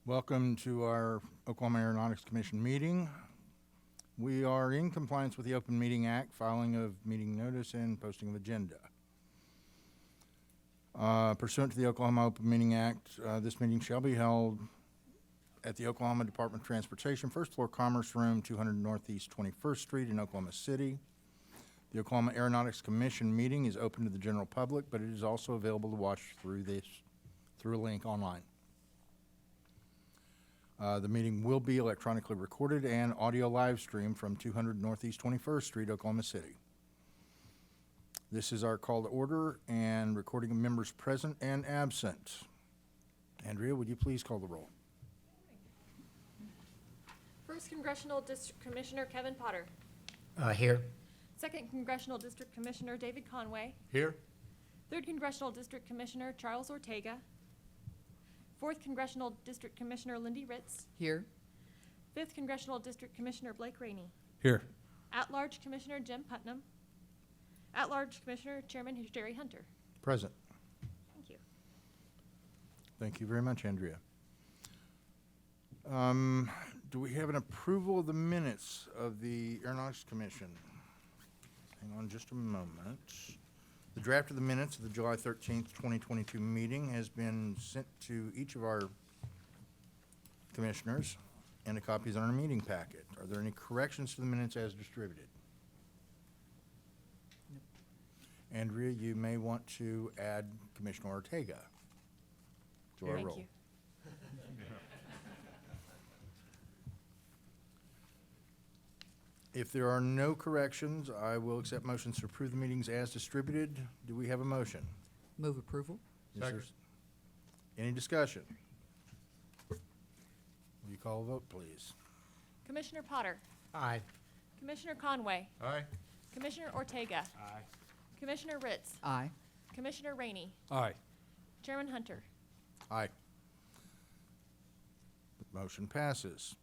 Welcome to our Oklahoma Aeronautics Commission meeting. We are in compliance with the Open Meeting Act, filing of meeting notice and posting of agenda. Pursuant to the Oklahoma Open Meeting Act, this meeting shall be held at the Oklahoma Department of Transportation, first floor Commerce Room, 200 Northeast 21st Street in Oklahoma City. The Oklahoma Aeronautics Commission meeting is open to the general public, but it is also available to watch through a link online. The meeting will be electronically recorded and audio live streamed from 200 Northeast 21st Street, Oklahoma City. This is our call to order and recording of members present and absent. Andrea, would you please call the roll? First Congressional District Commissioner Kevin Potter. Here. Second Congressional District Commissioner David Conway. Here. Third Congressional District Commissioner Charles Ortega. Fourth Congressional District Commissioner Lindy Ritz. Here. Fifth Congressional District Commissioner Blake Rainey. Here. At-large Commissioner Jim Putnam. At-large Commissioner Chairman Jerry Hunter. Present. Thank you. Thank you very much, Andrea. Do we have an approval of the minutes of the Aeronautics Commission? Hang on just a moment. The draft of the minutes of the July 13th, 2022 meeting has been sent to each of our commissioners, and a copy is on our meeting packet. Are there any corrections to the minutes as distributed? Nope. Andrea, you may want to add Commissioner Ortega to our roll. Thank you. If there are no corrections, I will accept motions to approve the meetings as distributed. Do we have a motion? Move approval. Second. Any discussion? Will you call a vote, please? Commissioner Potter. Aye. Commissioner Conway. Aye. Commissioner Ortega. Aye. Commissioner Ritz. Aye. Commissioner Rainey. Aye. Chairman Hunter. Aye. The motion passes.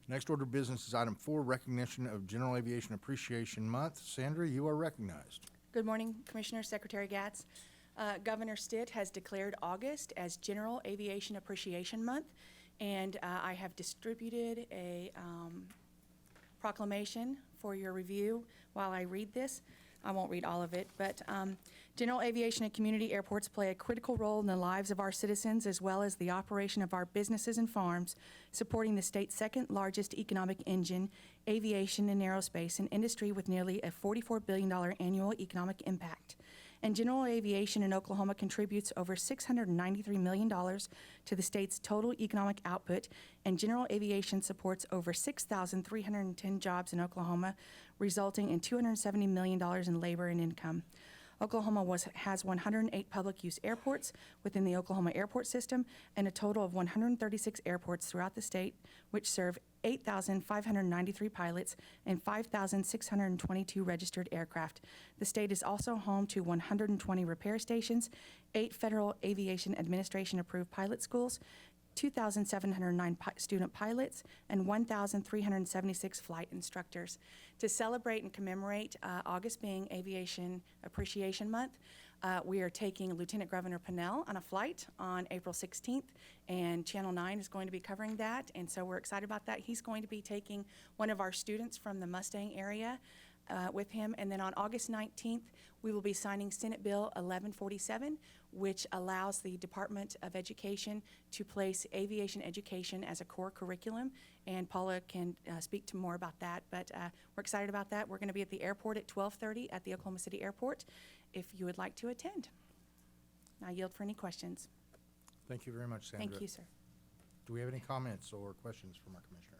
Next order of business is item 4, recognition of General Aviation Appreciation Month. Sandra, you are recognized. Good morning, Commissioner, Secretary Gatz. Governor Stitt has declared August as General Aviation Appreciation Month, and I have distributed a proclamation for your review while I read this. I won't read all of it, but general aviation and community airports play a critical role in the lives of our citizens as well as the operation of our businesses and farms, supporting the state's second largest economic engine, aviation and aerospace, an industry with nearly a $44 billion annual economic impact. And general aviation in Oklahoma contributes over $693 million to the state's total economic output, and general aviation supports over 6,310 jobs in Oklahoma, resulting in $270 million in labor and income. Oklahoma has 108 public use airports within the Oklahoma airport system and a total of 136 airports throughout the state, which serve 8,593 pilots and 5,622 registered aircraft. The state is also home to 120 repair stations, 8 Federal Aviation Administration approved pilot schools, 2,709 student pilots, and 1,376 flight instructors. To celebrate and commemorate August being Aviation Appreciation Month, we are taking Lieutenant Governor Pinnell on a flight on April 16th, and Channel 9 is going to be covering that, and so we're excited about that. He's going to be taking one of our students from the Mustang area with him, and then on August 19th, we will be signing Senate Bill 1147, which allows the Department of Education to place aviation education as a core curriculum, and Paula can speak to more about that, but we're excited about that. We're going to be at the airport at 12:30 at the Oklahoma City Airport if you would like to attend. I yield for any questions. Thank you very much, Sandra. Thank you, sir. Do we have any comments or questions from our commissioners?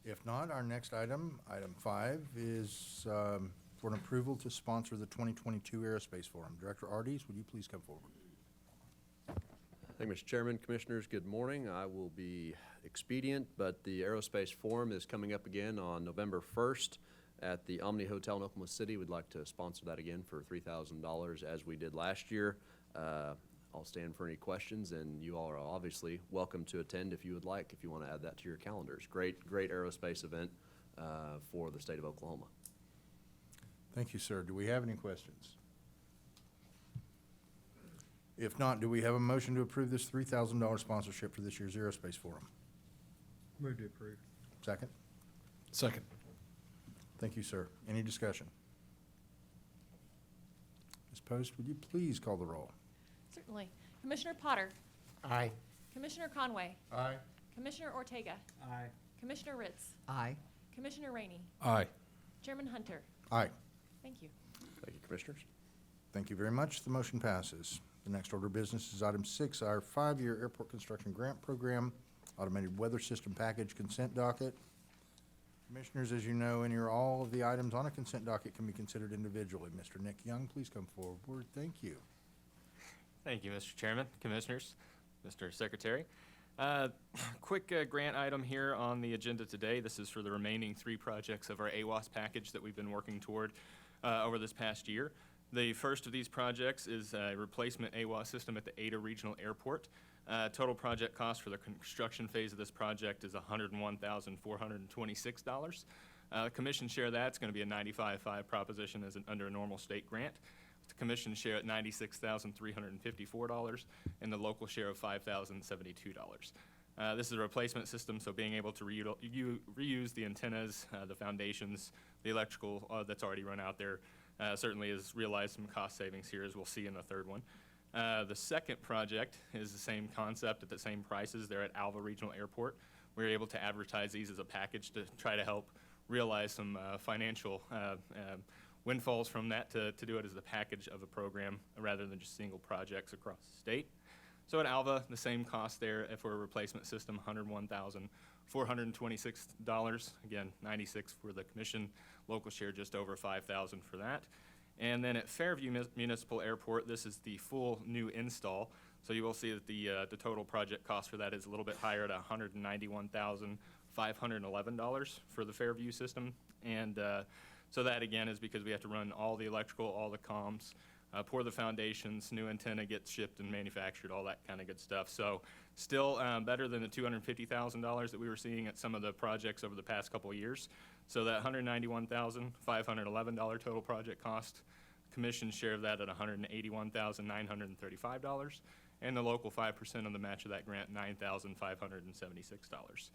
If not, our next item, item 5, is for an approval to sponsor the 2022 Aerospace Forum. Director Ardis, would you please come forward? Thank you, Mr. Chairman. Commissioners, good morning. I will be expedient, but the Aerospace Forum is coming up again on November 1st at the Omni Hotel in Oklahoma City. We'd like to sponsor that again for $3,000 as we did last year. I'll stand for any questions, and you all are obviously welcome to attend if you would like, if you want to add that to your calendars. Great aerospace event for the state of Oklahoma. Thank you, sir. Do we have any questions? If not, do we have a motion to approve this $3,000 sponsorship for this year's Aerospace Forum? Move to approve. Second? Second. Thank you, sir. Any discussion? Ms. Post, would you please call the roll? Certainly. Commissioner Potter, Aye. Commissioner Conway, Aye. Commissioner Ortega, Aye. Commissioner Ritz, Aye. Commissioner Rainey, Aye. Chairman Hunter. Aye. Thank you. Thank you, Commissioners. Thank you very much. The motion passes. The next order of business is item 6, our 5-year airport construction grant program, automated weather system package consent docket. Commissioners, as you know, all of the items on a consent docket can be considered individually. Mr. Nick Young, please come forward. Thank you. Thank you, Mr. Chairman, Commissioners, Mr. Secretary. Quick grant item here on the agenda today. This is for the remaining 3 projects of our AWAS package that we've been working toward over this past year. The first of these projects is a replacement AWAS system at the Ada Regional Airport. Total project cost for the construction phase of this project is $101,426. Commission share of that's going to be a 95-5 proposition under a normal state grant. The commission share at $96,354 and the local share of $5,072. This is a replacement system, so being able to reuse the antennas, the foundations, the electrical that's already run out there certainly has realized some cost savings here, as we'll see in the third one. The second project is the same concept at the same prices. They're at Alva Regional Airport. We were able to advertise these as a package to try to help realize some financial windfalls from that to do it as a package of a program rather than just single projects across the state. So at Alva, the same cost there for a replacement system, $101,426. Again, $96 for the commission, local share just over $5,000 for that. And then at Fairview Municipal Airport, this is the full new install. So you will see that the total project cost for that is a little bit higher at $191,511 for the Fairview system. And so that, again, is because we have to run all the electrical, all the comms, pour the foundations, new antenna gets shipped and manufactured, all that kind of good stuff. So still better than the $250,000 that we were seeing at some of the projects over the past couple of years. So that $191,511 total project cost, commission share of that at $181,935, and the local 5% on the match of that grant, $9,576.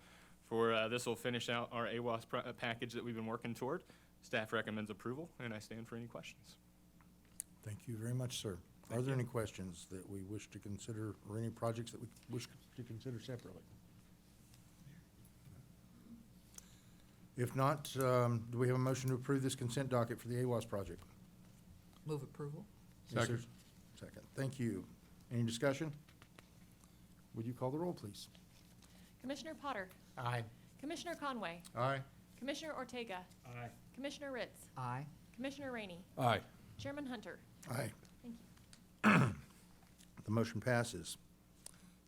For this will finish out our AWAS package that we've been working toward. Staff recommends approval, and I stand for any questions. Thank you very much, sir. Are there any questions that we wish to consider or any projects that we wish to consider separately? If not, do we have a motion to approve this consent docket for the AWAS project? Move approval. Yes, sir. Second. Thank you. Any discussion? Would you call the roll, please? Commissioner Potter, Aye. Commissioner Conway, Aye. Commissioner Ortega, Aye. Commissioner Ritz, Aye. Commissioner Rainey, Aye. Chairman Hunter. Aye. Thank you. The motion passes.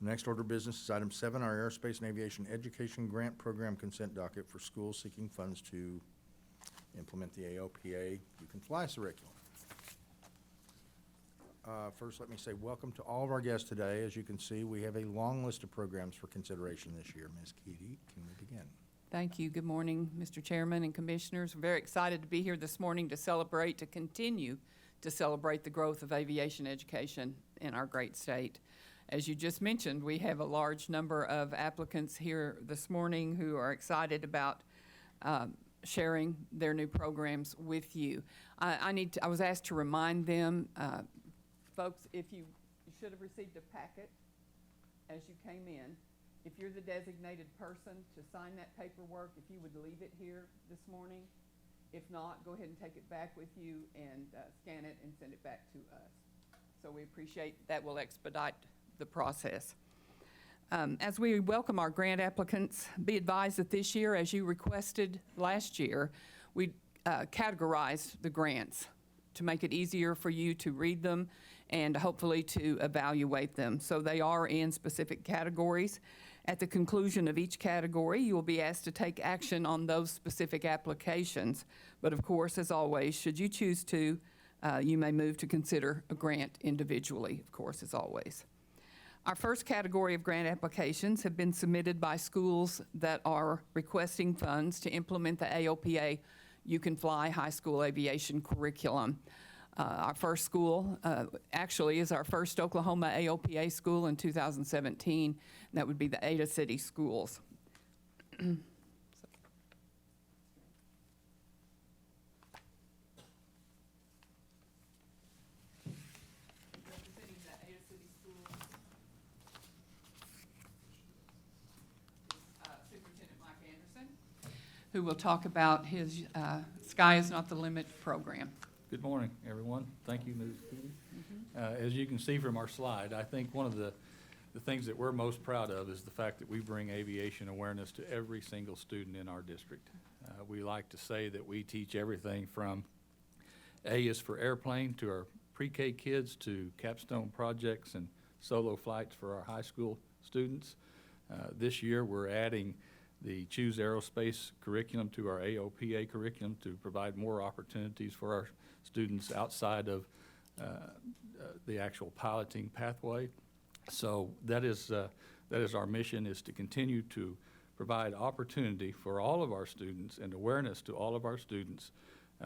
The next order of business is item 7, our Aerospace and Aviation Education Grant Program consent docket for schools seeking funds to implement the AOPA You Can Fly curriculum. First, let me say welcome to all of our guests today. As you can see, we have a long list of programs for consideration this year. Ms. Keaty, can we begin? Thank you. Good morning, Mr. Chairman and Commissioners. We're very excited to be here this morning to continue to celebrate the growth of aviation education in our great state. As you just mentioned, we have a large number of applicants here this morning who are excited about sharing their new programs with you. I was asked to remind them, folks, you should have received a packet as you came in. If you're the designated person to sign that paperwork, if you would leave it here this morning. If not, go ahead and take it back with you and scan it and send it back to us. So we appreciate that. Will expedite the process. As we welcome our grant applicants, be advised that this year, as you requested last year, we categorized the grants to make it easier for you to read them and hopefully to evaluate them. So they are in specific categories. At the conclusion of each category, you will be asked to take action on those specific applications. But of course, as always, should you choose to, you may move to consider a grant individually, of course, as always. Our first category of grant applications have been submitted by schools that are requesting funds to implement the AOPA You Can Fly high school aviation curriculum. Our first school actually is our first Oklahoma AOPA school in 2017. That would be the Ada City Schools. Representing the Ada City Schools is Superintendent Mike Anderson, who will talk about his Sky is Not the Limit program. Good morning, everyone. Thank you, Ms. Cooley. As you can see from our slide, I think one of the things that we're most proud of is the fact that we bring aviation awareness to every single student in our district. We like to say that we teach everything from A is for airplane to our pre-K kids to capstone projects and solo flights for our high school students. This year, we're adding the Choose Aerospace curriculum to our AOPA curriculum to provide more opportunities for our students outside of the actual piloting pathway. So that is our mission, is to continue to provide opportunity for all of our students and awareness to all of our students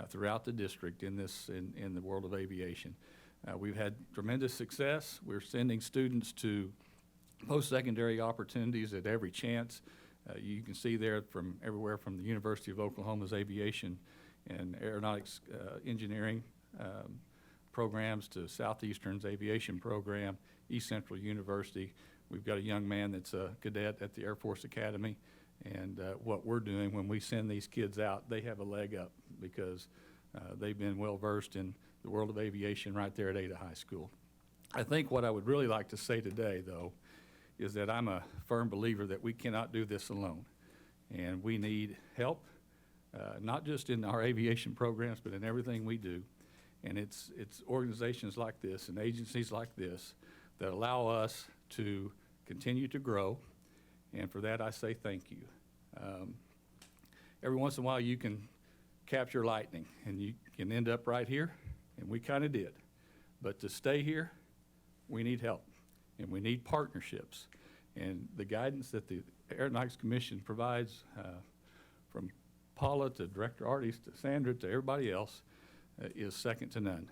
throughout the district in the world of aviation. We've had tremendous success. We're sending students to post-secondary opportunities at every chance. You can see there from everywhere from the University of Oklahoma's aviation and aeronautics engineering programs to Southeastern's aviation program, East Central University. We've got a young man that's a cadet at the Air Force Academy, and what we're doing when we send these kids out, they have a leg up because they've been well versed in the world of aviation right there at Ada High School. I think what I would really like to say today, though, is that I'm a firm believer that we cannot do this alone, and we need help, not just in our aviation programs, but in everything we do. And it's organizations like this and agencies like this that allow us to continue to grow, and for that I say thank you. Every once in a while you can capture lightning, and you can end up right here, and we kind of did. But to stay here, we need help, and we need partnerships. And the guidance that the Aeronautics Commission provides, from Paula to Director Artis to Sandra to everybody else, is second to none,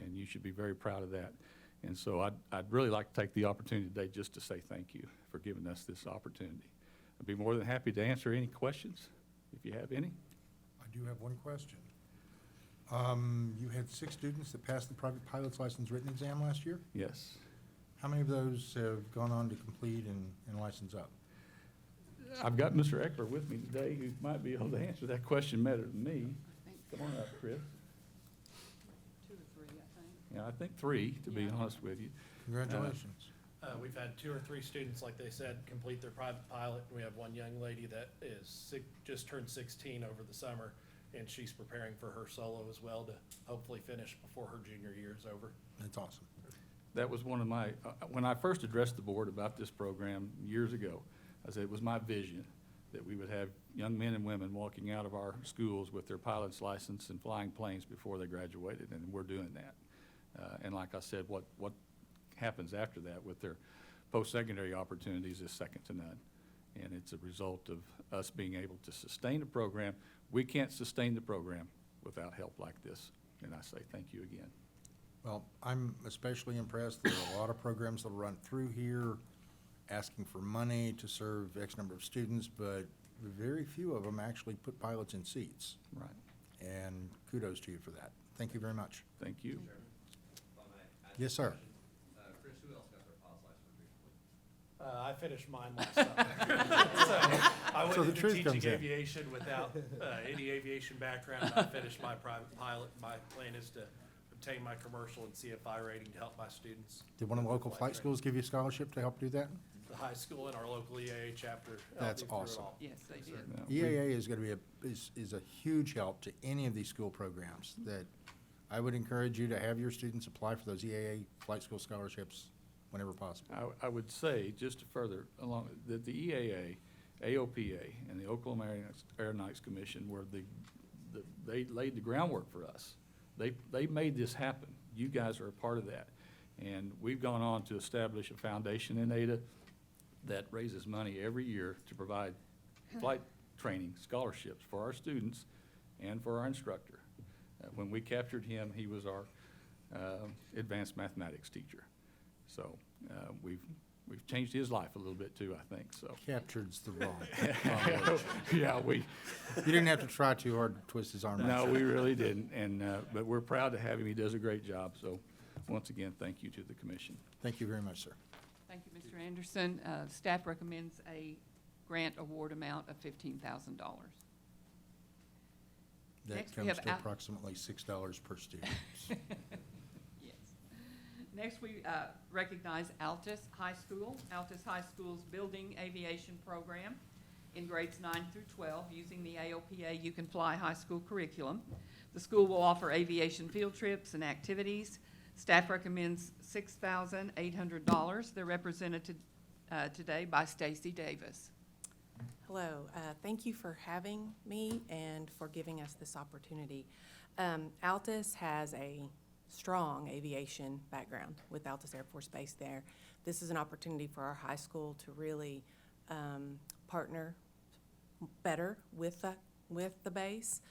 and you should be very proud of that. And so I'd really like to take the opportunity today just to say thank you for giving us this opportunity. I'd be more than happy to answer any questions, if you have any. I do have one question. You had 6 students that passed the private pilot's license written exam last year? Yes. How many of those have gone on to complete and license up? I've got Mr. Eckler with me today, who might be able to answer that question better than me. Come on up, Chris. 2 or 3, I think. Yeah, I think 3, to be honest with you. Congratulations. We've had 2 or 3 students, like they said, complete their private pilot. We have one young lady that is just turned 16 over the summer, and she's preparing for her solo as well to hopefully finish before her junior year is over. That's awesome. That was one of my, when I first addressed the board about this program years ago, I said it was my vision that we would have young men and women walking out of our schools with their pilot's license and flying planes before they graduated, and we're doing that. And like I said, what happens after that with their post-secondary opportunities is second to none. And it's a result of us being able to sustain the program. We can't sustain the program without help like this, and I say thank you again. Well, I'm especially impressed. There are a lot of programs that run through here asking for money to serve X number of students, but very few of them actually put pilots in seats. Right. And kudos to you for that. Thank you very much. Thank you. Yes, sir. Chris, who else got their pilot's license recently? I finished mine last summer. So I So the went truth into comes teaching in. aviation without any aviation background. I finished my private pilot. My plan is to obtain my commercial and CFI rating to help my students. Did one of the local flight schools give you a scholarship to help do that? The high school and our local EAA chapter. helped That's me through it awesome. all. Yes, they did. Yeah, we- EAA is going to be is a huge help to any of these school programs. That I would encourage you to have your students apply for those EAA flight school scholarships whenever possible. I would say, just to further along, that the EAA, AOPA, and the Oklahoma Aeronautics Commission were they laid the groundwork for us. They made this happen. You guys are a part of that. And we've gone on to establish a foundation in Ada that raises money every year to provide flight training scholarships for our students and for our instructor. When we captured him, he was our advanced mathematics teacher. So we've changed his life a little bit too, I think, so. Captured's the wrong. Yeah, we, You didn't have to try too hard to twist his arm. no, we really didn't, and, but we're proud to have him. He does a great job, so once again, thank you to the commission. Thank you very much, sir. Thank you, Mr. Anderson. Staff recommends a grant award amount of $15,000. That Next, we comes have to Al- approximately $6 per student. Yes. Next, we recognize Altus High School. Altus High School's Building Aviation Program in grades 9 through 12 using the AOPA You Can Fly high school curriculum. The school will offer aviation field trips and activities. Staff recommends $6,800. They're represented today by Stacy Davis. Hello, thank you for having me and for giving us this opportunity. Altus has a strong aviation background with Altus Air Force Base there. This is an opportunity for our high school to really partner better with the base.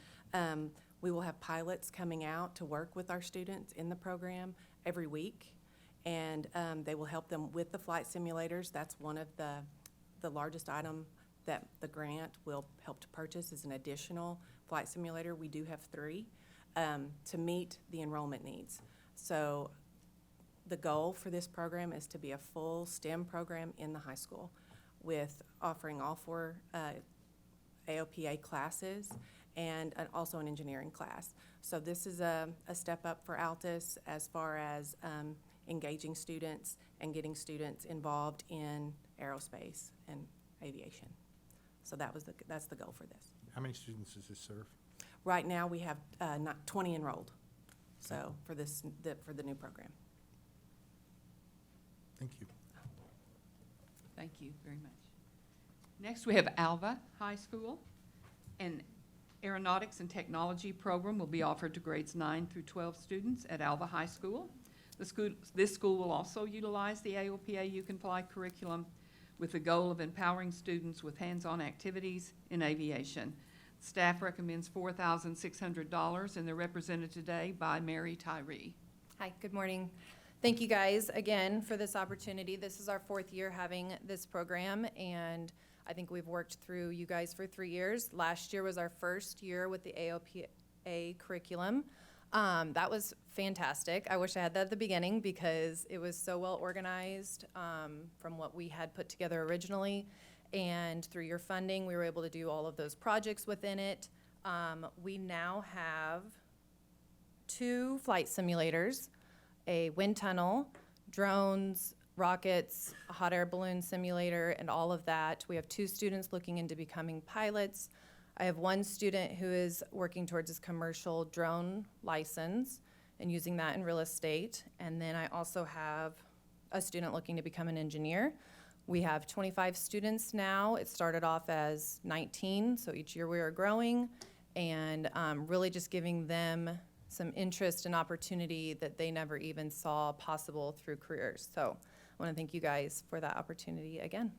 We will have pilots coming out to work with our students in the program every week, and they will help them with the flight simulators. That's one of the largest item that the grant will help to purchase is an additional flight simulator. We do have 3 to meet the enrollment needs. So the goal for this program is to be a full STEM program in the high school with offering all 4 AOPA classes and also an engineering class. So this is a step up for Altus as far as engaging students and getting students involved in aerospace and aviation. So that's the goal for this. How many students does this serve? Right now, we have not 20 enrolled, so for the new program. Thank you. Thank you very much. Next, we have Alva High School. An Aeronautics and Technology program will be offered to grades 9 through 12 students at Alva High School. This school will also utilize the AOPA You Can Fly curriculum with the goal of empowering students with hands-on activities in aviation. Staff recommends $4,600, and they're represented today by Mary Tyree. Hi, good morning. Thank you guys again for this opportunity. This is our 4th year having this program, and I think we've worked through you guys for 3 years. Last year was our first year with the AOPA curriculum. That was fantastic. I wish I had that at the beginning because it was so well organized from what we had put together originally. And through your funding, we were able to do all of those projects within it. We now have 2 flight simulators, a wind tunnel, drones, rockets, a hot air balloon simulator, and all of that. We have 2 students looking into becoming pilots. I have 1 student who is working towards his commercial drone license and using that in real estate. And then I also have a student looking to become an engineer. We have 25 students now. It started off as 19, so each year we are growing and really just giving them some interest and opportunity that they never even saw possible through careers. So I want to thank you guys for that opportunity again. Do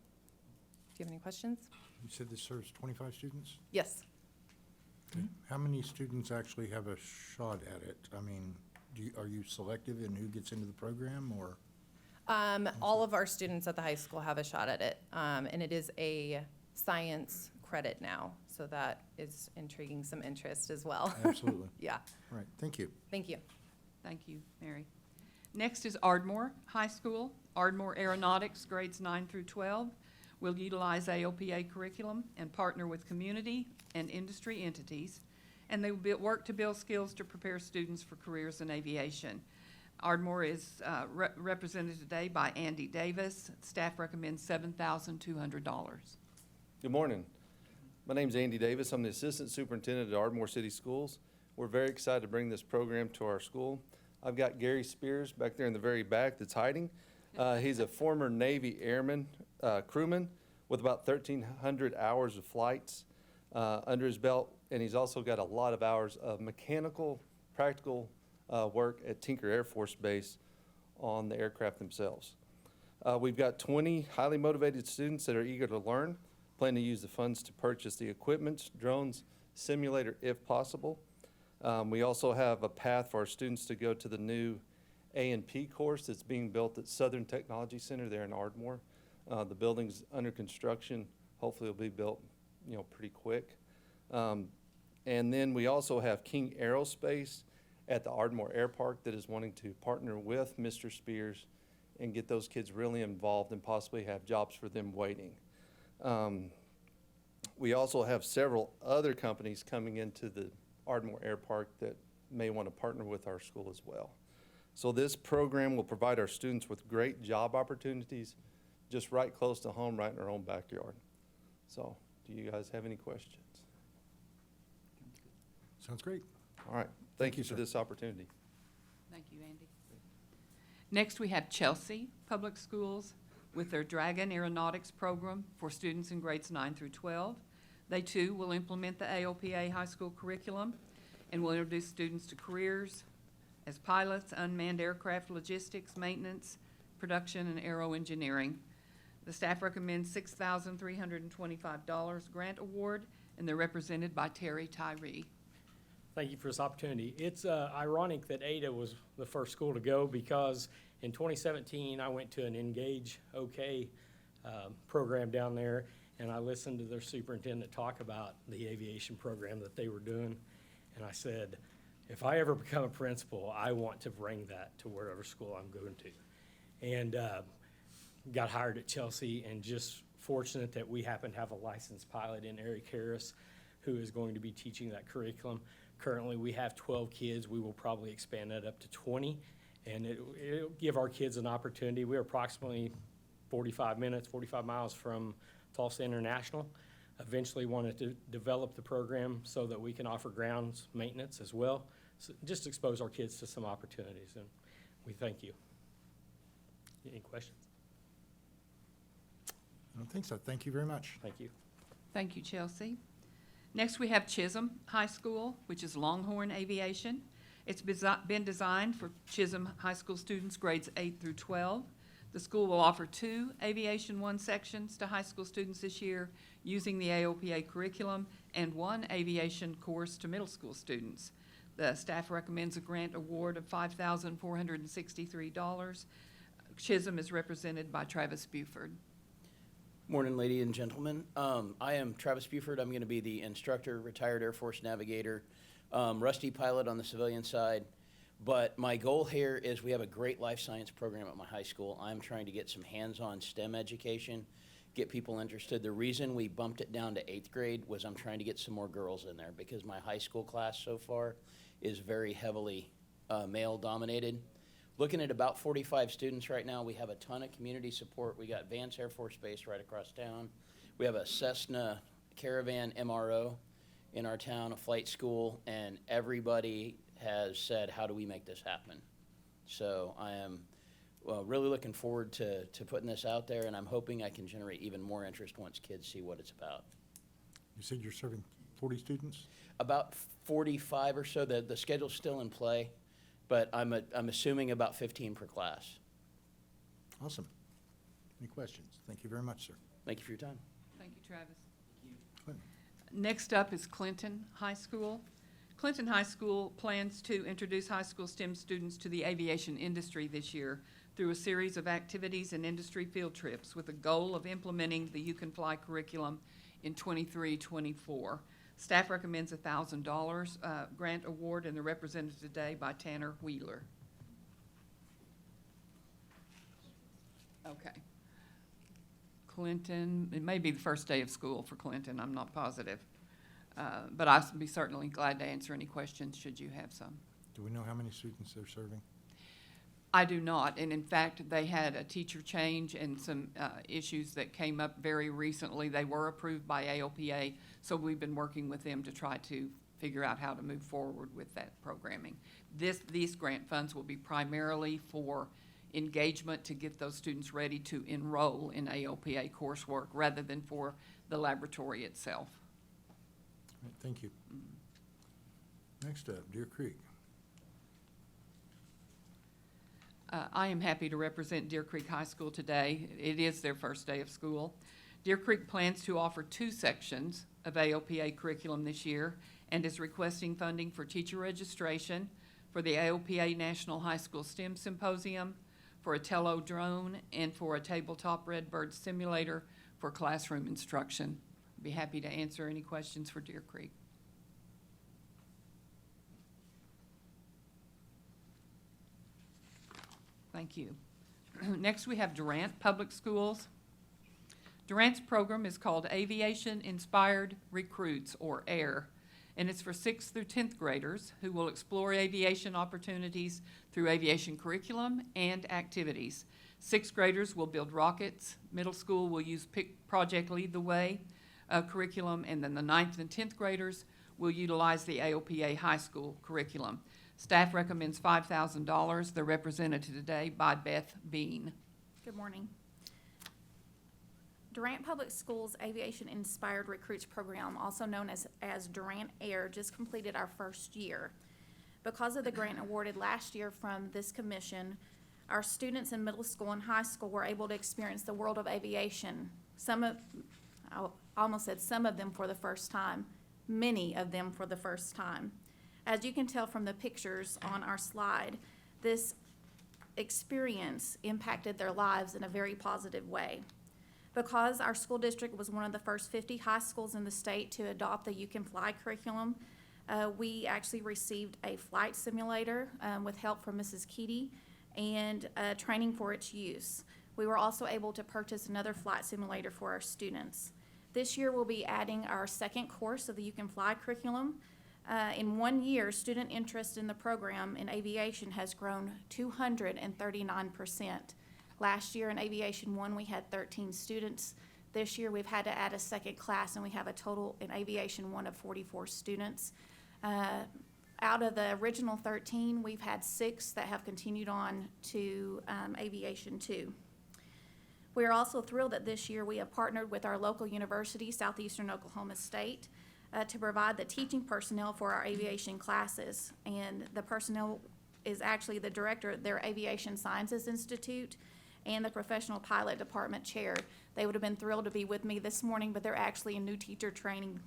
you have any questions? You said this serves 25 students? Yes. How many students actually have a shot at it? I mean, are you selective in who gets into the program, or? All of our students at the high school have a shot at it, and it is a science credit now, so that is intriguing some interest as well. Absolutely. Yeah, All right, thank you. thank you. Thank you, Mary. Next is Ardmore High School. Ardmore Aeronautics, grades 9 through 12, will utilize AOPA curriculum and partner with community and industry entities, and they will work to build skills to prepare students for careers in aviation. Ardmore is represented today by Andy Davis. Staff recommends $7,200. Good morning. My name's Andy Davis. I'm the Assistant Superintendent at Ardmore City Schools. We're very excited to bring this program to our school. I've got Gary Spears back there in the very back that's hiding. He's a former Navy airman, crewman with about 1,300 hours of flights under his belt, and he's also got a lot of hours of mechanical, practical work at Tinker Air Force Base on the aircraft themselves. We've got 20 highly motivated students that are eager to learn, plan to use the funds to purchase the equipment, drones, simulator if possible. We also have a path for our students to go to the new A&P course that's being built at Southern Technology Center there in Ardmore. The building's under construction. Hopefully it'll be built, pretty quick. And then we also have King Aerospace at the Ardmore Air Park that is wanting to partner with Mr. Spears and get those kids really involved and possibly have jobs for them waiting. We also have several other companies coming into the Ardmore Air Park that may want to partner with our school as well. So this program will provide our students with great job opportunities just right close to home, right in our own backyard. So do you guys have any questions? Sounds great. All right, thank you sir. for this opportunity. Thank you, Andy. Next, we have Chelsea Public Schools with their Dragon Aeronautics program for students in grades 9 through 12. They too will implement the AOPA high school curriculum and will introduce students to careers as pilots, unmanned aircraft logistics, maintenance, production, and aero engineering. The staff recommends $6,325 grant award, and they're represented by Terry Tyree. Thank you for this opportunity. It's ironic that Ada was the first school to go because in 2017, I went to an Engage OK program down there, and I listened to their superintendent talk about the aviation program that they were doing. And I said, if I ever become a principal, I want to bring that to wherever school I'm going to. And got hired at Chelsea, and just fortunate that we happen to have a licensed pilot in Eric Harris who is going to be teaching that curriculum. Currently, we have 12 kids. We will probably expand that up to 20, and it'll give our kids an opportunity. We're approximately 45 miles from Tulsa International. Eventually wanted to develop the program so that we can offer grounds maintenance as well. So just expose our kids to some opportunities, and we thank you. Any questions? I don't think so. Thank you very much. Thank you. Thank you, Chelsea. Next, we have Chisholm High School, which is Longhorn Aviation. It's been designed for Chisholm High School students grades 8 through 12. The school will offer 2 Aviation 1 sections to high school students this year using the AOPA curriculum and 1 aviation course to middle school students. The staff recommends a grant award of $5,463. Chisholm is represented by Travis Buford. Morning, ladies and gentlemen. I am Travis Buford. I'm going to be the instructor, retired Air Force navigator, rusty pilot on the civilian side. But my goal here is we have a great life science program at my high school. I'm trying to get some hands-on STEM education, get people interested. The reason we bumped it down to 8th grade was I'm trying to get some more girls in there because my high school class so far is very heavily male-dominated. Looking at about 45 students right now. We have a ton of community support. We got Vance Air Force Base right across town. We have a Cessna Caravan MRO in our town, a flight school, and everybody has said, how do we make this happen? So I am really looking forward to putting this out there, and I'm hoping I can generate even more interest once kids see what it's about. You said you're serving 40 students? About 45 or so. The schedule's still in play, but I'm assuming about 15 per class. Awesome. Any questions? Thank you very much, sir. Thank you for your time. Thank you, Travis. Clinton. Next up is Clinton High School. Clinton High School plans to introduce high school STEM students to the aviation industry this year through a series of activities and industry field trips with the goal of implementing the You Can Fly curriculum in 23-24. Staff recommends a $1,000 grant award, and they're represented today by Tanner Wheeler. Okay. Clinton, it may be the first day of school for Clinton, I'm not positive. But I'll be certainly glad to answer any questions should you have some. Do we know how many students they're serving? I do not, and in fact, they had a teacher change and some issues that came up very recently. They were approved by AOPA, so we've been working with them to try to figure out how to move forward with that programming. These grant funds will be primarily for engagement to get those students ready to enroll in AOPA coursework rather than for the laboratory itself. All right, thank you. Next up, Deer Creek. I am happy to represent Deer Creek High School today. It is their first day of school. Deer Creek plans to offer 2 sections of AOPA curriculum this year and is requesting funding for teacher registration, for the AOPA National High School STEM Symposium, for a Tello drone, and for a tabletop Redbird simulator for classroom instruction. I'd be happy to answer any questions for Deer Creek. Thank you. Next, we have Durant Public Schools. Durant's program is called Aviation Inspired Recruits, or AIR, and it's for 6th through 10th graders who will explore aviation opportunities through aviation curriculum and activities. 6th graders will build rockets, middle school will use Project Lead the Way curriculum, and then the 9th and 10th graders will utilize the AOPA high school curriculum. Staff recommends $5,000. They're represented today by Beth Bean. Good morning. Durant Public Schools Aviation Inspired Recruits Program, also known as Durant Air, just completed our first year. Because of the grant awarded last year from this commission, our students in middle school and high school were able to experience the world of aviation. I almost said some of them for the first time, many of them for the first time. As you can tell from the pictures on our slide, this experience impacted their lives in a very positive way. Because our school district was one of the first 50 high schools in the state to adopt the You Can Fly curriculum, we actually received a flight simulator with help from Mrs. Keaty and training for its use. We were also able to purchase another flight simulator for our students. This year we'll be adding our second course of the You Can Fly curriculum. In 1 year, student interest in the program in aviation has grown 239%. Last year in Aviation 1, we had 13 students. This year, we've had to add a second class, and we have a total in Aviation 1 of 44 students. Out of the original 13, we've had 6 that have continued on to Aviation 2. We are also thrilled that this year we have partnered with our local university, Southeastern Oklahoma State, to provide the teaching personnel for our aviation classes. And the personnel is actually the director of their Aviation Sciences Institute and the professional pilot department chair. They would have been thrilled to be with me this morning, but they're actually in new teacher training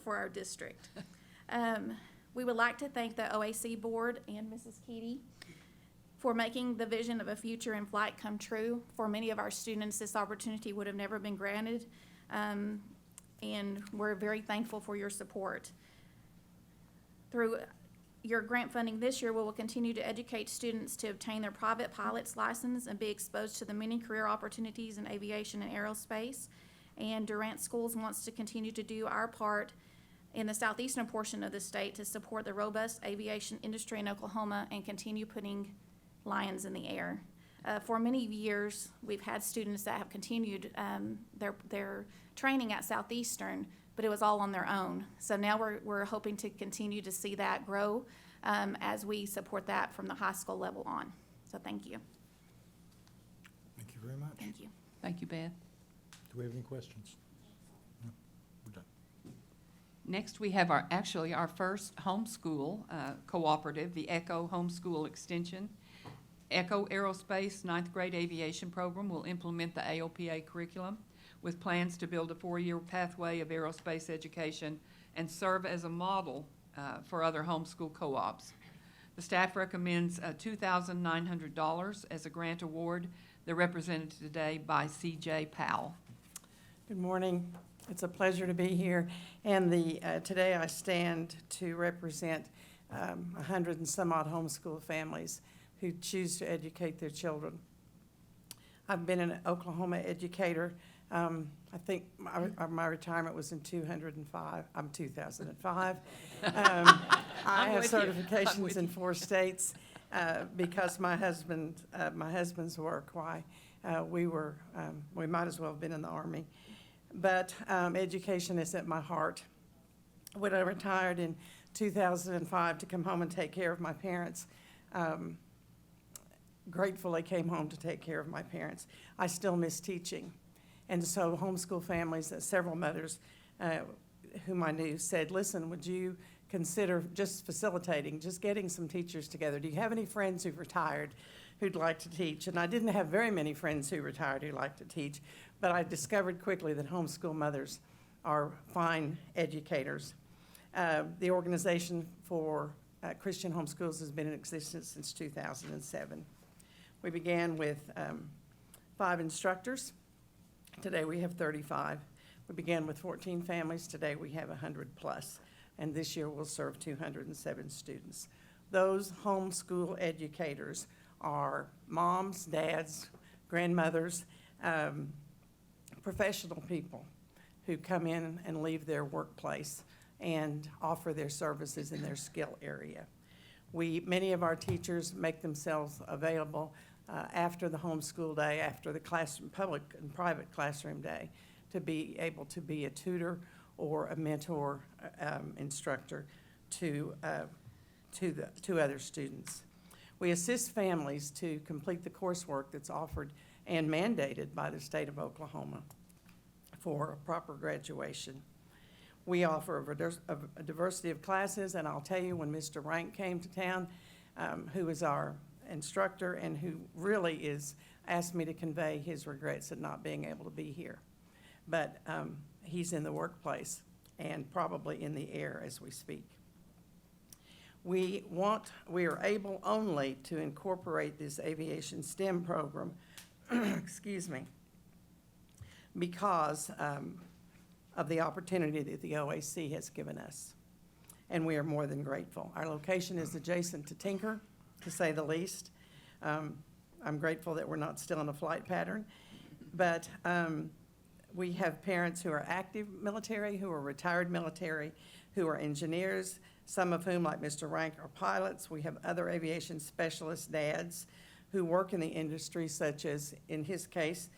for our district. We would like to thank the OAC board and Mrs. Keaty for making the vision of a future in flight come true. For many of our students, this opportunity would have never been granted, and we're very thankful for your support. Through your grant funding this year, we will continue to educate students to obtain their private pilot's license and be exposed to the many career opportunities in aviation and aerospace. And Durant Schools wants to continue to do our part in the southeastern portion of the state to support the robust aviation industry in Oklahoma and continue putting lions in the air. For many years, we've had students that have continued their training at Southeastern, but it was all on their own. So now we're hoping to continue to see that grow as we support that from the high school level on. So thank you. Thank you very much. Thank you. Thank you, Beth. Do we have any questions? No, we're done. Next, we have our first homeschool cooperative, the ECHO Homeschool Extension. ECHO Aerospace 9th grade aviation program will implement the AOPA curriculum with plans to build a 4-year pathway of aerospace education and serve as a model for other homeschool co-ops. The staff recommends $2,900 as a grant award. They're represented today by C.J. Powell. Good morning. It's a pleasure to be here. And today I stand to represent 100 and some odd homeschool families who choose to educate their children. I've been an Oklahoma educator. I think my retirement was in 2005. I have certifications in 4 states because my husband's work. We might as well have been in the Army. But education is at my heart. When I retired in 2005 to come home and take care of my parents, gratefully came home to take care of my parents. I still miss teaching. And so homeschool families, several mothers whom I knew said, listen, would you consider just facilitating, just getting some teachers together? Do you have any friends who've retired who'd like to teach? And I didn't have very many friends who retired who liked to teach, but I discovered quickly that homeschool mothers are fine educators. The organization for Christian Homeschools has been in existence since 2007. We began with 5 instructors. Today we have 35. We began with 14 families. Today we have 100 plus. And this year we'll serve 207 students. Those homeschool educators are moms, dads, grandmothers, professional people who come in and leave their workplace and offer their services in their skill area. Many of our teachers make themselves available after the homeschool day, after the classroom, public and private classroom day, to be able to be a tutor or a mentor instructor to other students. We assist families to complete the coursework that's offered and mandated by the state of Oklahoma for a proper graduation. We offer a diversity of classes, and I'll tell you, when Mr. Rank came to town, who is our instructor and who really asked me to convey his regrets at not being able to be here. But he's in the workplace and probably in the air as we speak. We are able only to incorporate this aviation STEM program, excuse me, because of the opportunity that the OAC has given us. And we are more than grateful. Our location is adjacent to Tinker, to say the least. I'm grateful that we're not still in a flight pattern. But we have parents who are active military, who are retired military, who are engineers, some of whom, like Mr. Rank, are pilots. We have other aviation specialist dads who work in the industry, such as, in his case,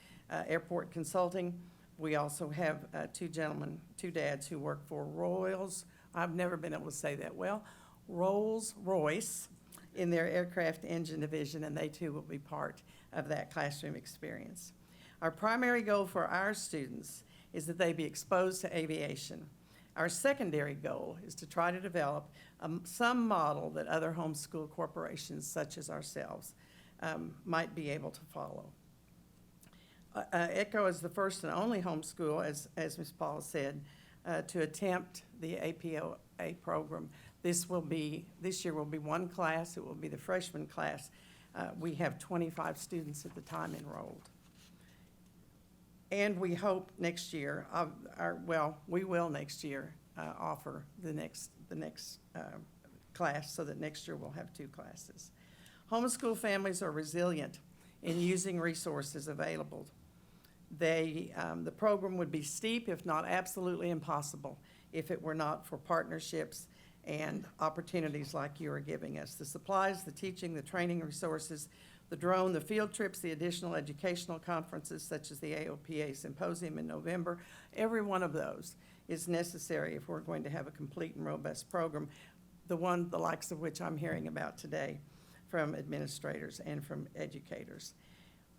airport consulting. We also have 2 dads who work for I've never been able to say that well, Rolls-Royce in their aircraft engine division, and they too will be part of that classroom experience. Our primary goal for our students is that they be exposed to aviation. Our secondary goal is to try to develop some model that other homeschool corporations, such as ourselves, might be able to follow. ECHO is the first and only homeschool, as Ms. Paul said, to attempt the APOA program. This year will be 1 class. It will be the freshman class. We have 25 students at the time enrolled. And we hope next year, we will next year offer the next class, so that next year we'll have 2 classes. Homeschool families are resilient in using resources available. The program would be steep, if not absolutely impossible, if it were not for partnerships and opportunities like you are giving us. The supplies, the teaching, the training resources, the drone, the field trips, the additional educational conferences such as the AOPA Symposium in November, every one of those is necessary if we're going to have a complete and robust program, the likes of which I'm hearing about today from administrators and from educators.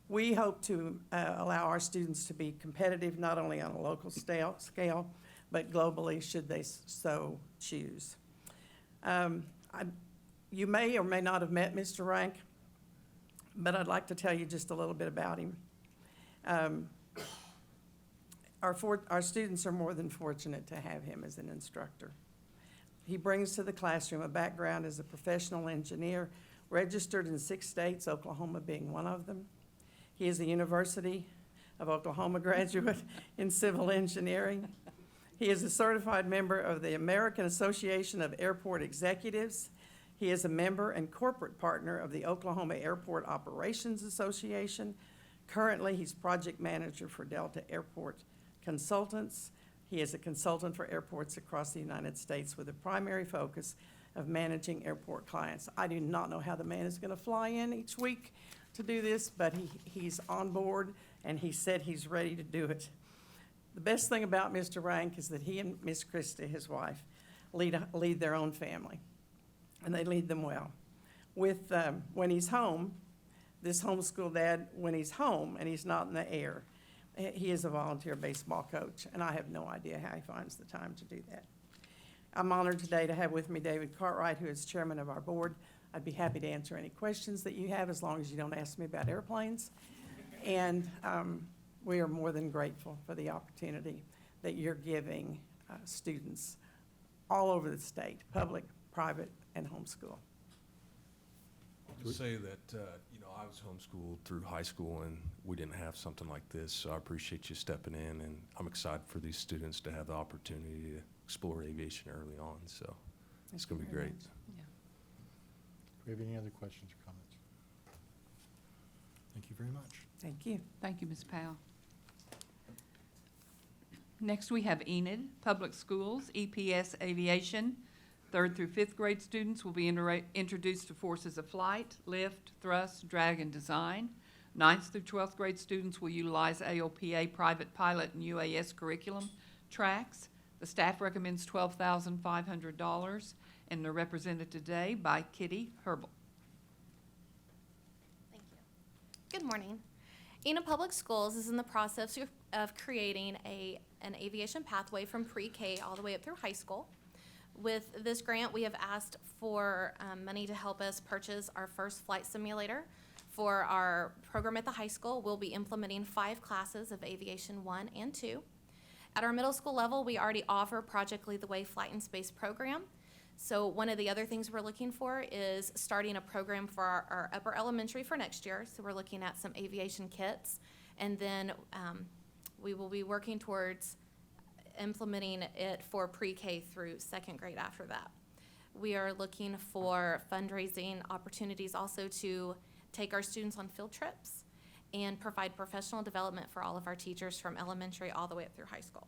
We hope to allow our students to be competitive not only on a local scale, but globally, should they so choose. You may or may not have met Mr. Rank, but I'd like to tell you just a little bit about him. Our students are more than fortunate to have him as an instructor. He brings to the classroom a background as a professional engineer, registered in 6 states, Oklahoma being one of them. He is a University of Oklahoma graduate in civil engineering. He is a certified member of the American Association of Airport Executives. He is a member and corporate partner of the Oklahoma Airport Operations Association. Currently, he's project manager for Delta Airport Consultants. He is a consultant for airports across the United States with a primary focus of managing airport clients. I do not know how the man is going to fly in each week to do this, but he's on board, and he said he's ready to do it. The best thing about Mr. Rank is that he and Miss Krista, his wife, lead their own family, and they lead them well. When he's home, this homeschool dad, when he's home and he's not in the air, he is a volunteer baseball coach, and I have no idea how he finds the time to do that. I'm honored today to have with me David Cartwright, who is chairman of our board. I'd be happy to answer any questions that you have, as long as you don't ask me about airplanes. And we are more than grateful for the opportunity that you're giving students all over the state, public, private, and homeschool. To say that, I was homeschooled through high school and we didn't have something like this, so I appreciate you stepping in, and I'm excited for these students to have the opportunity to explore aviation early on, so it's gonna be great. Do we have any other questions or comments? Thank you very much. Thank you. Thank you, Ms. Powell. Next, we have Enid Public Schools, EPS Aviation. 3rd through 5th grade students will be introduced to forces of flight, lift, thrust, drag, and design. 9th through 12th grade students will utilize AOPA private pilot and UAS curriculum tracks. The staff recommends $12,500, and they're represented today by Kitty Herbal. Thank you. Good morning. Enid Public Schools is in the process of creating an aviation pathway from pre-K all the way up through high school. With this grant, we have asked for money to help us purchase our first flight simulator. For our program at the high school, we'll be implementing 5 classes of Aviation 1 and 2. At our middle school level, we already offer Project Lead the Way Flight and Space program. So one of the other things we're looking for is starting a program for our upper elementary for next year. So we're looking at some aviation kits. And then we will be working towards implementing it for pre-K through 2nd grade after that. We are looking for fundraising opportunities also to take our students on field trips and provide professional development for all of our teachers from elementary all the way up through high school.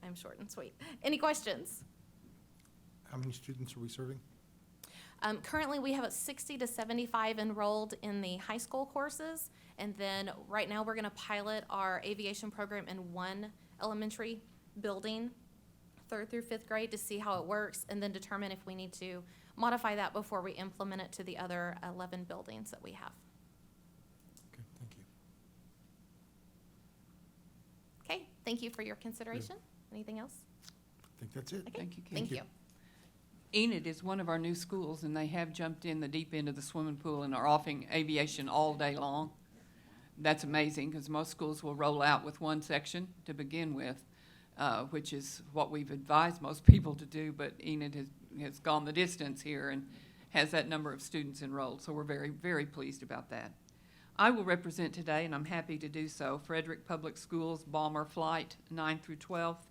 I'm short and sweet. Any questions? How many students are we serving? Currently, we have 60 to 75 enrolled in the high school courses, and then right now we're going to pilot our aviation program in one elementary building, 3rd through 5th grade, to see how it works, and then determine if we need to modify that before we implement it to the other 11 buildings that we have. Okay, thank you. Okay, thank you for your consideration. Anything else? I think that's it. Okay, Thank you, Kim. thank you. Enid is one of our new schools, and they have jumped in the deep end of the swimming pool and are offering aviation all day long. That's amazing, because most schools will roll out with one section to begin with, which is what we've advised most people to do, but Enid has gone the distance here and has that number of students enrolled, so we're very, very pleased about that. I will represent today, and I'm happy to do so, Frederick Public Schools Bomber Flight 9 through 12th,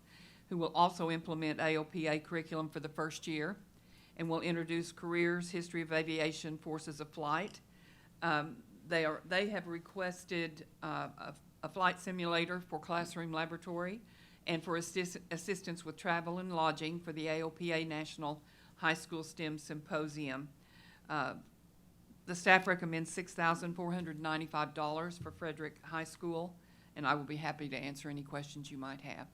who will also implement AOPA curriculum for the first year, and will introduce careers, history of aviation, forces of flight. They have requested a flight simulator for classroom laboratory and for assistance with travel and lodging for the AOPA National High School STEM Symposium. The staff recommends $6,495 for Frederick High School, and I will be happy to answer any questions you might have.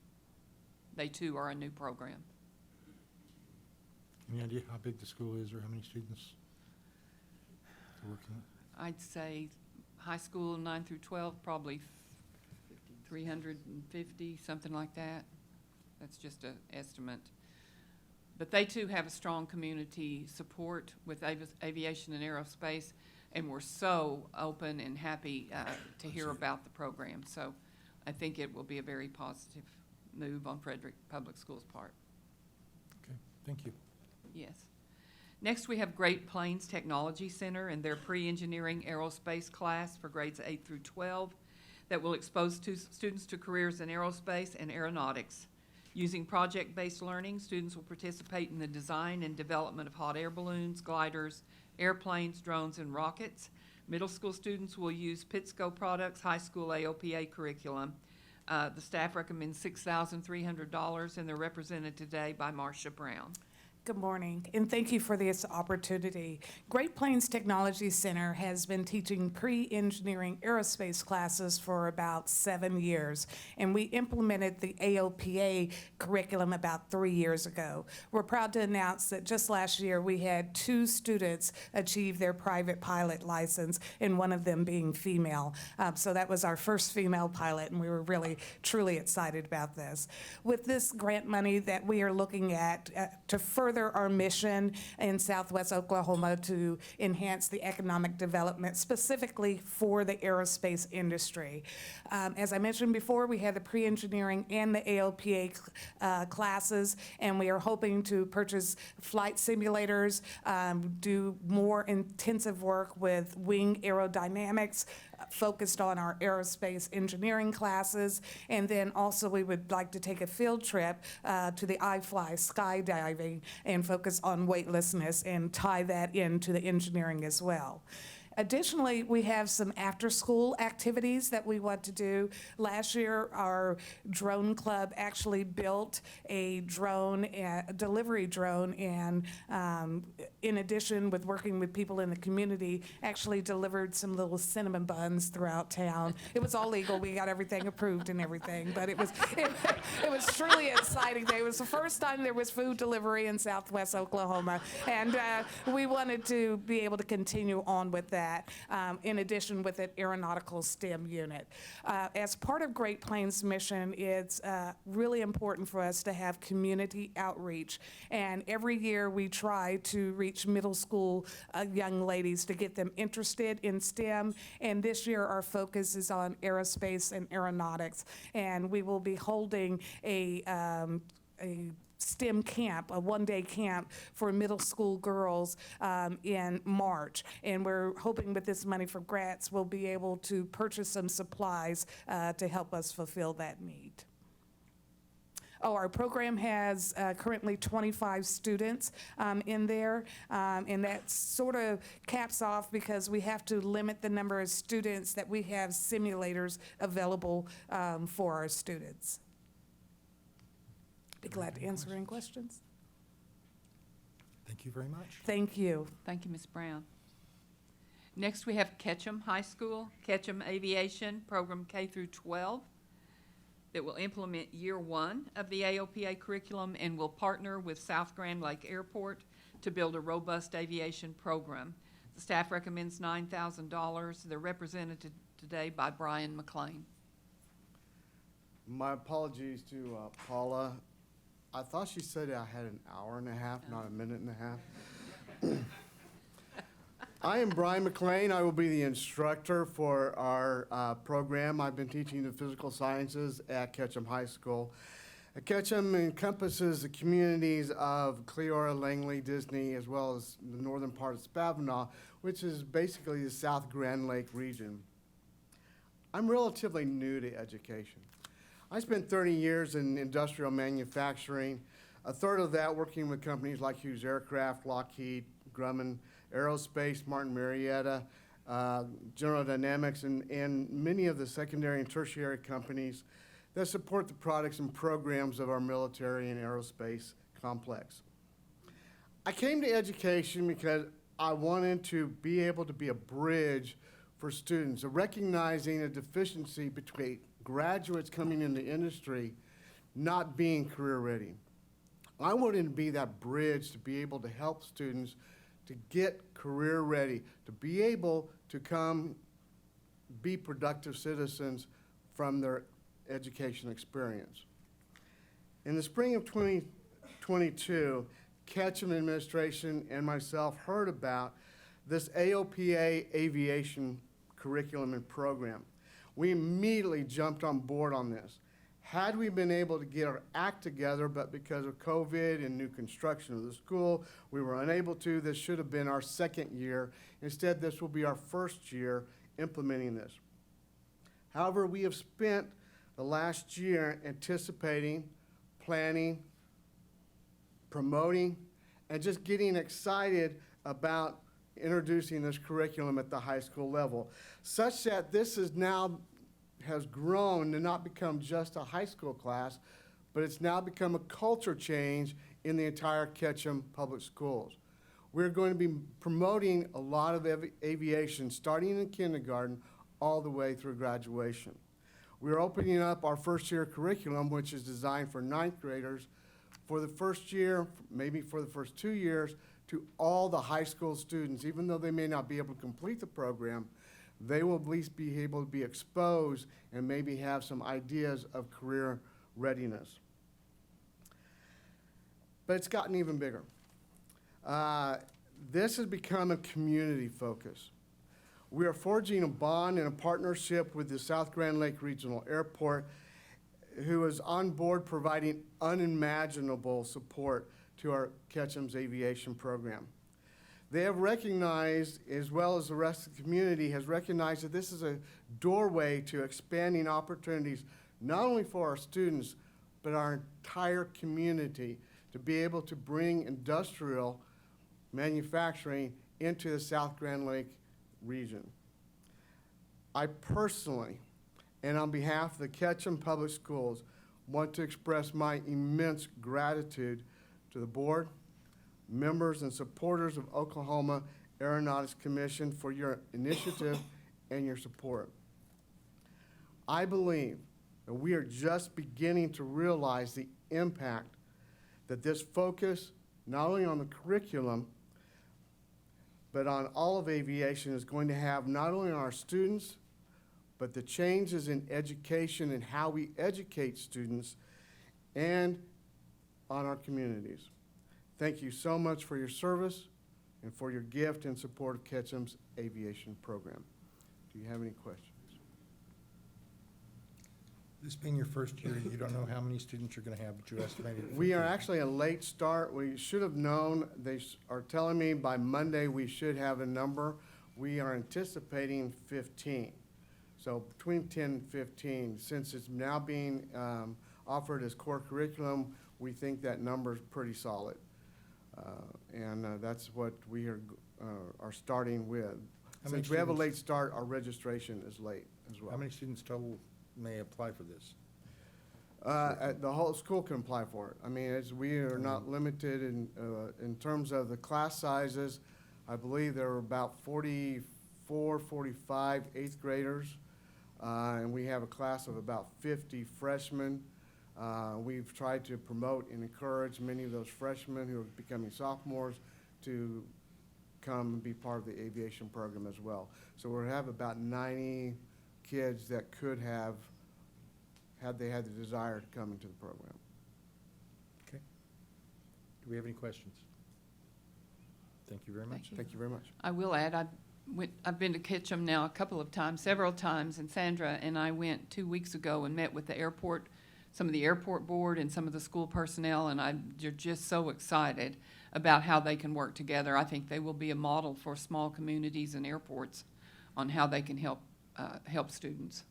They too are a new program. Any idea how big the school is or how many students are working on it? I'd say high school 9 through 12, probably 350, something like that. That's just an estimate. But they too have a strong community support with aviation and aerospace, and we're so open and happy to hear about the program. So I think it will be a very positive move on Frederick Public Schools' part. Okay, thank you. Yes. Next, we have Great Plains Technology Center and their pre-engineering aerospace class for grades 8 through 12 that will expose students to careers in aerospace and aeronautics. Using project-based learning, students will participate in the design and development of hot air balloons, gliders, airplanes, drones, and rockets. Middle school students will use Pittsco products, high school AOPA curriculum. The staff recommends $6,300, and they're represented today by Marcia Brown. Good morning, and thank you for this opportunity. Great Plains Technology Center has been teaching pre-engineering aerospace classes for about 7 years, and we implemented the AOPA curriculum about 3 years ago. We're proud to announce that just last year we had 2 students achieve their private pilot license, and one of them being female. So that was our first female pilot, and we were really, truly excited about this. With this grant money that we are looking at to further further our mission in Southwest Oklahoma to enhance the economic development specifically for the aerospace industry. As I mentioned before, we had the pre-engineering and the ALPA classes, and we are hoping to purchase flight simulators, do more intensive work with wing aerodynamics, focused on our aerospace engineering classes, and then also we would like to take a field trip to the iFly skydiving and focus on weightlessness and tie that into the engineering as well. Additionally, we have some after-school activities that we want to do. Last year, our drone club actually built a drone, a delivery drone, and in addition with working with people in the community, actually delivered some little cinnamon buns throughout town. It was all legal. We got everything approved and everything, but it was truly exciting. It was the first time there was food delivery in Southwest Oklahoma, and we wanted to be able to continue on with that. In addition with an aeronautical STEM unit. As part of Great Plains' mission, it's really important for us to have community outreach. And every year we try to reach middle school young ladies to get them interested in STEM. And this year our focus is on aerospace and aeronautics. And we will be holding a STEM camp, a one-day camp for middle school girls in March. And we're hoping with this money for grants, we'll be able to purchase some supplies to help us fulfill that need. Oh, our program has currently 25 students in there, and that sort of caps off because we have to limit the number of students that we have simulators available for our students. Be glad to answer any questions. Thank you very much. Thank you. Thank you, Ms. Brown. Next, we have Ketchum High School, Ketchum Aviation, Program K through 12, that will implement year 1 of the AOPA curriculum and will partner with South Grand Lake Airport to build a robust aviation program. The staff recommends $9,000. They're represented today by Brian McLean. My apologies to Paula. I thought she said I had an hour and a half, not a minute and a half. I am Brian McLean. I will be the instructor for our program. I've been teaching the physical sciences at Ketchum High School. Ketchum encompasses the communities of Cleora, Langley, Disney, as well as the northern part of Spavinaw, which is basically the South Grand Lake region. I'm relatively new to education. I spent 30 years in industrial manufacturing, a third of that working with companies like Hughes Aircraft, Lockheed, Grumman Aerospace, Martin Marietta, General Dynamics, and many of the secondary and tertiary companies that support the products and programs of our military and aerospace complex. I came to education because I wanted to be able to be a bridge for students, recognizing a deficiency between graduates coming into industry not being career ready. I wanted to be that bridge to be able to help students to get career ready, to be able to come be productive citizens from their education experience. In the spring of 2022, Ketchum administration and myself heard about this AOPA aviation curriculum and program. We immediately jumped on board on this. Had we been able to get our act together, but because of COVID and new construction of the school, we were unable to. This should have been our second year. Instead, this will be our first year implementing this. However, we have spent the last year anticipating, planning, promoting, and just getting excited about introducing this curriculum at the high school level, such that this is now has grown to not become just a high school class, but it's now become a culture change in the entire Ketchum Public Schools. We're going to be promoting a lot of aviation, starting in kindergarten all the way through graduation. We're opening up our first year curriculum, which is designed for ninth graders, for the first year, maybe for the first 2 years, to all the high school students. Even though they may not be able to complete the program, they will at least be able to be exposed and maybe have some ideas of career readiness. But it's gotten even bigger. This has become a community focus. We are forging a bond and a partnership with the South Grand Lake Regional Airport, who is on board providing unimaginable support to our Ketchum's aviation program. They have recognized, as well as the rest of the community has recognized, that this is a doorway to expanding opportunities, not only for our students, but our entire community, to be able to bring industrial manufacturing into the South Grand Lake region. I personally, and on behalf of the Ketchum Public Schools, want to express my immense gratitude to the board, members, and supporters of Oklahoma Aeronautics Commission for your initiative and your support. I believe that we are just beginning to realize the impact that this focus, not only on the curriculum, but on all of aviation, is going to have not only on our students, but the changes in education and how we educate students and on our communities. Thank you so much for your service and for your gift and support of Ketchum's aviation program. Do you have any questions? This being your first year, you don't know how many students you're going to have, but you estimated 50. We are actually a late start. We should have known. They are telling me by Monday we should have a number. We are anticipating 15. So between 10 and 15. Since it's now being offered as core curriculum, we think that number is pretty solid. And that's what we are starting with. How many Since we have a students- late start, our registration is late as well. How many students total may apply for this? The whole school can apply for it. I mean, we are not limited in terms of the class sizes. I believe there are about 44, 45 eighth graders, and we have a class of about 50 freshmen. We've tried to promote and encourage many of those freshmen who are becoming sophomores to come and be part of the aviation program as well. So we'll have about 90 kids that could have, had they had the desire to come into the program. Okay. Do we have any questions? Thank you very much. Thank you very much. I will add, I've been to Ketchum now a couple of times, several times, and Sandra and I went 2 weeks ago and met with the airport, some of the airport board and some of the school personnel, and they're just so excited about how they can work together. I think they will be a model for small communities and airports on how they can help students.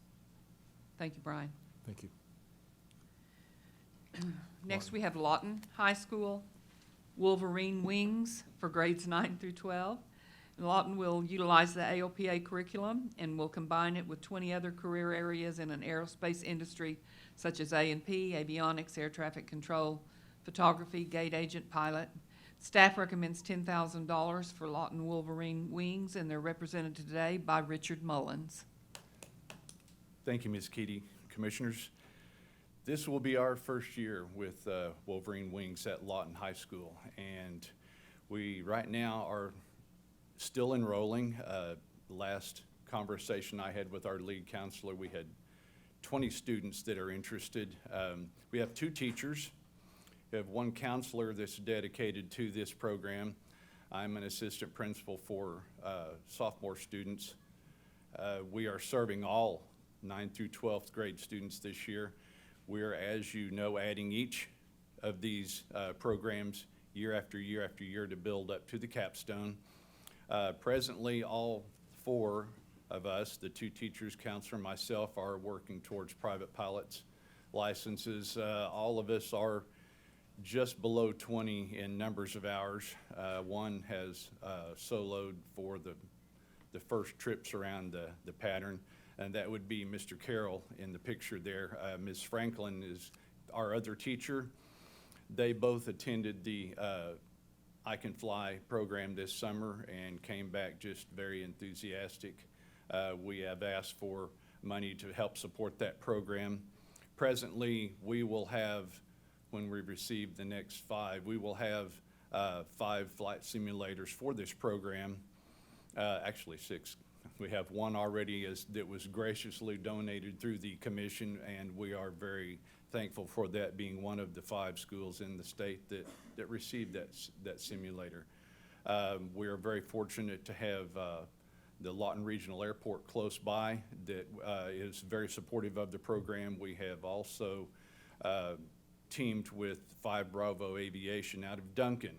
Thank you, Brian. Thank you. Next, we have Lawton High School Wolverine Wings for grades 9 through 12. And Lawton will utilize the AOPA curriculum and will combine it with 20 other career areas in an aerospace industry such as A&P, avionics, air traffic control, photography, gate agent, pilot. Staff recommends $10,000 for Lawton Wolverine Wings, and they're represented today by Richard Mullins. Thank you, Ms. Keaty. Commissioners, this will be our first year with Wolverine Wings at Lawton High School, and we right now are still enrolling. Last conversation I had with our lead counselor, we had 20 students that are interested. We have 2 teachers. We have 1 counselor that's dedicated to this program. I'm an assistant principal for sophomore students. We are serving all 9th through 12th grade students this year. We're, as you know, adding each of these programs year after year after year to build up to the capstone. Presently, all 4 of us, the 2 teachers, counselor, and myself, are working towards private pilots licenses. All of us are just below 20 in numbers of hours. One has soloed for the first trips around the pattern, and that would be Mr. Carroll in the picture there. Ms. Franklin is our other teacher. They both attended the I Can Fly program this summer and came back just very enthusiastic. We have asked for money to help support that program. Presently, we will have, when we receive the next 5, we will have 5 flight simulators for this program. Actually 6. We have 1 already that was graciously donated through the commission, and we are very thankful for that, being one of the 5 schools in the state that received that simulator. We are very fortunate to have the Lawton Regional Airport close by that is very supportive of the program. We have also teamed with 5 Bravo Aviation out of Duncan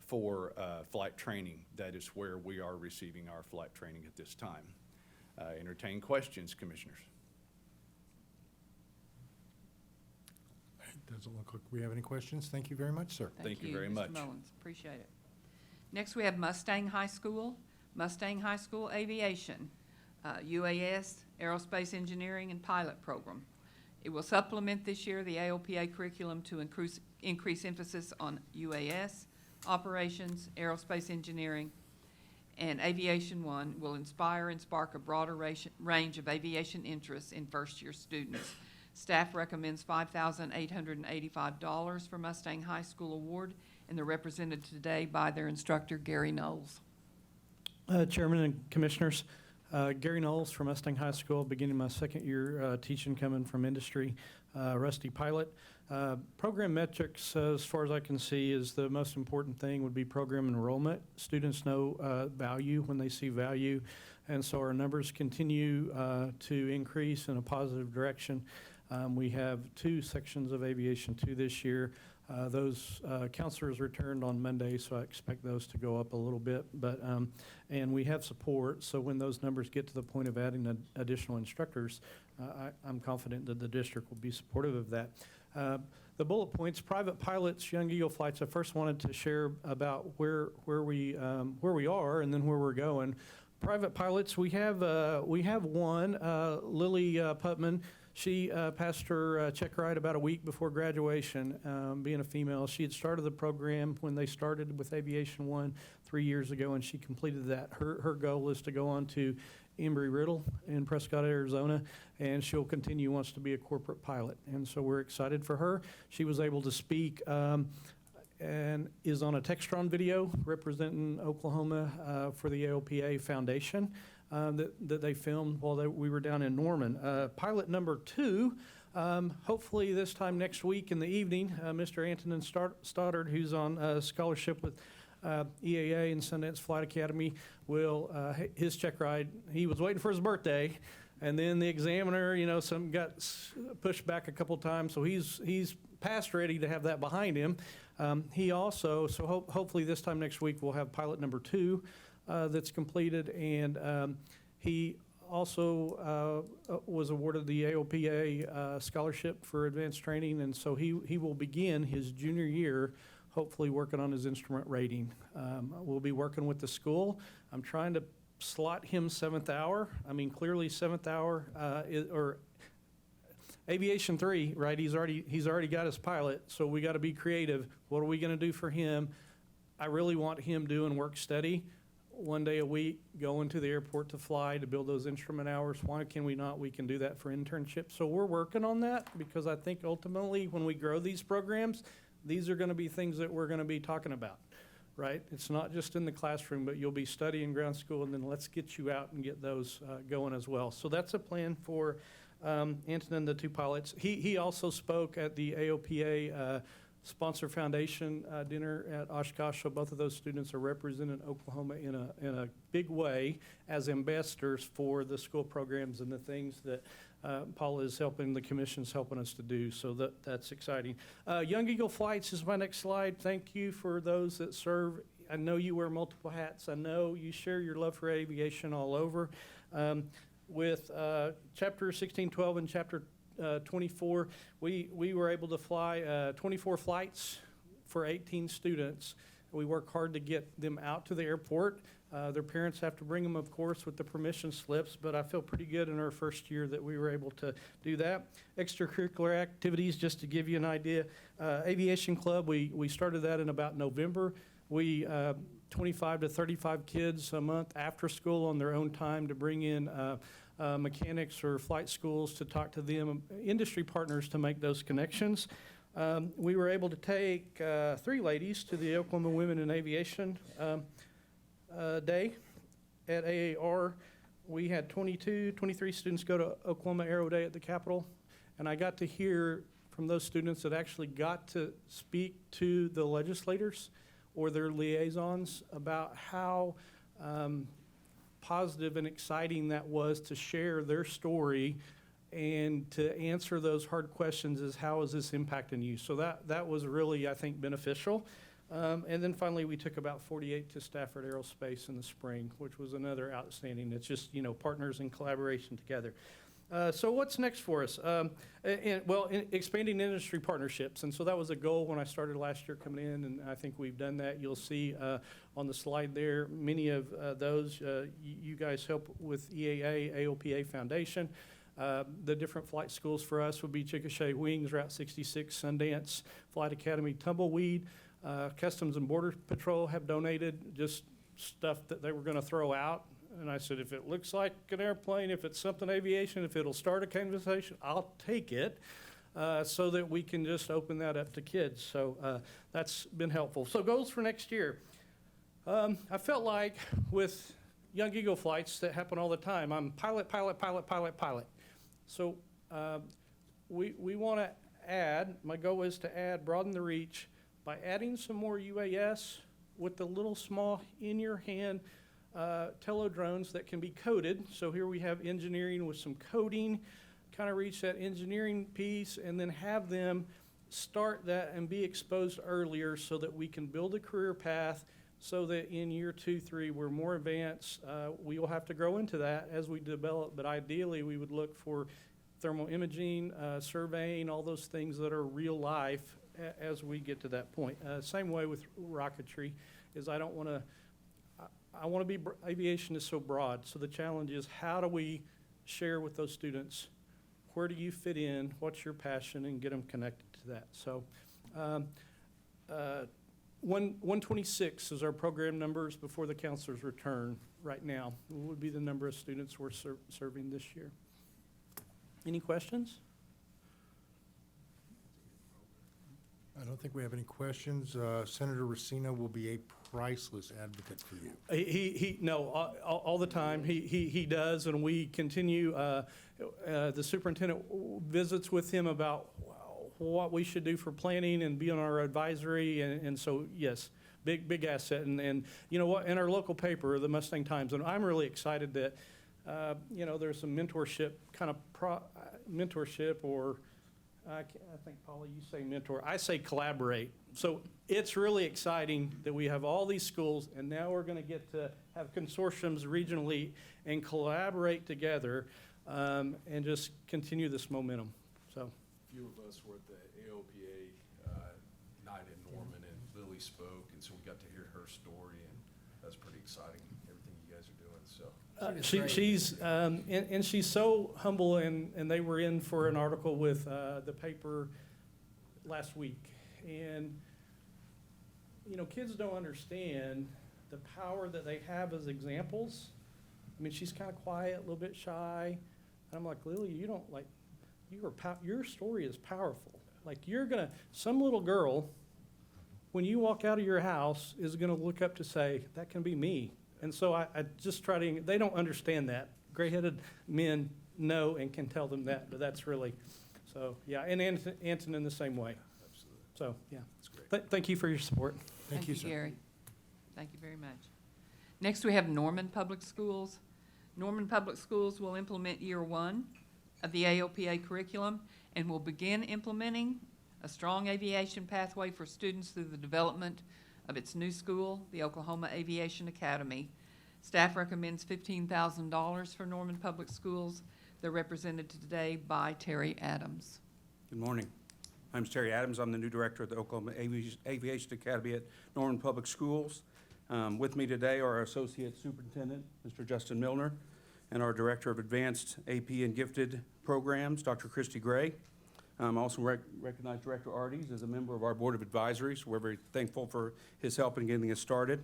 for flight training. That is where we are receiving our flight training at this time. Entertain questions, Commissioners. It doesn't look like we have any questions. Thank you very much, sir. Thank you very much. Mr. Mullins, appreciate it. Next, we have Mustang High School, Mustang High School Aviation, UAS, Aerospace Engineering and Pilot Program. It will supplement this year the AOPA curriculum to increase emphasis on UAS, operations, aerospace engineering, and Aviation 1 will inspire and spark a broader range of aviation interests in first-year students. Staff recommends $5,885 for Mustang High School Award, and they're represented today by their instructor, Gary Knowles. Chairman and Commissioners, Gary Knowles from Mustang High School, beginning my second year teaching, coming from industry, rusty pilot. Program metrics, as far as I can see, is the most important thing would be program enrollment. Students know value when they see value, and so our numbers continue to increase in a positive direction. We have 2 sections of Aviation 2 this year. Those counselors returned on Monday, so I expect those to go up a little bit. But and we have support, so when those numbers get to the point of adding additional instructors, I'm confident that the district will be supportive of that. The bullet points: private pilots, Young Eagle flights. I first wanted to share about where we are and then where we're going. Private pilots, we have one, Lily Putman. She passed her check ride about a week before graduation, being a female. She had started the program when they started with Aviation 1 3 years ago, and she completed that. Her goal is to go on to Embry-Riddle in Prescott, Arizona, and she'll continue, wants to be a corporate pilot. And so we're excited for her. She was able to speak and is on a Textron video representing Oklahoma for the AOPA Foundation. That they filmed while we were down in Norman. Pilot number 2, hopefully this time next week in the evening, Mr. Antonin Stoddard, who's on scholarship with EAA and Sundance Flight Academy, will, his check ride, he was waiting for his birthday, and then the examiner, got pushed back a couple times, so he's past ready to have that behind him. He also, so hopefully this time next week, we'll have pilot number 2, that's completed, and he also was awarded the AOPA scholarship for advanced training, and so he will begin his junior year hopefully working on his instrument rating. We'll be working with the school. I'm trying to slot him 7th hour. I mean, clearly 7th hour or Aviation 3, right? He's already got his pilot, so we got to be creative. What are we going to do for him? I really want him doing work study 1 day a week, going to the airport to fly, to build those instrument hours. Why can we not? We can do that for internships. So we're working on that, because I think ultimately when we grow these programs, these are going to be things that we're going to be talking about, right? It's not just in the classroom, but you'll be studying ground school, and then let's get you out and get those going as well. So that's a plan for Antonin, the 2 pilots. He also spoke at the AOPA Sponsor Foundation dinner at Oshkosh, so both of those students are representing Oklahoma in a big way as ambassadors for the school programs and the things that Paula is helping, the commission's helping us to do, so that's exciting. Young Eagle Flights is my next slide. Thank you for those that serve. I know you wear multiple hats. I know you share your love for aviation all over. With Chapter 1612 and Chapter 24, we were able to fly 24 flights for 18 students. We work hard to get them out to the airport. Their parents have to bring them, of course, with the permission slips, but I feel pretty good in our first year that we were able to do that. Extracurricular activities, just to give you an idea. Aviation Club, we started that in about November. We 25 to 35 kids a month after school on their own time to bring in mechanics or flight schools to talk to them, industry partners to make those connections. We were able to take 3 ladies to the Oklahoma Women in Aviation Day at AAR. We had 23 students go to Oklahoma Aero Day at the Capitol, and I got to hear from those students that actually got to speak to the legislators or their liaisons about how positive and exciting that was to share their story and to answer those hard questions is how is this impacting you? So that was really, I think, beneficial. And then finally, we took about 48 to Stafford Aerospace in the spring, which was another outstanding. It's just, partners in collaboration together. So what's next for us? Expanding industry partnerships. And so that was a goal when I started last year coming in, and I think we've done that. You'll see on the slide there, many of those, you guys help with EAA, AOPA Foundation. The different flight schools for us would be Chickasha Wings, Route 66, Sundance, Flight Academy, Tumbleweed. Customs and Border Patrol have donated just stuff that they were going to throw out. And I said, if it looks like an airplane, if it's something aviation, if it'll start a conversation, I'll take it, so that we can just open that up to kids. So that's been helpful. So goals for next year. I felt like with Young Eagle flights that happen all the time, I'm pilot. So we want to add, my goal is to broaden the reach by adding some more UAS with the little small in-your-hand tele drones that can be coded. So here we have engineering with some coding, kind of reach that engineering piece, and then have them start that and be exposed earlier so that we can build a career path so that in year 2, 3, we're more advanced. We will have to grow into that as we develop, but ideally we would look for thermal imaging, surveying, all those things that are real life as we get to that point. Same way with rocketry is I want to be, aviation is so broad. So the challenge is how do we share with those students, where do you fit in, what's your passion, and get them connected to that. So 126 is our program numbers before the counselors return right now. It would be the number of students we're serving this year. Any questions? I don't think we have any questions. Senator Racino will be a priceless advocate for you. All the time, he does, and we continue, the superintendent visits with him about what we should do for planning and be on our advisory, and so, yes, big asset, and you know what, in our local paper, the Mustang Times, and I'm really excited that, there's some mentorship, mentorship, or I think, Paula, you say mentor. I say collaborate. So it's really exciting that we have all these schools, and now we're going to get to have consortiums regionally and collaborate together and just continue this momentum. So, A few of us were at the AOPA night in Norman, and Lily spoke, and so we got to hear her story, and that's pretty exciting, everything you guys are doing. So. She's so humble, and they were in for an article with the paper last week, and kids don't understand the power that they have as examples. I mean, she's kind of quiet, a little bit shy, and I'm like, Lily, your story is powerful. Like, some little girl, when you walk out of your house, is gonna look up to say, that can be me. And so I just try to, they don't understand that. Gray-headed men know and can tell them that, but that's really, so, yeah, and Anton in the same way. Absolutely. So, yeah. That's great. Thank you for your support. Thank you, sir. Gary. Thank you very much. Next, we have Norman Public Schools. Norman Public Schools will implement year 1 of the AOPA curriculum and will begin implementing a strong aviation pathway for students through the development of its new school, the Oklahoma Aviation Academy. Staff recommends $15,000 for Norman Public Schools. They're represented today by Terry Adams. Good morning. I'm Terry Adams. I'm the new director of the Oklahoma Aviation Academy at Norman Public Schools. With me today are our Associate Superintendent, Mr. Justin Milner, and our Director of Advanced AP and Gifted Programs, Dr. Christy Gray. I also recognize Director Arties as a member of our Board of Advisories. We're very thankful for his help in getting us started.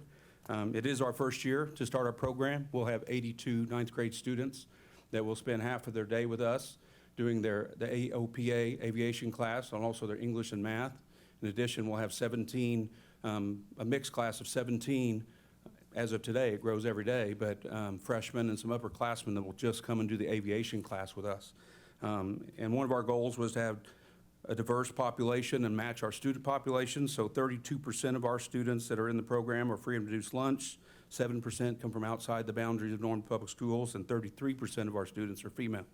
It is our first year to start our program. We'll have 82 ninth grade students that will spend half of their day with us doing the AOPA aviation class and also their English and math. In addition, we'll have 17, a mixed class of 17 as of today. It grows every day, but freshmen and some upperclassmen that will just come and do the aviation class with us. And one of our goals was to have a diverse population and match our student population. So 32% of our students that are in the program are free and reduced lunch, 7% come from outside the boundaries of Norman Public Schools, and 33% of our students are female.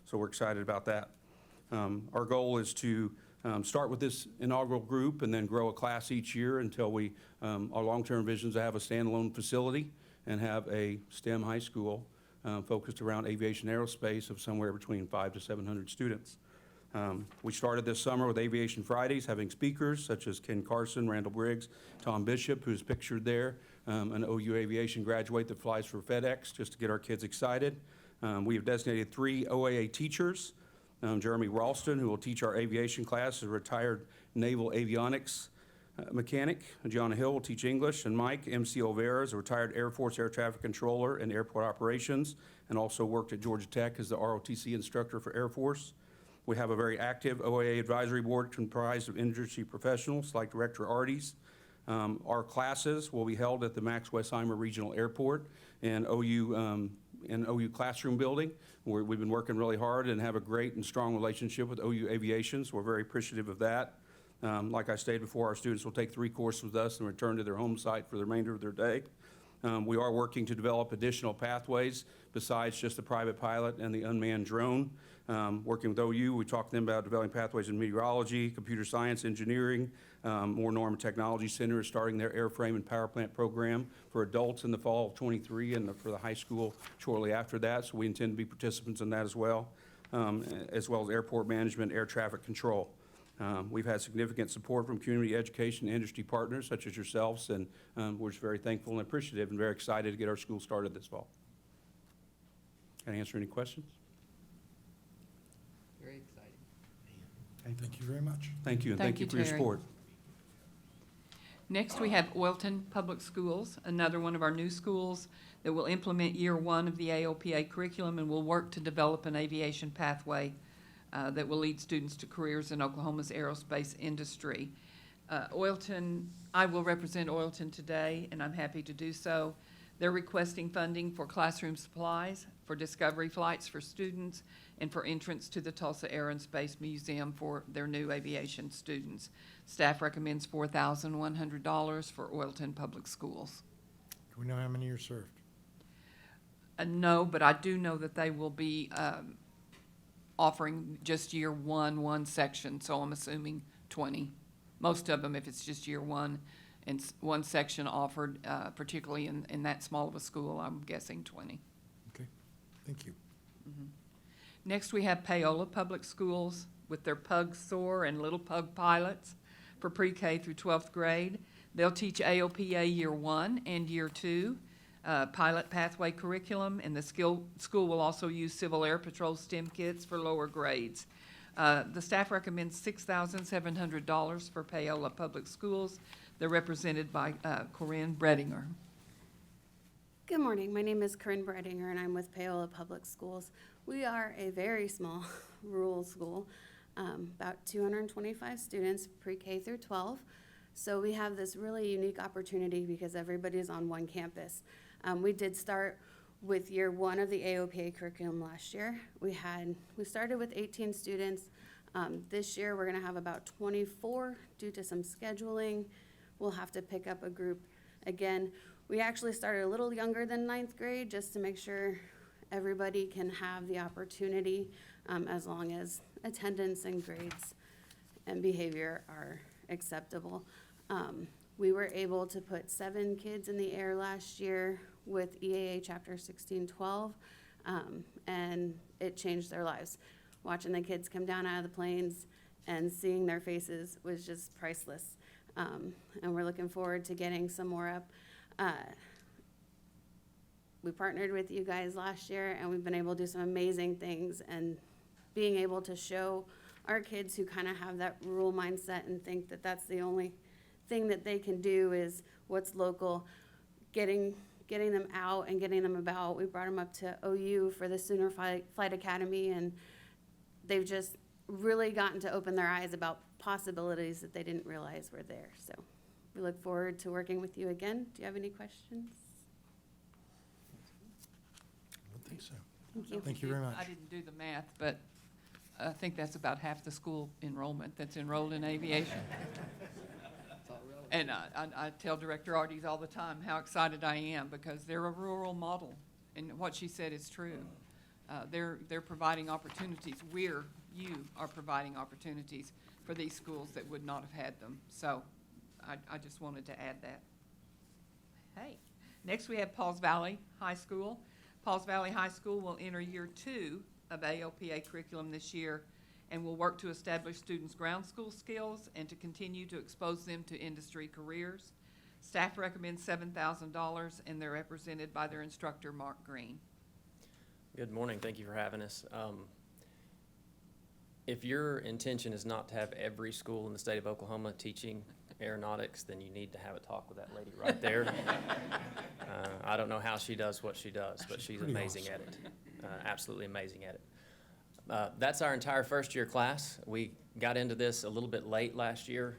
So we're excited about that. Our goal is to start with this inaugural group and then grow a class each year until we, our long-term vision is to have a standalone facility and have a STEM high school focused around aviation aerospace of somewhere between 500 to 700 students. We started this summer with Aviation Fridays, having speakers such as Ken Carson, Randall Briggs, Tom Bishop, who's pictured there, an OU Aviation graduate that flies for FedEx, just to get our kids excited. We have designated 3 OAA teachers. Jeremy Ralston, who will teach our aviation class, is a retired naval avionics mechanic. Gianna Hill will teach English, and Mike M.C. Olvera is a retired Air Force air traffic controller and airport operations, and also worked at Georgia Tech as the ROTC instructor for Air Force. We have a very active OAA advisory board comprised of industry professionals like Director Arties. Our classes will be held at the Max Westheimer Regional Airport and OU classroom building, where we've been working really hard and have a great and strong relationship with OU Aviation, so we're very appreciative of that. Like I stated before, our students will take 3 courses with us and return to their home site for the remainder of their day. We are working to develop additional pathways besides just the private pilot and the unmanned drone. Working with OU, we talked to them about developing pathways in meteorology, computer science, engineering. Moore Norman Technology Center is starting their airframe and power plant program for adults in the fall of '23 and for the high school shortly after that. So we intend to be participants in that as well as airport management, air traffic control. We've had significant support from community education and industry partners such as yourselves, and we're just very thankful and appreciative and very excited to get our school started this fall. Can I answer any questions? Very exciting. Okay, thank you very much. Thank you, and thank you for your Terry. support. Next, we have Oilton Public Schools, another one of our new schools that will implement year 1 of the AOPA curriculum and will work to develop an aviation pathway that will lead students to careers in Oklahoma's aerospace industry. Oilton, I will represent Oilton today, and I'm happy to do so. They're requesting funding for classroom supplies, for discovery flights for students, and for entrance to the Tulsa Air and Space Museum for their new aviation students. Staff recommends $4,100 for Oilton Public Schools. Do we know how many are served? No, but I do know that they will be offering just year 1 section, so I'm assuming 20. Most of them, if it's just year 1, and one section offered, particularly in that small of a school, I'm guessing 20. Okay, thank you. Next, we have Paola Public Schools with their Pug Soar and Little Pug Pilots for pre-K through 12th grade. They'll teach AOPA year 1 and year 2, pilot pathway curriculum, and the school will also use Civil Air Patrol STEM kits for lower grades. The staff recommends $6,700 for Paola Public Schools. They're represented by Corinne Bredinger. Good morning. My name is Corinne Bredinger, and I'm with Paola Public Schools. We are a very small rural school, about 225 students, pre-K through 12. So we have this really unique opportunity because everybody's on one campus. We did start with year 1 of the AOPA curriculum last year. We started with 18 students. This year we're gonna have about 24 due to some scheduling. We'll have to pick up a group again. We actually started a little younger than 9th grade just to make sure everybody can have the opportunity as long as attendance and grades and behavior are acceptable. We were able to put 7 kids in the air last year with EAA Chapter 1612, and it changed their lives. Watching the kids come down out of the planes and seeing their faces was just priceless. And we're looking forward to getting some more up. We partnered with you guys last year, and we've been able to do some amazing things, and being able to show our kids who kind of have that rural mindset and think that that's the only thing that they can do is what's local, getting them out and getting them about. We brought them up to OU for the Sooner Flight Academy, and they've just really gotten to open their eyes about possibilities that they didn't realize were there. So we look forward to working with you again. Do you have any questions? I don't think so. Thank you. Thank you very much. I didn't do the math, but I think that's about half the school enrollment that's enrolled in aviation. And I tell Director Arties all the time how excited I am because they're a rural model, and what she said is true. They're providing opportunities. You are providing opportunities for these schools that would not have had them. So I just wanted to add that. Hey, next we have Pauls Valley High School. Pauls Valley High School will enter year 2 of ALPA curriculum this year and will work to establish students' ground school skills and to continue to expose them to industry careers. Staff recommends $7,000, and they're represented by their instructor, Mark Green. Good morning. Thank you for having us. If your intention is not to have every school in the state of Oklahoma teaching aeronautics, then you need to have a talk with that lady right there. I don't know how she does what she does, but she's amazing at it. Absolutely amazing at it. That's our entire first-year class. We got into this a little bit late last year,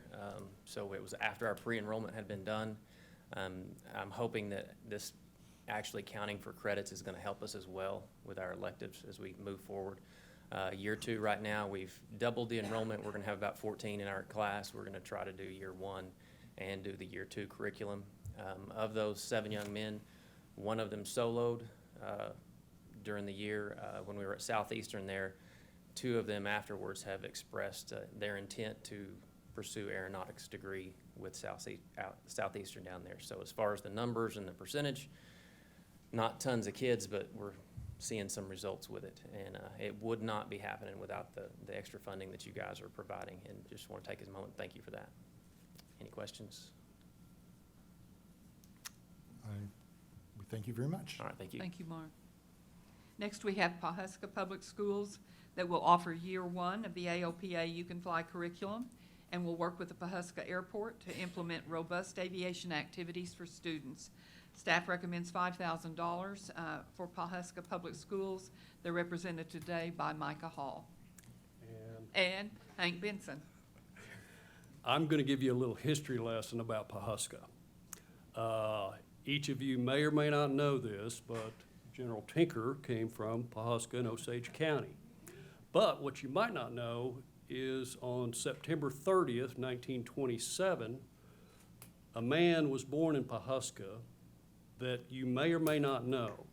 so it was after our pre-enrollment had been done. I'm hoping that this actually counting for credits is going to help us as well with our electives as we move forward. Year 2 right now, we've doubled the enrollment. We're going to have about 14 in our class. We're going to try to do year 1 and do the year 2 curriculum. Of those 7 young men, one of them soloed during the year when we were at Southeastern there. 2 of them afterwards have expressed their intent to pursue aeronautics degree with Southeastern down there. So as far as the numbers and the percentage, not tons of kids, but we're seeing some results with it. And it would not be happening without the extra funding that you guys are providing. And just want to take a moment and thank you for that. Any questions? We thank you very much. All right, thank you. Thank you, Mark. Next, we have Pawhuska Public Schools that will offer year 1 of the AOPA You Can Fly curriculum and will work with the Pawhuska Airport to implement robust aviation activities for students. Staff recommends $5,000 for Pawhuska Public Schools. They're represented today by Micah Hall and Hank Benson. I'm going to give you a little history lesson about Pawhuska. Each of you may or may not know this, but General Tinker came from Pawhuska in Osage County. But what you might not know is on September 30th, 1927, a man was born in Pawhuska that you may or may not know.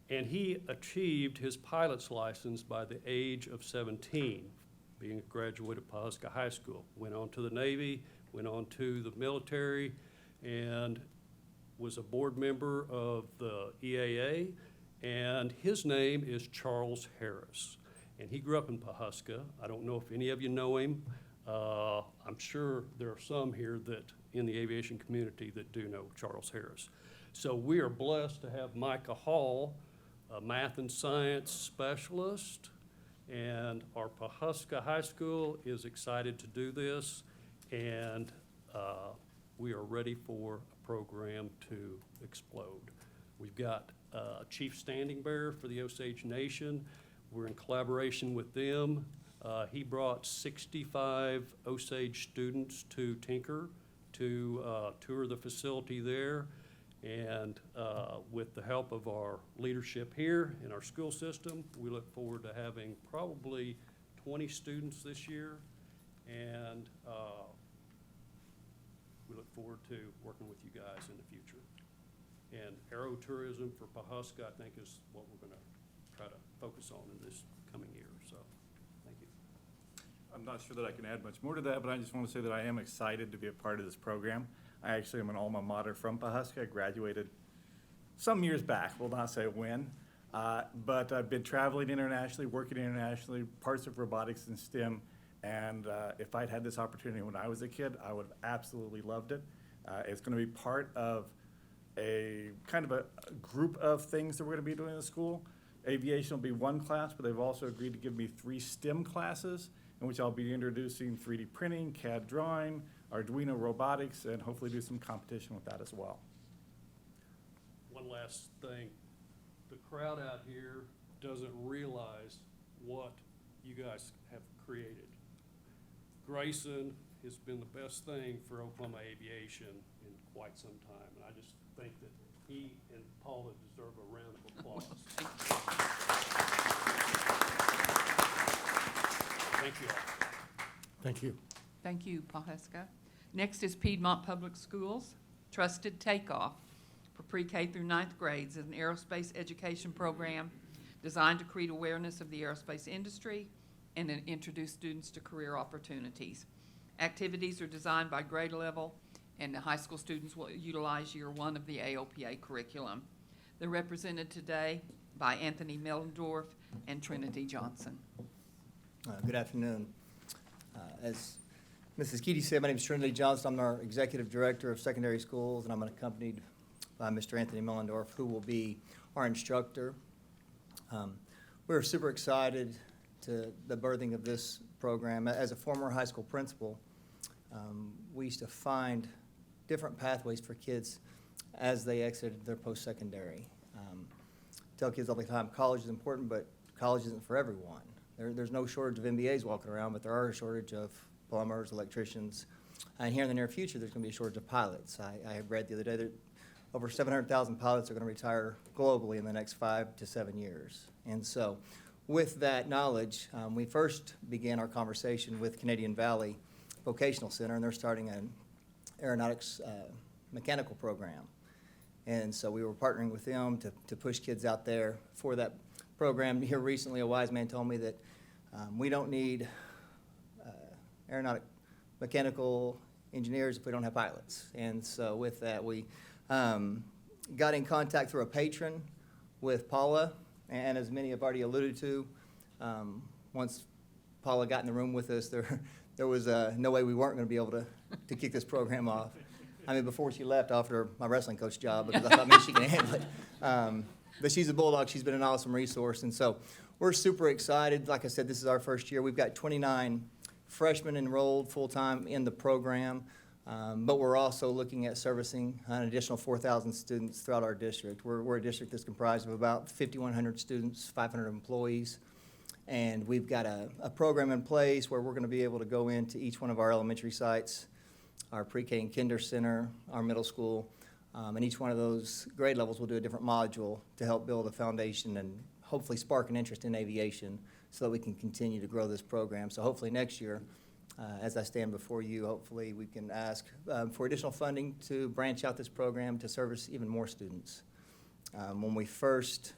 And he achieved his pilot's license by the age of 17, being a graduate of Pawhuska High School. Went on to the Navy, went on to the military, and was a board member of the EAA. And his name is Charles Harris. And he grew up in Pawhuska. I don't know if any of you know him. I'm sure there are some here that in the aviation community that do know Charles Harris. So we are blessed to have Micah Hall, a math and science specialist, and our Pawhuska High School is excited to do this, and we are ready for a program to explode. We've got a chief standing bearer for the Osage Nation. We're in collaboration with them. He brought 65 Osage students to Tinker to tour the facility there. And with the help of our leadership here in our school system, we look forward to having probably 20 students this year. And we look forward to working with you guys in the future. And aerotourism for Pawhuska, I think, is what we're going to try to focus on in this coming year. So, thank you. I'm not sure that I can add much more to that, but I just want to say that I am excited to be a part of this program. I actually am an alma mater from Pawhuska. I graduated some years back, we'll not say when, but I've been traveling internationally, working internationally, parts of robotics and STEM, and if I'd had this opportunity when I was a kid, I would have absolutely loved it. It's going to be part of a kind of a group of things that we're going to be doing in the school. Aviation will be one class, but they've also agreed to give me 3 STEM classes in which I'll be introducing 3D printing, CAD drawing, Arduino robotics, and hopefully do some competition with that as well. One last thing. The crowd out here doesn't realize what you guys have created. Grayson has been the best thing for Oklahoma aviation in quite some time, and I just think that he and Paula deserve a round of applause. Thank you all. Thank you. Thank you, Pawhuska. Next is Piedmont Public Schools, Trusted Takeoff for pre-K through ninth grades, is an aerospace education program designed to create awareness of the aerospace industry and then introduce students to career opportunities. Activities are designed by grade level, and the high school students will utilize year one of the AOPA curriculum. They're represented today by Anthony Mellendorf and Trinity Johnson. Good afternoon. As Mrs. Keaty said, my name is Trinity Johnson. I'm our Executive Director of Secondary Schools, and I'm accompanied by Mr. Anthony Mellendorf, who will be our instructor. We're super excited to the birthing of this program. As a former high school principal, we used to find different pathways for kids as they exited their post-secondary. Tell kids all the time, college is important, but college isn't for everyone. There's no shortage of MBAs walking around, but there are a shortage of plumbers, electricians, and here in the near future, there's going to be a shortage of pilots. I have read the other day that over 700,000 pilots are going to retire globally in the next 5 to 7 years. And so with that knowledge, we first began our conversation with Canadian Valley Vocational Center, and they're starting an aeronautics mechanical program. And so we were partnering with them to push kids out there for that program. Here recently, a wise man told me that we don't need aeronautic mechanical engineers if we don't have pilots. And so with that, we got in contact through a patron with Paula, and as many have already alluded to, once Paula got in the room with us, there was no way we weren't going to be able to kick this program off. I mean, before she left, I offered her my wrestling coach job because I thought maybe she can handle it. But she's a Bulldog. She's been an awesome resource. And so we're super excited. Like I said, this is our first year. We've got 29 freshmen enrolled full-time in the program. But we're also looking at servicing an additional 4,000 students throughout our district. We're a district that's comprised of about 5,100 students, 500 employees. And we've got a program in place where we're going to be able to go into each one of our elementary sites, our pre-K and kinder center, our middle school, and each one of those grade levels will do a different module to help build a foundation and hopefully spark an interest in aviation so that we can continue to grow this program. So hopefully next year, as I stand before you, hopefully we can ask for additional funding to branch out this program to service even more students. When we first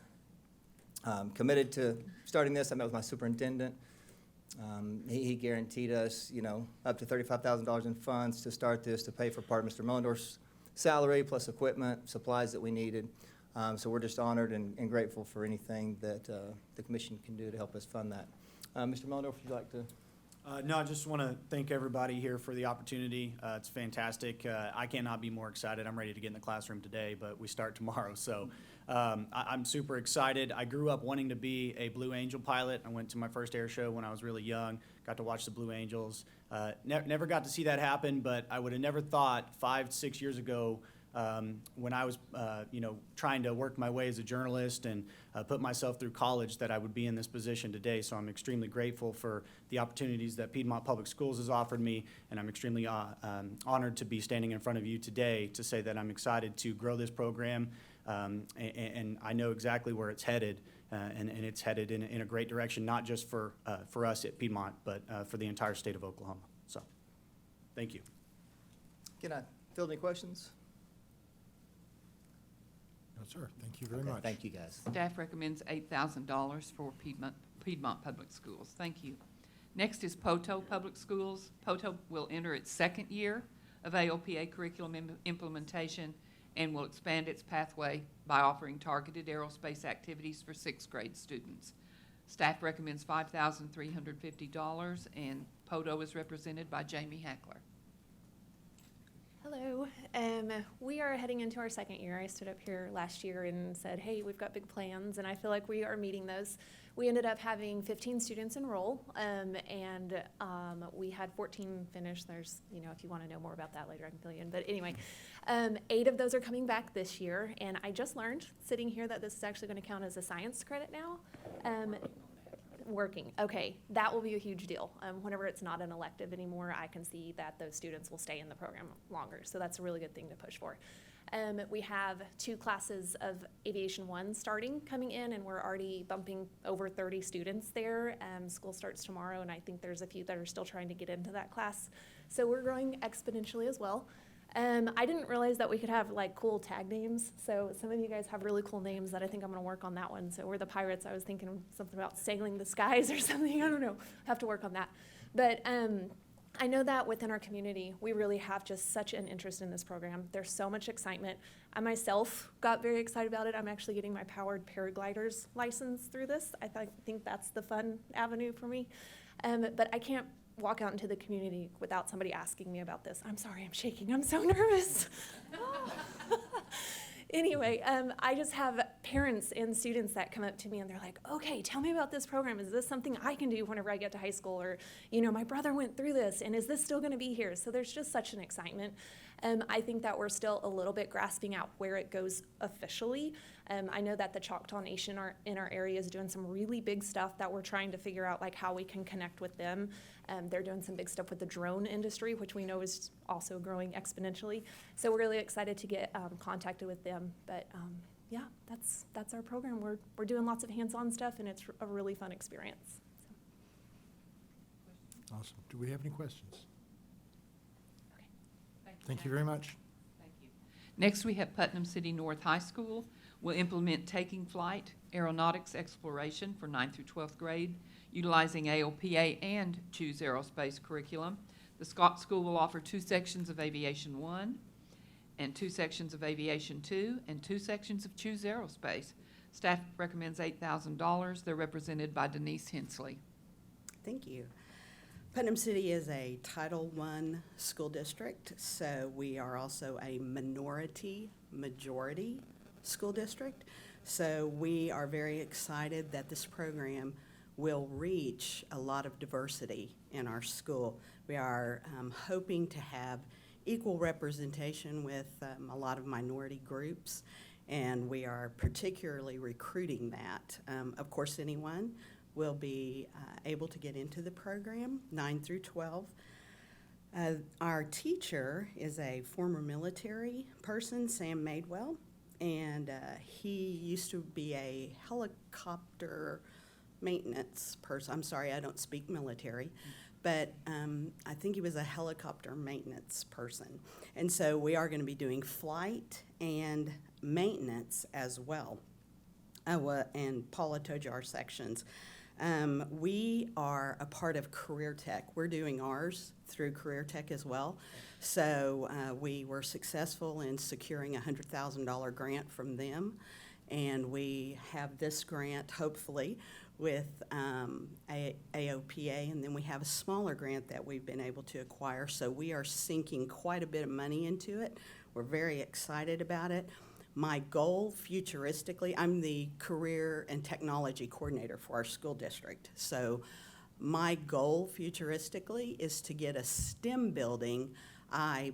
committed to starting this, I met with my superintendent. He guaranteed us, up to $35,000 in funds to start this, to pay for part of Mr. Mellendorf's salary, plus equipment, supplies that we needed. So we're just honored and grateful for anything that the commission can do to help us fund that. Mr. Mellendorf, would you like to? No, I just want to thank everybody here for the opportunity. It's fantastic. I cannot be more excited. I'm ready to get in the classroom today, but we start tomorrow. So I'm super excited. I grew up wanting to be a Blue Angel pilot. I went to my first air show when I was really young, got to watch the Blue Angels. Never got to see that happen, but I would have never thought 5, 6 years ago when I was, trying to work my way as a journalist and put myself through college that I would be in this position today. So I'm extremely grateful for the opportunities that Piedmont Public Schools has offered me, and I'm extremely honored to be standing in front of you today to say that I'm excited to grow this program, and I know exactly where it's headed, and it's headed in a great direction, not just for us at Piedmont, but for the entire state of Oklahoma. So, thank you. Can I field any questions? No, sir. Thank you very much. Thank you, guys. Staff recommends $8,000 for Piedmont Public Schools. Thank you. Next is Poto Public Schools. Poto will enter its second year of AOPA curriculum implementation and will expand its pathway by offering targeted aerospace activities for 6th grade students. Staff recommends $5,350, and Poto is represented by Jamie Hackler. Hello. We are heading into our second year. I stood up here last year and said, hey, we've got big plans, and I feel like we are meeting those. We ended up having 15 students enroll, and we had 14 finish. There's, if you want to know more about that later, I can fill you in. But anyway, 8 of those are coming back this year, and I just learned sitting here that this is actually going to count as a science credit now. Working. Okay, that will be a huge deal. Whenever it's not an elective anymore, I can see that those students will stay in the program longer. So that's a really good thing to push for. We have 2 classes of Aviation 1 coming in, and we're already bumping over 30 students there. School starts tomorrow, and I think there's a few that are still trying to get into that class. So we're growing exponentially as well. I didn't realize that we could have like cool tag names. So some of you guys have really cool names that I think I'm gonna work on that one. So we're the Pirates. I was thinking something about sailing the skies or something. I don't know. Have to work on that. But I know that within our community, we really have just such an interest in this program. There's so much excitement. I myself got very excited about it. I'm actually getting my powered paraglider's license through this. I think that's the fun avenue for me. But I can't walk out into the community without somebody asking me about this. I'm sorry, I'm shaking. I'm so nervous. Anyway, I just have parents and students that come up to me and they're like, okay, tell me about this program. Is this something I can do whenever I get to high school? Or, you know, my brother went through this, and is this still gonna be here? So there's just such an excitement. I think that we're still a little bit grasping out where it goes officially. I know that the Choctaw Nation in our area is doing some really big stuff that we're trying to figure out like how we can connect with them. They're doing some big stuff with the drone industry, which we know is also growing exponentially. So we're really excited to get contacted with them. But yeah, that's our program. We're doing lots of hands-on stuff, and it's a really fun experience. Awesome. Do we have any questions? Thank you. Thank you very much. Thank you. Next, we have Putnam City North High School will implement Taking Flight Aeronautics Exploration for 9th through 12th grade, utilizing AOPA and Choose Aerospace curriculum. The Scott School will offer 2 sections of Aviation 1 and 2 sections of Aviation 2 and 2 sections of Choose Aerospace. Staff recommends $8,000. They're represented by Denise Hensley. Thank you. Putnam City is a Title I school district, so we are also a majority school district. So we are very excited that this program will reach a lot of diversity in our school. We are hoping to have equal representation with a lot of minority groups, and we are particularly recruiting that. Of course, anyone will be able to get into the program, 9 through 12. Our teacher is a former military person, Sam Madewell, and he used to be a helicopter maintenance person. I'm sorry, I don't speak military, but I think he was a helicopter maintenance person. And so we are going to be doing flight and maintenance as well. And Paula told you our sections. We are a part of Career Tech. We're doing ours through Career Tech as well. So we were successful in securing a $100,000 grant from them. And we have this grant, hopefully, with AOPA, and then we have a smaller grant that we've been able to acquire. So we are sinking quite a bit of money into it. We're very excited about it. My goal futuristically, I'm the career and technology coordinator for our school district. So my goal futuristically is to get a STEM building. I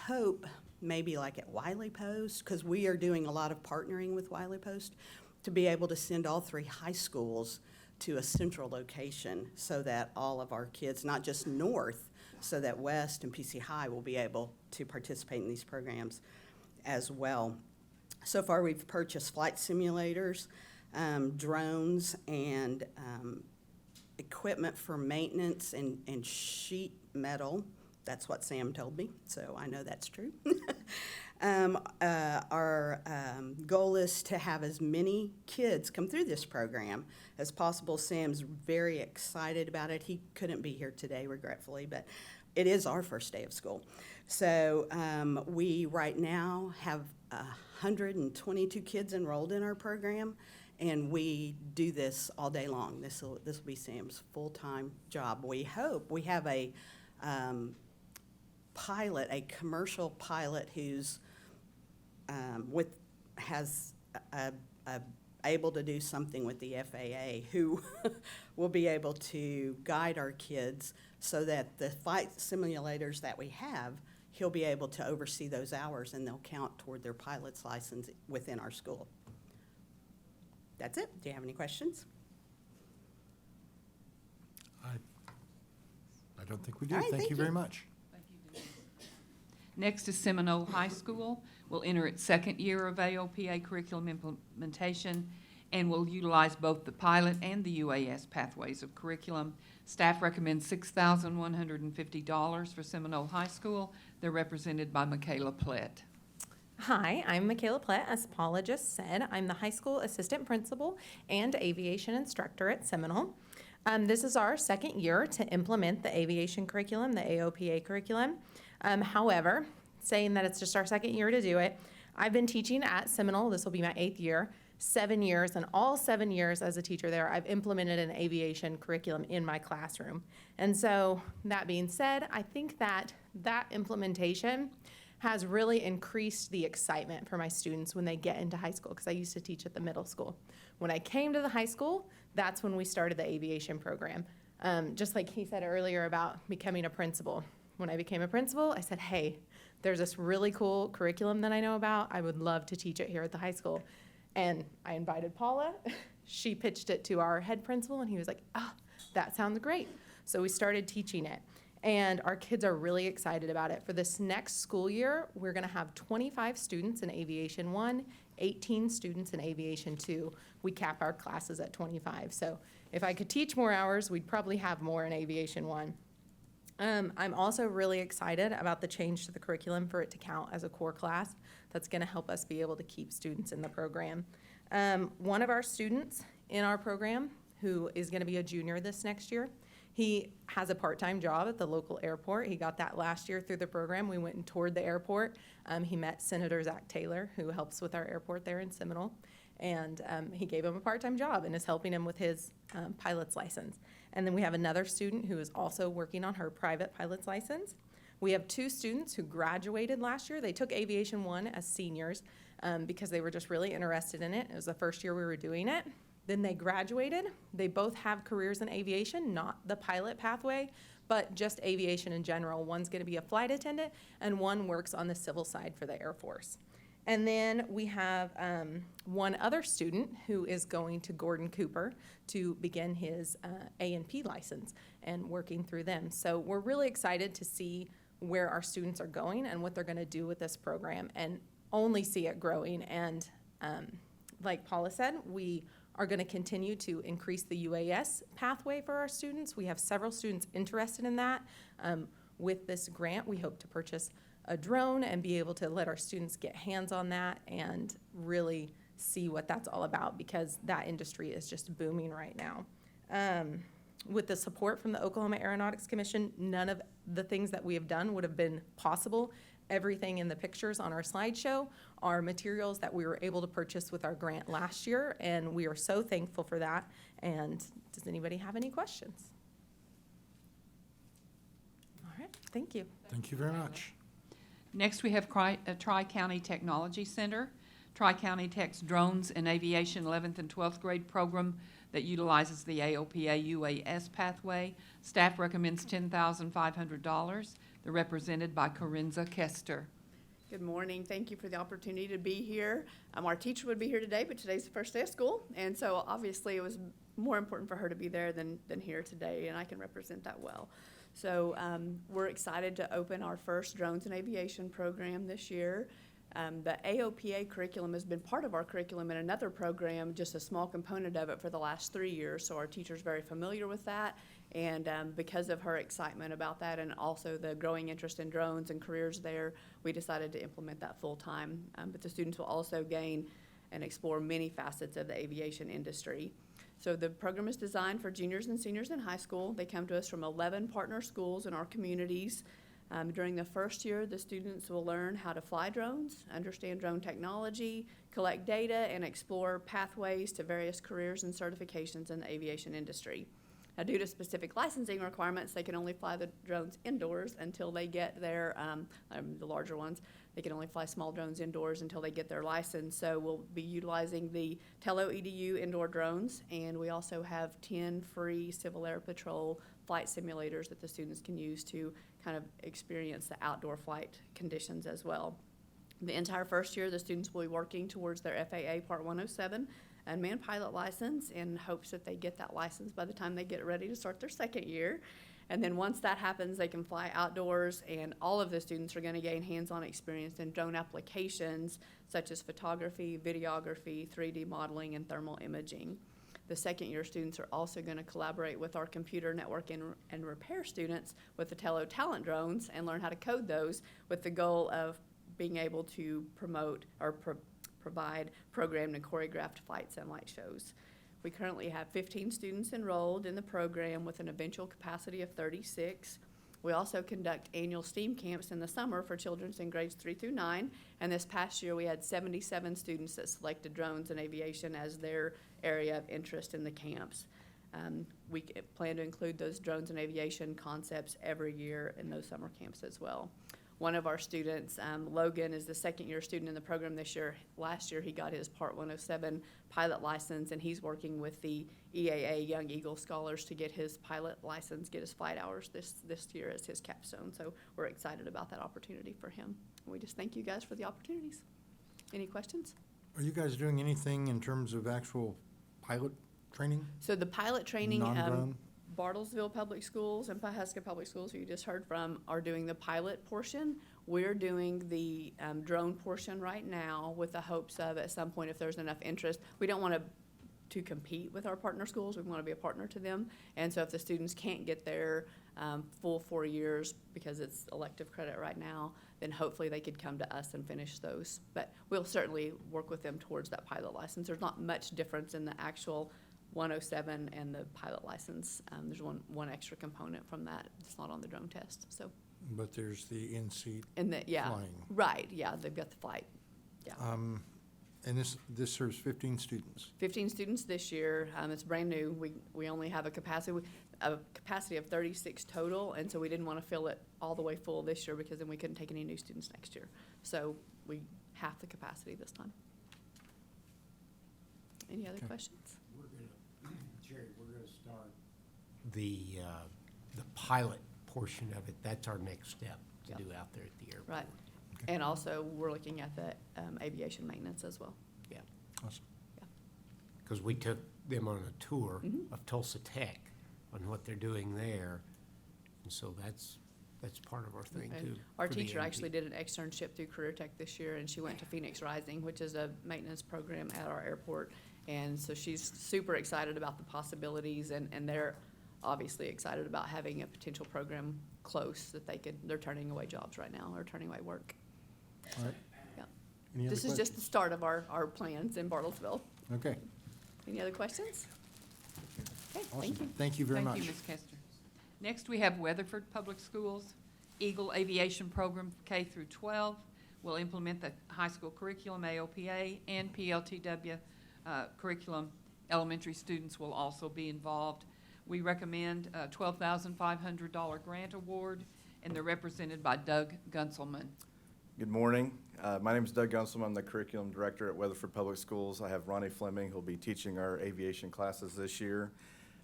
hope maybe like at Wiley Post, because we are doing a lot of partnering with Wiley Post, to be able to send all 3 high schools to a central location so that all of our kids, not just North, so that West and PC High will be able to participate in these programs as well. So far, we've purchased flight simulators, drones, and equipment for maintenance and sheet metal. That's what Sam told me, so I know that's true. Our goal is to have as many kids come through this program as possible. Sam's very excited about it. He couldn't be here today, regretfully, but it is our first day of school. So we right now have 122 kids enrolled in our program, and we do this all day long. This will be Sam's full-time job. We hope we have a pilot, a commercial pilot who's able to do something with the FAA, who will be able to guide our kids so that the flight simulators that we have, he'll be able to oversee those hours, and they'll count toward their pilot's license within our school. That's it. Do you have any questions? I don't think we do. All right, Thank you very much. Thank you, Denise. Next is Seminole High School will enter its second year of AOPA curriculum implementation and will utilize both the pilot and the UAS pathways of curriculum. Staff recommends $6,150 for Seminole High School. They're represented by Michaela Plett. Hi, I'm Michaela Plett. As Paula just said, I'm the high school assistant principal and aviation instructor at Seminole. This is our second year to implement the aviation curriculum, the AOPA curriculum. However, saying that it's just our second year to do it, I've been teaching at Seminole. This will be my 8th year, 7 years, and all 7 years as a teacher there, I've implemented an aviation curriculum in my classroom. And so that being said, I think that implementation has really increased the excitement for my students when they get into high school, because I used to teach at the middle school. When I came to the high school, that's when we started the aviation program. Just like he said earlier about becoming a principal. When I became a principal, I said, hey, there's this really cool curriculum that I know about. I would love to teach it here at the high school. And I invited Paula. She pitched it to our head principal, and he was like, oh, that sounds great. So we started teaching it. And our kids are really excited about it. For this next school year, we're going to have 25 students in Aviation 1, 18 students in Aviation 2. We cap our classes at 25. So if I could teach more hours, we'd probably have more in Aviation 1. I'm also really excited about the change to the curriculum for it to count as a core class. That's going to help us be able to keep students in the program. One of our students in our program, who is going to be a junior this next year, he has a part-time job at the local airport. He got that last year through the program. We went and toured the airport. He met Senator Zach Taylor, who helps with our airport there in Seminole. And he gave him a part-time job and is helping him with his pilot's license. And then we have another student who is also working on her private pilot's license. We have 2 students who graduated last year. They took Aviation 1 as seniors because they were just really interested in it. It was the first year we were doing it. Then they graduated. They both have careers in aviation, not the pilot pathway, but just aviation in general. One's going to be a flight attendant, and one works on the civil side for the Air Force. And then we have one other student who is going to Gordon Cooper to begin his A&P license and working through them. So we're really excited to see where our students are going and what they're going to do with this program, and only see it growing. And like Paula said, we are going to continue to increase the UAS pathway for our students. We have several students interested in that. With this grant, we hope to purchase a drone and be able to let our students get hands on that and really see what that's all about, because that industry is just booming right now. With the support from the Oklahoma Aeronautics Commission, none of the things that we have done would have been possible. Everything in the pictures on our slideshow are materials that we were able to purchase with our grant last year, and we are so thankful for that. And does anybody have any questions? All right, thank you. Thank you very much. Next, we have Tri-County Technology Center. Tri-County Tech's Drones and Aviation 11th and 12th grade program that utilizes the AOPA UAS pathway. Staff recommends $10,500. They're represented by Corinza Kester. Good morning. Thank you for the opportunity to be here. Our teacher would be here today, but today's the first day of school, and so obviously it was more important for her to be there than here today, and I can represent that well. So we're excited to open our first drones and aviation program this year. The AOPA curriculum has been part of our curriculum in another program, just a small component of it for the last 3 years, so our teacher's very familiar with that. And because of her excitement about that, and also the growing interest in drones and careers there, we decided to implement that full-time. But the students will also gain and explore many facets of the aviation industry. So the program is designed for juniors and seniors in high school. They come to us from 11 partner schools in our communities. During the first year, the students will learn how to fly drones, understand drone technology, collect data, and explore pathways to various careers and certifications in the aviation industry. Now, due to specific licensing requirements, they can only fly the drones indoors until they get their, the larger ones, they can only fly small drones indoors until they get their license. So we'll be utilizing the Tello EDU indoor drones, and we also have 10 free Civil Air Patrol flight simulators that the students can use to kind of experience the outdoor flight conditions as well. The entire first year, the students will be working towards their FAA Part 107 unmanned pilot license in hopes that they get that license by the time they get ready to start their second year. And then once that happens, they can fly outdoors, and all of the students are going to gain hands-on experience in drone applications such as photography, videography, 3D modeling, and thermal imaging. The second-year students are also going to collaborate with our computer network and repair students with the Tello Talent drones and learn how to code those with the goal of being able to promote or provide programmed and choreographed flights and light shows. We currently have 15 students enrolled in the program with an eventual capacity of 36. We also conduct annual STEAM camps in the summer for children in grades 3 through 9. And this past year, we had 77 students that selected drones and aviation as their area of interest in the camps. We plan to include those drones and aviation concepts every year in those summer camps as well. One of our students, Logan, is the second-year student in the program this year. Last year, he got his Part 107 pilot license, and he's working with the EAA Young Eagle Scholars to get his pilot license, get his flight hours this year as his capstone. So we're excited about that opportunity for him. We just thank you guys for the opportunities. Any questions? Are you guys doing anything in terms of actual pilot training? So the pilot training, Non-drone? Bartlesville Public Schools and Pawhuska Public Schools, who you just heard from, are doing the pilot portion. We're doing the drone portion right now with the hopes of, at some point, if there's enough interest, we don't want to compete with our partner schools. We want to be a partner to them. And so if the students can't get their full 4 years because it's elective credit right now, then hopefully they could come to us and finish those. But we'll certainly work with them towards that pilot license. There's not much difference in the actual 107 and the pilot license. There's one extra component from that. It's not on the drone test. So. But there's the in-seat And the, yeah, flying. right, yeah, they've got the flight. Yeah. And this serves 15 students. 15 students this year. It's brand new. We only have a capacity of 36 total, and so we didn't want to fill it all the way full this year because then we couldn't take any new students next year. So we half the capacity this time. Any other questions? Jerry, we're going to start the pilot portion of it. That's our next step to do out there at the airport. Right. And also, we're looking at the aviation maintenance as well. Yeah. Awesome. Yeah. Because we took them on a tour Mhm. of Tulsa Tech on what they're doing there. And so that's part of our thing And too. our for the teacher NP. actually did an externship through Career Tech this year, and she went to Phoenix Rising, which is a maintenance program at our airport. And so she's super excited about the possibilities, and they're obviously excited about having a potential program close that they're turning away jobs right now, or turning away work. All right. Yeah. Any other This is just the start of our plans in Bartlesville. Okay. Any other questions? Okay, Awesome. thank you. Thank you very much. Thank you, Ms. Kester. Next, we have Weatherford Public Schools Eagle Aviation Program K through 12. Will implement the high school curriculum, AOPA, and PLTW curriculum. Elementary students will also be involved. We recommend a $12,500 grant award, and they're represented by Doug Gunselman. Good morning. My name is Doug Gunselman. I'm the curriculum director at Weatherford Public Schools. I have Ronnie Fleming, who'll be teaching our aviation classes this year.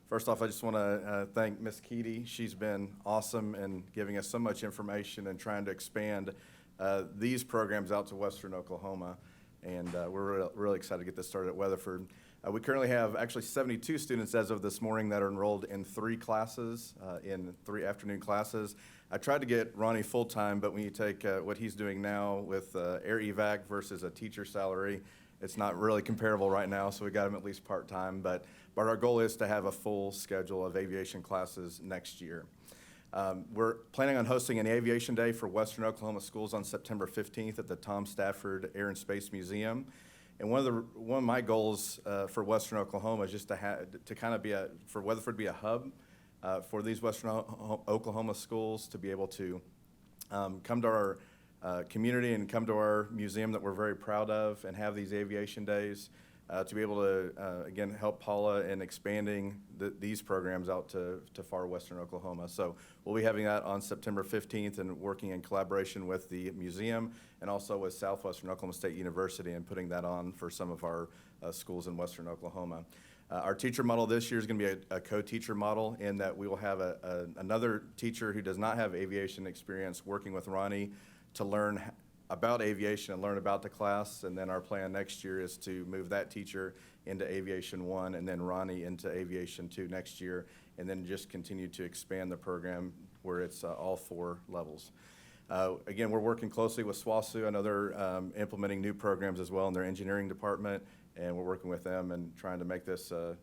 First off, I just want to thank Ms. Keedy. She's been awesome in giving us so much information and trying to expand these programs out to Western Oklahoma. And we're really excited to get this started at Weatherford. We currently have actually 72 students as of this morning that are enrolled in 3 classes, in 3 afternoon classes. I tried to get Ronnie full-time, but when you take what he's doing now with air evac versus a teacher salary, it's not really comparable right now, so we got him at least part-time. But our goal is to have a full schedule of aviation classes next year. We're planning on hosting an Aviation Day for Western Oklahoma schools on September 15th at the Tom Stafford Air and Space Museum. And one of my goals for Western Oklahoma is just to kind of be for Weatherford to be a hub for these Western Oklahoma schools to be able to come to our community and come to our museum that we're very proud of and have these aviation days to be able to, again, help Paula in expanding these programs out to far Western Oklahoma. So we'll be having that on September 15th and working in collaboration with the museum and also with Southwestern Oklahoma State University and putting that on for some of our schools in Western Oklahoma. Our teacher model this year is going to be a co-teacher model in that we will have another teacher who does not have aviation experience working with Ronnie to learn about aviation and learn about the class. And then our plan next year is to move that teacher into Aviation 1 and then Ronnie into Aviation 2 next year, and then just continue to expand the program where it's all 4 levels. Again, we're working closely with SWASU. I know they're implementing new programs as well in their engineering department, and we're working with them and trying to make this a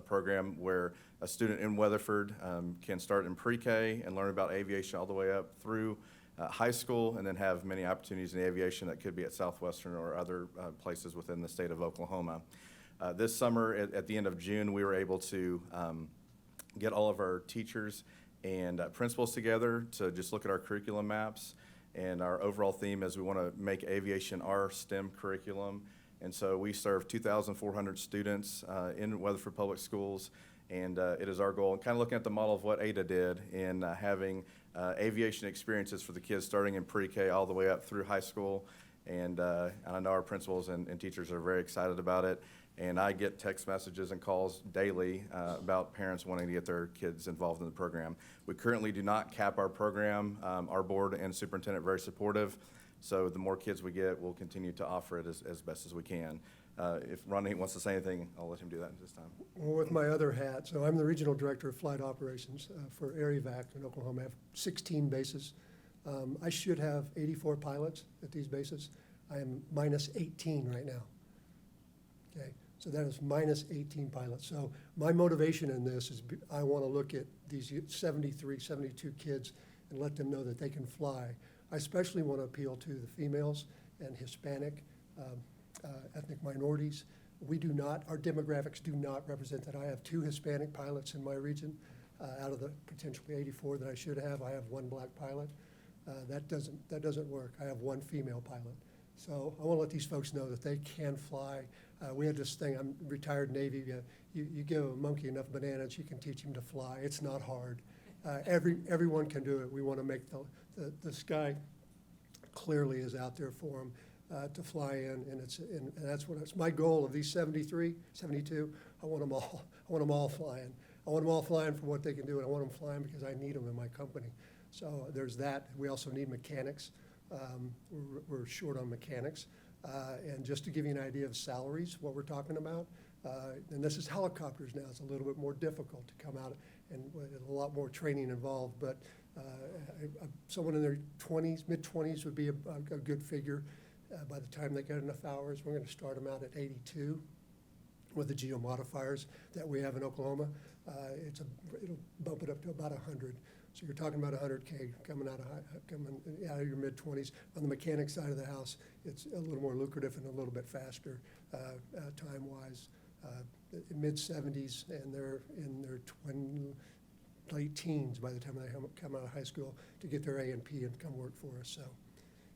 program where a student in Weatherford can start in pre-K and learn about aviation all the way up through high school, and then have many opportunities in aviation that could be at Southwestern or other places within the state of Oklahoma. This summer, at the end of June, we were able to get all of our teachers and principals together to just look at our curriculum maps. And our overall theme is we want to make aviation our STEM curriculum. And so we serve 2,400 students in Weatherford Public Schools. And it is our goal, and kind of looking at the model of what Ada did in having aviation experiences for the kids starting in pre-K all the way up through high school. And I know our principals and teachers are very excited about it. And I get text messages and calls daily about parents wanting to get their kids involved in the program. We currently do not cap our program. Our board and superintendent are very supportive. So the more kids we get, we'll continue to offer it as best as we can. If Ronnie wants to say anything, I'll let him do that this time. Well, with my other hat, so I'm the Regional Director of Flight Operations for AirEvac in Oklahoma. I have 16 bases. I should have 84 pilots at these bases. I am minus 18 right now. Okay, so that is minus 18 pilots. So my motivation in this is I want to look at these 73, 72 kids and let them know that they can fly. I especially want to appeal to the females and Hispanic, ethnic minorities. We do not, our demographics do not represent that. I have 2 Hispanic pilots in my region. Out of the potentially 84 that I should have, I have 1 black pilot. That doesn't work. I have 1 female pilot. So I want to let these folks know that they can fly. We had this thing, I'm retired Navy, you give a monkey enough bananas, you can teach him to fly. It's not hard. Everyone can do it. We want to make the sky clearly is out there for them to fly in, and that's what it's my goal of these 73, 72. I want them all flying. I want them all flying for what they can do, and I want them flying because I need them in my company. So there's that. We also need mechanics. We're short on mechanics. And just to give you an idea of salaries, what we're talking about, and this is helicopters now, it's a little bit more difficult to come out and a lot more training involved, but someone in their 20s, mid-20s would be a good figure. By the time they get enough hours, we're going to start them out at 82 with the geomodifiers that we have in Oklahoma. It'll bump it up to about 100. So you're talking about 100K coming out of your mid-20s. On the mechanic side of the house, it's a little more lucrative and a little bit faster time-wise. Mid-70s, and they're in their late teens by the time they come out of high school to get their A&P and come work for us. So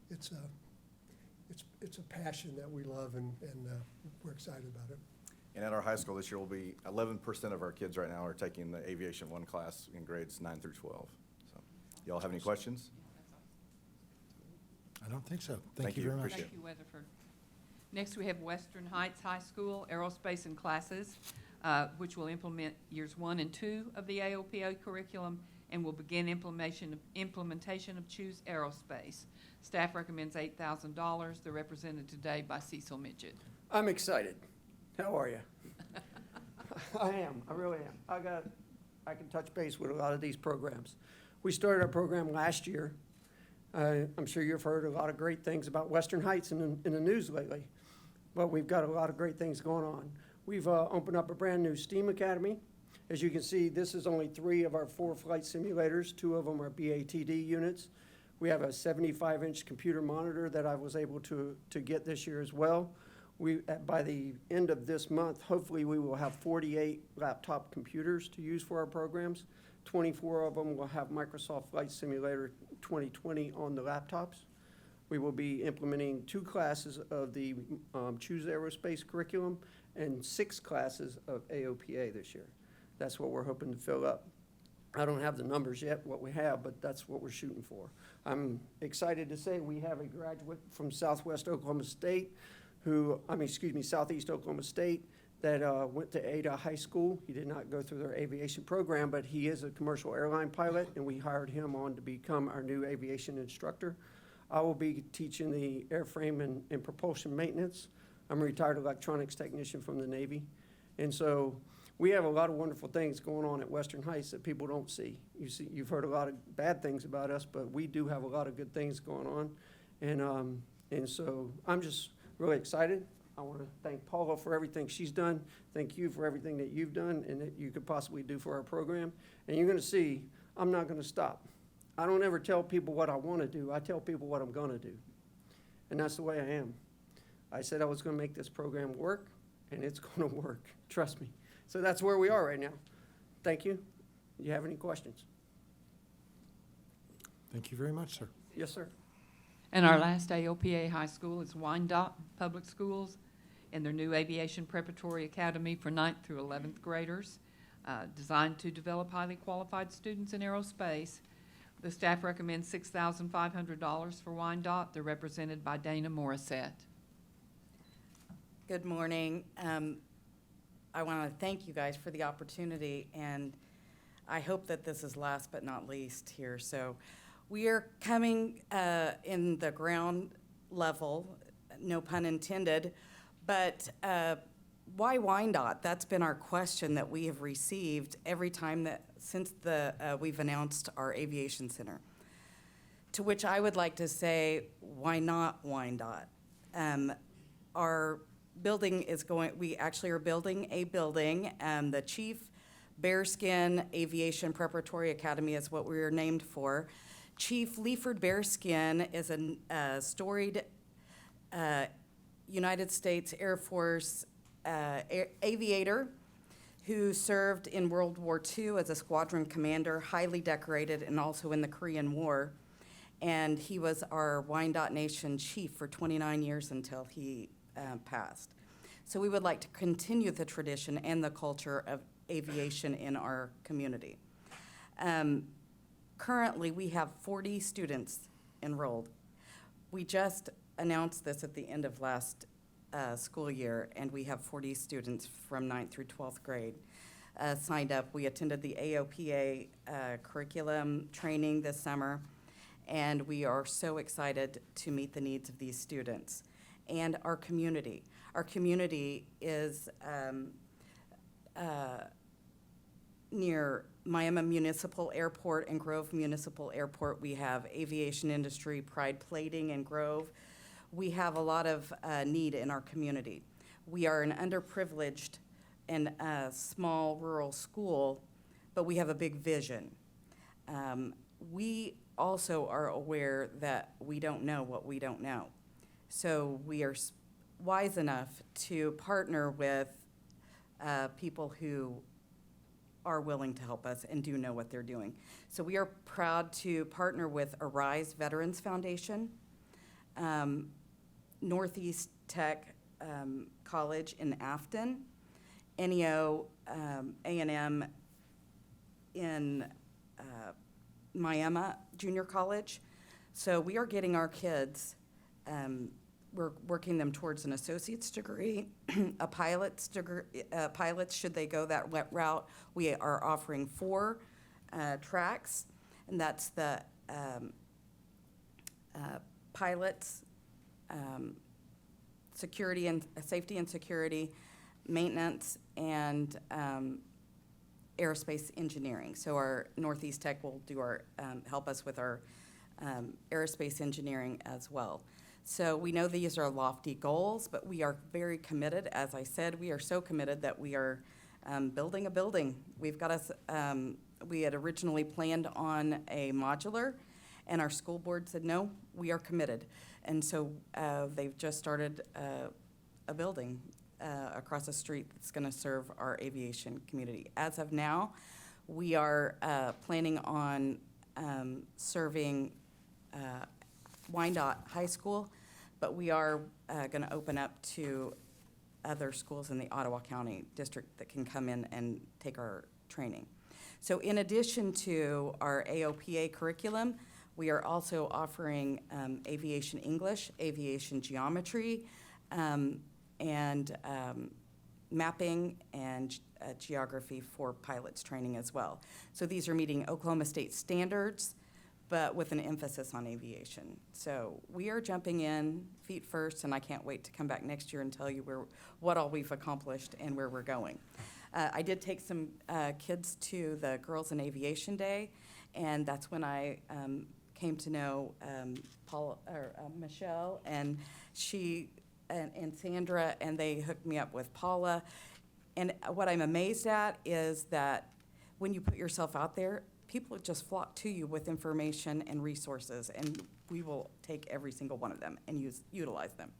it's a passion that we love, and we're excited about it. And at our high school this year will be 11% of our kids right now are taking the Aviation 1 class in grades 9 through 12. So, y'all have any questions? I don't think so. Thank you very much. Appreciate Thank you, Weatherford. Next, we have Western Heights High School Aerospace and Classes, which will implement years 1 and 2 of the AOPA curriculum and will begin implementation of Choose Aerospace. Staff recommends $8,000. They're represented today by Cecil Midget. I'm excited. How are you? I am. I really am. I can touch base with a lot of these programs. We started our program last year. I'm sure you've heard a lot of great things about Western Heights in the news lately, but we've got a lot of great things going on. We've opened up a brand new STEAM Academy. As you can see, this is only 3 of our 4 flight simulators. 2 of them are BATD units. We have a 75-inch computer monitor that I was able to get this year as well. By the end of this month, hopefully we will have 48 laptop computers to use for our programs. 24 of them will have Microsoft Flight Simulator 2020 on the laptops. We will be implementing 2 classes of the Choose Aerospace curriculum and 6 classes of AOPA this year. That's what we're hoping to fill up. I don't have the numbers yet, what we have, but that's what we're shooting for. I'm excited to say we have a graduate from Southeast Oklahoma State that went to Ada High School. He did not go through their aviation program, but he is a commercial airline pilot, and we hired him on to become our new aviation instructor. I will be teaching the airframe and propulsion maintenance. I'm a retired electronics technician from the Navy. And so we have a lot of wonderful things going on at Western Heights that people don't see. You've heard a lot of bad things about us, but we do have a lot of good things going on. And so I'm just really excited. I want to thank Paula for everything she's done. Thank you for everything that you've done and that you could possibly do for our program. And you're going to see, I'm not going to stop. I don't ever tell people what I want to do. I tell people what I'm going to do. And that's the way I am. I said I was going to make this program work, and it's going to work. Trust me. So that's where we are right now. Thank you. Do you have any questions? Thank you very much, sir. Yes, sir. And our last AOPA high school is Wyandotte Public Schools and their new Aviation Preparatory Academy for 9th through 11th graders, designed to develop highly qualified students in aerospace. The staff recommends $6,500 for Wyandotte. They're represented by Dana Morissette. Good morning. I want to thank you guys for the opportunity, and I hope that this is last but not least here. So we are coming in the ground level, no pun intended, but why Wyandotte? That's been our question that we have received every time that since we've announced our aviation center. To which I would like to say, why not Wyandotte? Our building is we actually are building a building. The Chief Bearskin Aviation Preparatory Academy is what we are named for. Chief Leiford Bearskin is a storied United States Air Force aviator who served in World War II as a squadron commander, highly decorated, and also in the Korean War. And he was our Wyandotte Nation chief for 29 years until he passed. So we would like to continue the tradition and the culture of aviation in our community. Currently, we have 40 students enrolled. We just announced this at the end of last school year, and we have 40 students from 9th through 12th grade signed up. We attended the AOPA curriculum training this summer, and we are so excited to meet the needs of these students and our community. Our community is near Miami Municipal Airport and Grove Municipal Airport. We have aviation industry, Pride Plating in Grove. We have a lot of need in our community. We are an underprivileged and small rural school, but we have a big vision. We also are aware that we don't know what we don't know. So we are wise enough to partner with people who are willing to help us and do know what they're doing. So we are proud to partner with Arise Veterans Foundation, Northeast Tech College in Afton, NEO A&M in Miami Junior College. So we are getting our kids, we're working them towards an associate's degree, a pilot's degree, pilots should they go that route. We are offering 4 tracks, and that's the pilots, security and safety and security, maintenance, and aerospace engineering. So our Northeast Tech will do our help us with our aerospace engineering as well. So we know these are lofty goals, but we are very committed. As I said, we are so committed that we are building a building. We've got us. We had originally planned on a modular, and our school board said no. We are committed, and so they've just started a building across the street that's going to serve our aviation community. As of now, we are planning on serving Wyandotte High School, but we are going to open up to other schools in the Ottawa County District that can come in and take our training. So in addition to our AOPA curriculum, we are also offering aviation English, aviation geometry, and mapping and geography for pilots training as well. So these are meeting Oklahoma State standards but with an emphasis on aviation. So we are jumping in feet first, and I can't wait to come back next year and tell you what all we've accomplished and where we're going. I did take some kids to the Girls in Aviation Day, and that's when I came to know Michelle, and and Sandra, and they hooked me up with Paula. And what I'm amazed at is that when you put yourself out there, people just flock to you with information and resources, and we will take every single one of them and utilize them.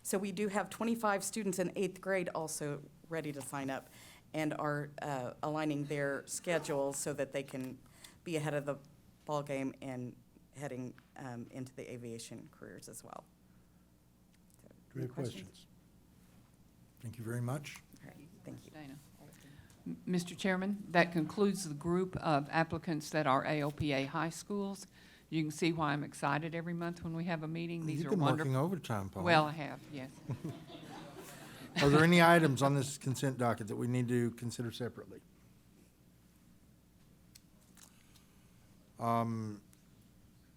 So we do have 25 students in 8th grade also ready to sign up and are aligning their schedules so that they can be ahead of the ball game and heading into the aviation careers as well. So, Do we have questions? Thank you very much. All right, thank you. Dana. Mr. Chairman, that concludes the group of applicants that are AOPA high schools. You can see why I'm excited every month when we have a meeting. These You've are been wonderful. working overtime, Paul. Well, I have, yes. Are there any items on this consent docket that we need to consider separately?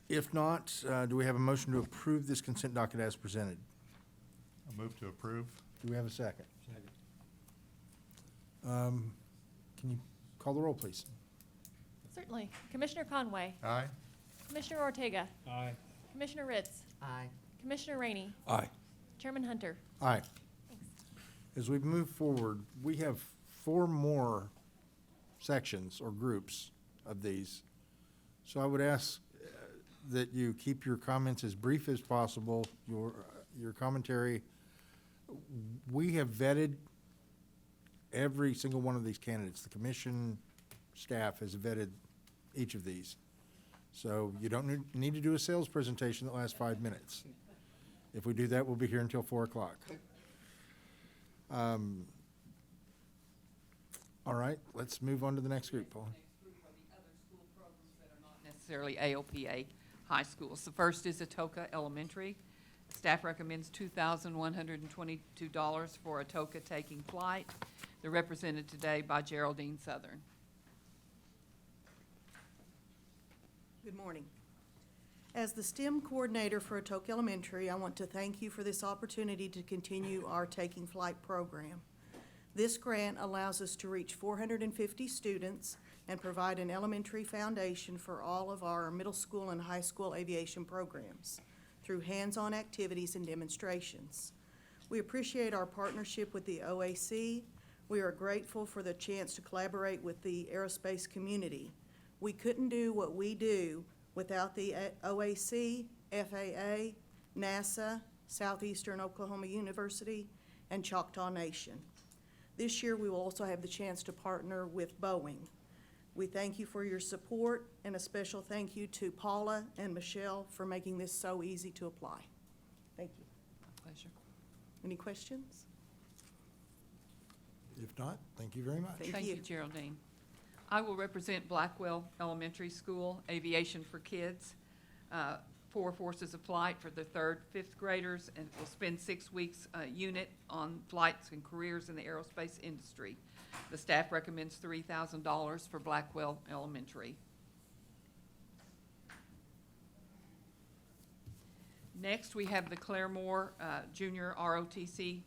If not, do we have a motion to approve this consent docket as presented? I move to approve. Do we have a second? Can you call the roll, please? Certainly. Commissioner Conway. Aye. Commissioner Ortega. Aye. Commissioner Ritz. Aye. Commissioner Rainey. Aye. Chairman Hunter. Aye. As we move forward, we have 4 more sections or groups of these. So I would ask that you keep your comments as brief as possible, your commentary. We have vetted every single one of these candidates. The commission staff has vetted each of these. So you don't need to do a sales presentation that lasts 5 minutes. If we do that, we'll be here until 4 o'clock. All right, let's move on to the next group, Paul. Necessarily AOPA high schools. The first is Atoka Elementary. Staff recommends $2,122 for Atoka taking flight. They're represented today by Geraldine Southern. Good morning. As the STEM coordinator for Atoka Elementary, I want to thank you for this opportunity to continue our Taking Flight program. This grant allows us to reach 450 students and provide an elementary foundation for all of our middle school and high school aviation programs through hands-on activities and demonstrations. We appreciate our partnership with the OAC. We are grateful for the chance to collaborate with the aerospace community. We couldn't do what we do without the OAC, FAA, NASA, Southeastern Oklahoma University, and Choctaw Nation. This year, we will also have the chance to partner with Boeing. We thank you for your support, and a special thank you to Paula and Michelle for making this so easy to apply. Thank you. Pleasure. Any questions? If not, thank you very much. Thank you, Geraldine. I will represent Blackwell Elementary School, Aviation for Kids, 4 forces of flight for the 3rd, 5th graders, and will spend 6 weeks unit on flights and careers in the aerospace industry. The staff recommends $3,000 for Blackwell Elementary. Next, we have the Claremore Junior ROTC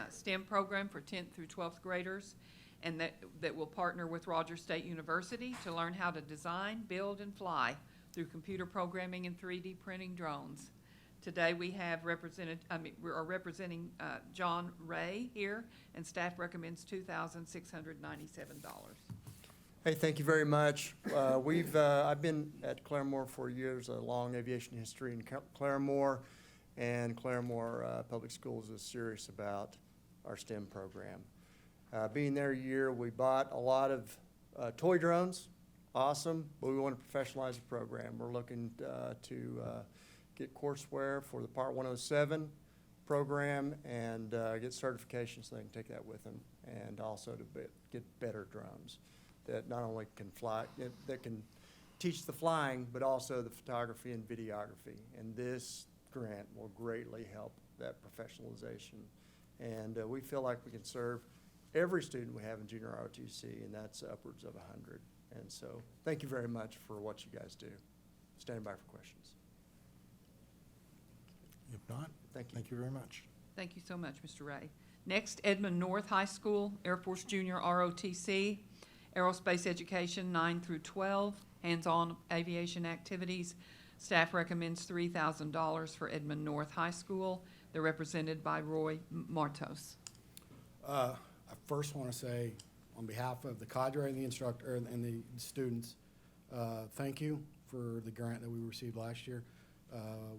STEM program for 10th through 12th graders, and that will partner with Rogers State University to learn how to design, build, and fly through computer programming and 3D printing drones. Today we have we are representing John Ray here, and staff recommends $2,697. Hey, thank you very much. I've been at Claremore for years, a long aviation history in Claremore, and Claremore Public Schools is serious about our STEM program. Being there a year, we bought a lot of toy drones, awesome, but we want to professionalize the program. We're looking to get courseware for the Part 107 program and get certification so they can take that with them, and also to get better drones that not only can fly, that can teach the flying, but also the photography and videography. And this grant will greatly help that professionalization. And we feel like we can serve every student we have in junior ROTC, and that's upwards of 100. And so thank you very much for what you guys do. standing by for questions. If not, Thank you. thank you very much. Thank you so much, Mr. Ray. Next, Edmond North High School, Air Force Junior ROTC, Aerospace Education 9 through 12, hands-on aviation activities. Staff recommends $3,000 for Edmond North High School. They're represented by Roy Martos. I first want to say, on behalf of the cadre and the instructor and the students, thank you for the grant that we received last year.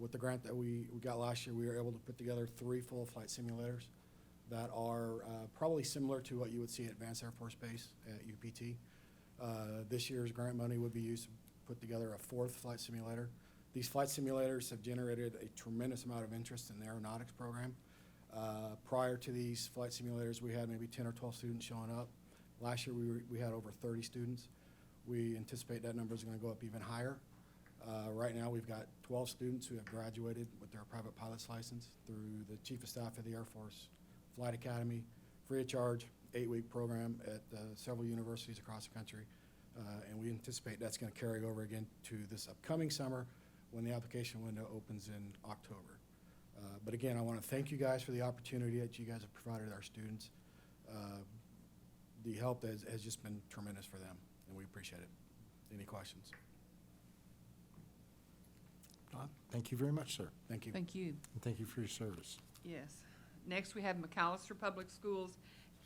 With the grant that we got last year, we were able to put together 3 full flight simulators that are probably similar to what you would see at Vance Air Force Base at UPT. This year's grant money would be used to put together a 4th flight simulator. These flight simulators have generated a tremendous amount of interest in the aeronautics program. Prior to these flight simulators, we had maybe 10 or 12 students showing up. Last year, we had over 30 students. We anticipate that number is going to go up even higher. Right now, we've got 12 students who have graduated with their private pilot's license through the Chief of Staff of the Air Force Flight Academy, free of charge, 8-week program at several universities across the country. And we anticipate that's going to carry over again to this upcoming summer when the application window opens in October. But again, I want to thank you guys for the opportunity that you guys have provided our students. The help has just been tremendous for them, and we appreciate it. Any questions? Thank you very much, sir. Thank you. Thank you. And thank you for your service. Yes. Next, we have McAllister Public Schools,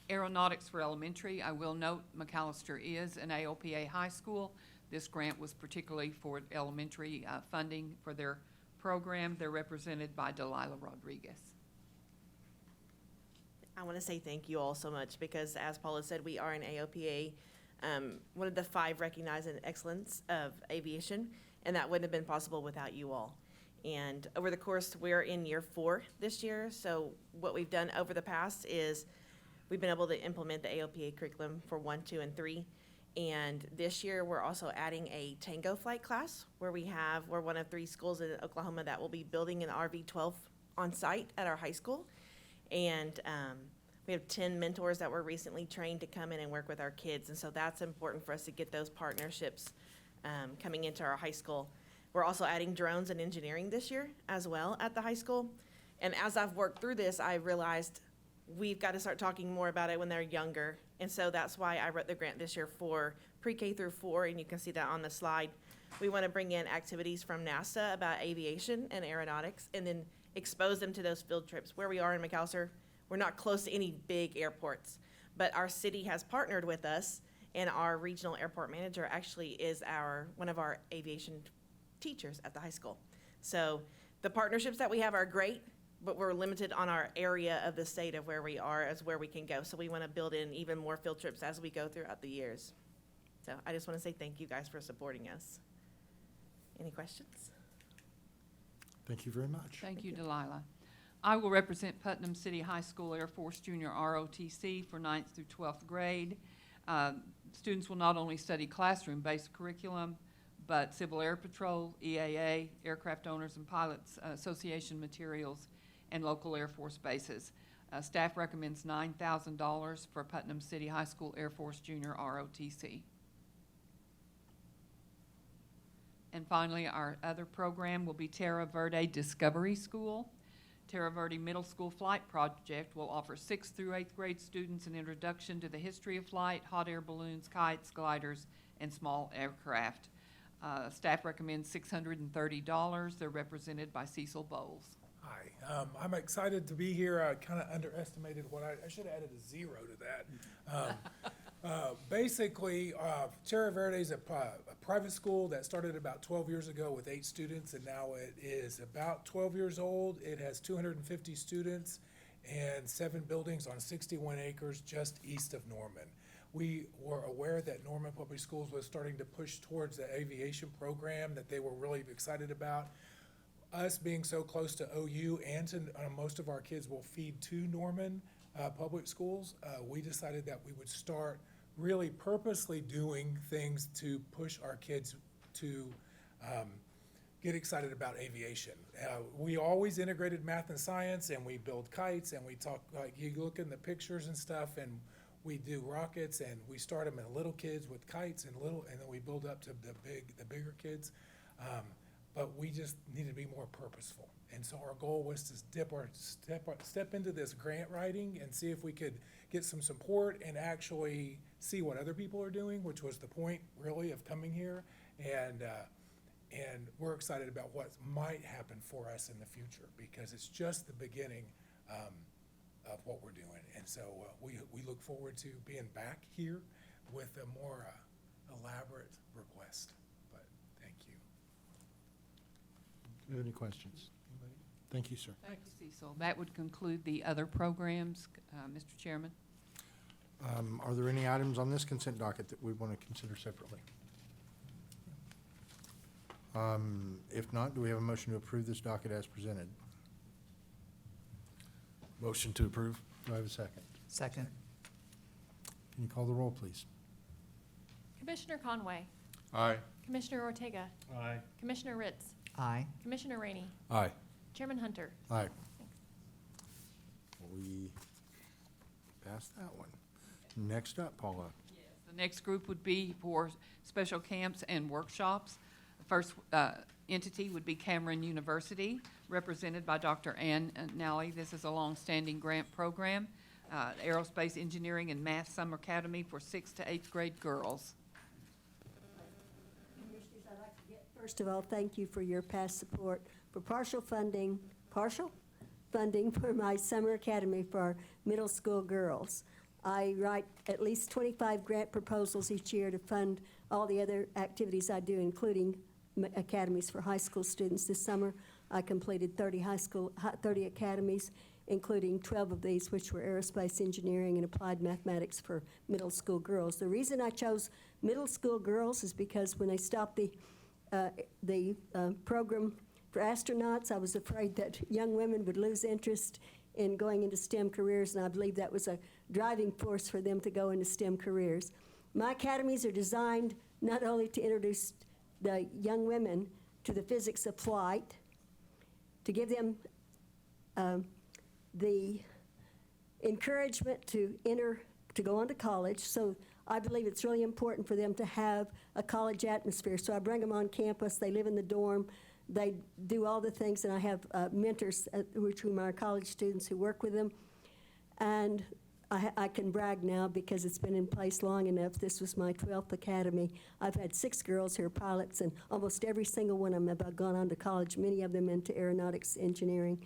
Aeronautics for Elementary. I will note McAllister is an AOPA high school. This grant was particularly for elementary funding for their program. They're represented by Delilah Rodriguez. I want to say thank you all so much because, as Paula said, we are an AOPA, one of the 5 recognized in excellence of aviation, and that wouldn't have been possible without you all. And over the course, we're in year 4 this year, so what we've done over the past is we've been able to implement the AOPA curriculum for 1, 2, and 3. And this year, we're also adding a tango flight class where we're one of 3 schools in Oklahoma that will be building an RV-12 on site at our high school. And we have 10 mentors that were recently trained to come in and work with our kids. And so that's important for us to get those partnerships coming into our high school. We're also adding drones and engineering this year as well at the high school. And as I've worked through this, I realized we've got to start talking more about it when they're younger. And so that's why I wrote the grant this year for pre-K through 4, and you can see that on the slide. We want to bring in activities from NASA about aviation and aeronautics and then expose them to those field trips. Where we are in McAllister, we're not close to any big airports, but our city has partnered with us, and our regional airport manager actually is one of our aviation teachers at the high school. So the partnerships that we have are great, but we're limited on our area of the state of where we are as where we can go. So we want to build in even more field trips as we go throughout the years. So I just want to say thank you guys for supporting us. Any questions? Thank you very much. Thank you, Delilah. I will represent Putnam City High School Air Force Junior ROTC for 9th through 12th grade. Students will not only study classroom-based curriculum, but Civil Air Patrol, EAA, Aircraft Owners and Pilots Association materials, and local Air Force bases. Staff recommends $9,000 for Putnam City High School Air Force Junior ROTC. And finally, our other program will be Terra Verde Discovery School. Terra Verde Middle School Flight Project will offer 6th through 8th grade students an introduction to the history of flight, hot air balloons, kites, gliders, and small aircraft. Staff recommends $630. They're represented by Cecil Bowles. Hi, I'm excited to be here. I kind of underestimated what I should have added a 0 to that. Basically, Terra Verde is a private school that started about 12 years ago with 8 students, and now it is about 12 years old. It has 250 students and 7 buildings on 61 acres just east of Norman. We were aware that Norman Public Schools was starting to push towards the aviation program that they were really excited about. Us being so close to OU and to most of our kids will feed to Norman Public Schools, we decided that we would start really purposely doing things to push our kids to get excited about aviation. We always integrated math and science, and we build kites, and we talk, like you look in the pictures and stuff, and we do rockets, and we start them in little kids with kites and then we build up to the bigger kids. but we just need to be more purposeful. And so our goal was to step into this grant writing and see if we could get some support and actually see what other people are doing, which was the point really of coming here. And we're excited about what might happen for us in the future, because it's just the beginning of what we're doing. And so we look forward to being back here with a more elaborate request. But thank you. Do you have any questions? Thank you, sir. Thank you, Cecil. That would conclude the other programs, Mr. Chairman. Are there any items on this consent docket that we want to consider separately? If not, do we have a motion to approve this docket as presented? Motion to approve. Do I have a second? Second. Can you call the roll, please? Commissioner Conway, Aye. Commissioner Ortega, Aye. Commissioner Ritz, Aye. Commissioner Rainey, Aye. Chairman Hunter. Aye. We passed that one. Next up, Paula. The next group would be for special camps and workshops. The first entity would be Cameron University, represented by Dr. Ann Nally. This is a long-standing grant program, Aerospace Engineering and Math Summer Academy for 6th to 8th grade girls. Commissioners, I'd like to get, first of all, thank you for your past support for partial funding for my summer academy for our middle school girls. I write at least 25 grant proposals each year to fund all the other activities I do, including academies for high school students. This summer, I completed 30 academies, including 12 of these, which were aerospace engineering and applied mathematics for middle school girls. The reason I chose middle school girls is because when they stopped the program for astronauts, I was afraid that young women would lose interest in going into STEM careers, and I believe that was a driving force for them to go into STEM careers. My academies are designed not only to introduce the young women to the physics of flight, to give them the encouragement to go on to college. So I believe it's really important for them to have a college atmosphere. So I bring them on campus, they live in the dorm, they do all the things, and I have mentors, which are my college students who work with them. And I can brag now because it's been in place long enough. This was my 12th academy. I've had 6 girls who are pilots, and almost every single one of them have gone on to college, many of them into aeronautics engineering.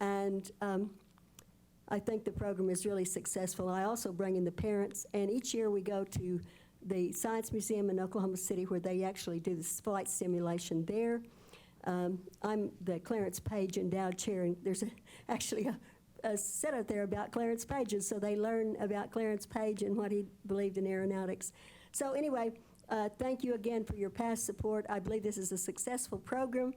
And I think the program is really successful. I also bring in the parents, and each year we go to the Science Museum in Oklahoma City where they actually do this flight simulation there. I'm the Clarence Page Endowed Chair, and there's actually a set out there about Clarence Page, and so they learn about Clarence Page and what he believed in aeronautics. So anyway, thank you again for your past support. I believe this is a successful program,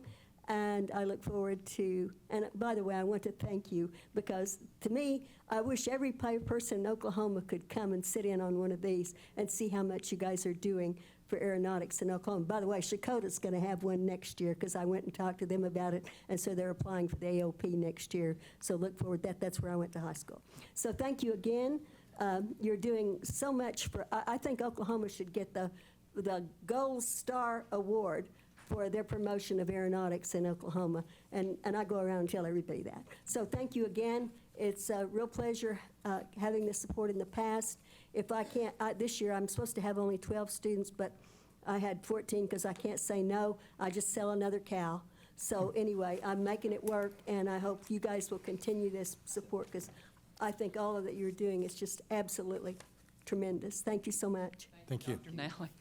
and I look forward to, and by the way, I want to thank you, because to me, I wish every person in Oklahoma could come and sit in on one of these and see how much you guys are doing for aeronautics in Oklahoma. By the way, Shakota's going to have one next year, because I went and talked to them about it, and so they're applying for the AOP next year. So look forward to that. That's where I went to high school. So thank you again. You're doing so much for, I think Oklahoma should get the Gold Star Award for their promotion of aeronautics in Oklahoma, and I go around and tell everybody that. So thank you again. It's a real pleasure having the support in the past. If I can't, this year I'm supposed to have only 12 students, but I had 14 because I can't say no. I just sell another cow. So anyway, I'm making it work, and I hope you guys will continue this support, because I think all of that you're doing is just absolutely tremendous. Thank you so much. Thank you. Dr. Nally.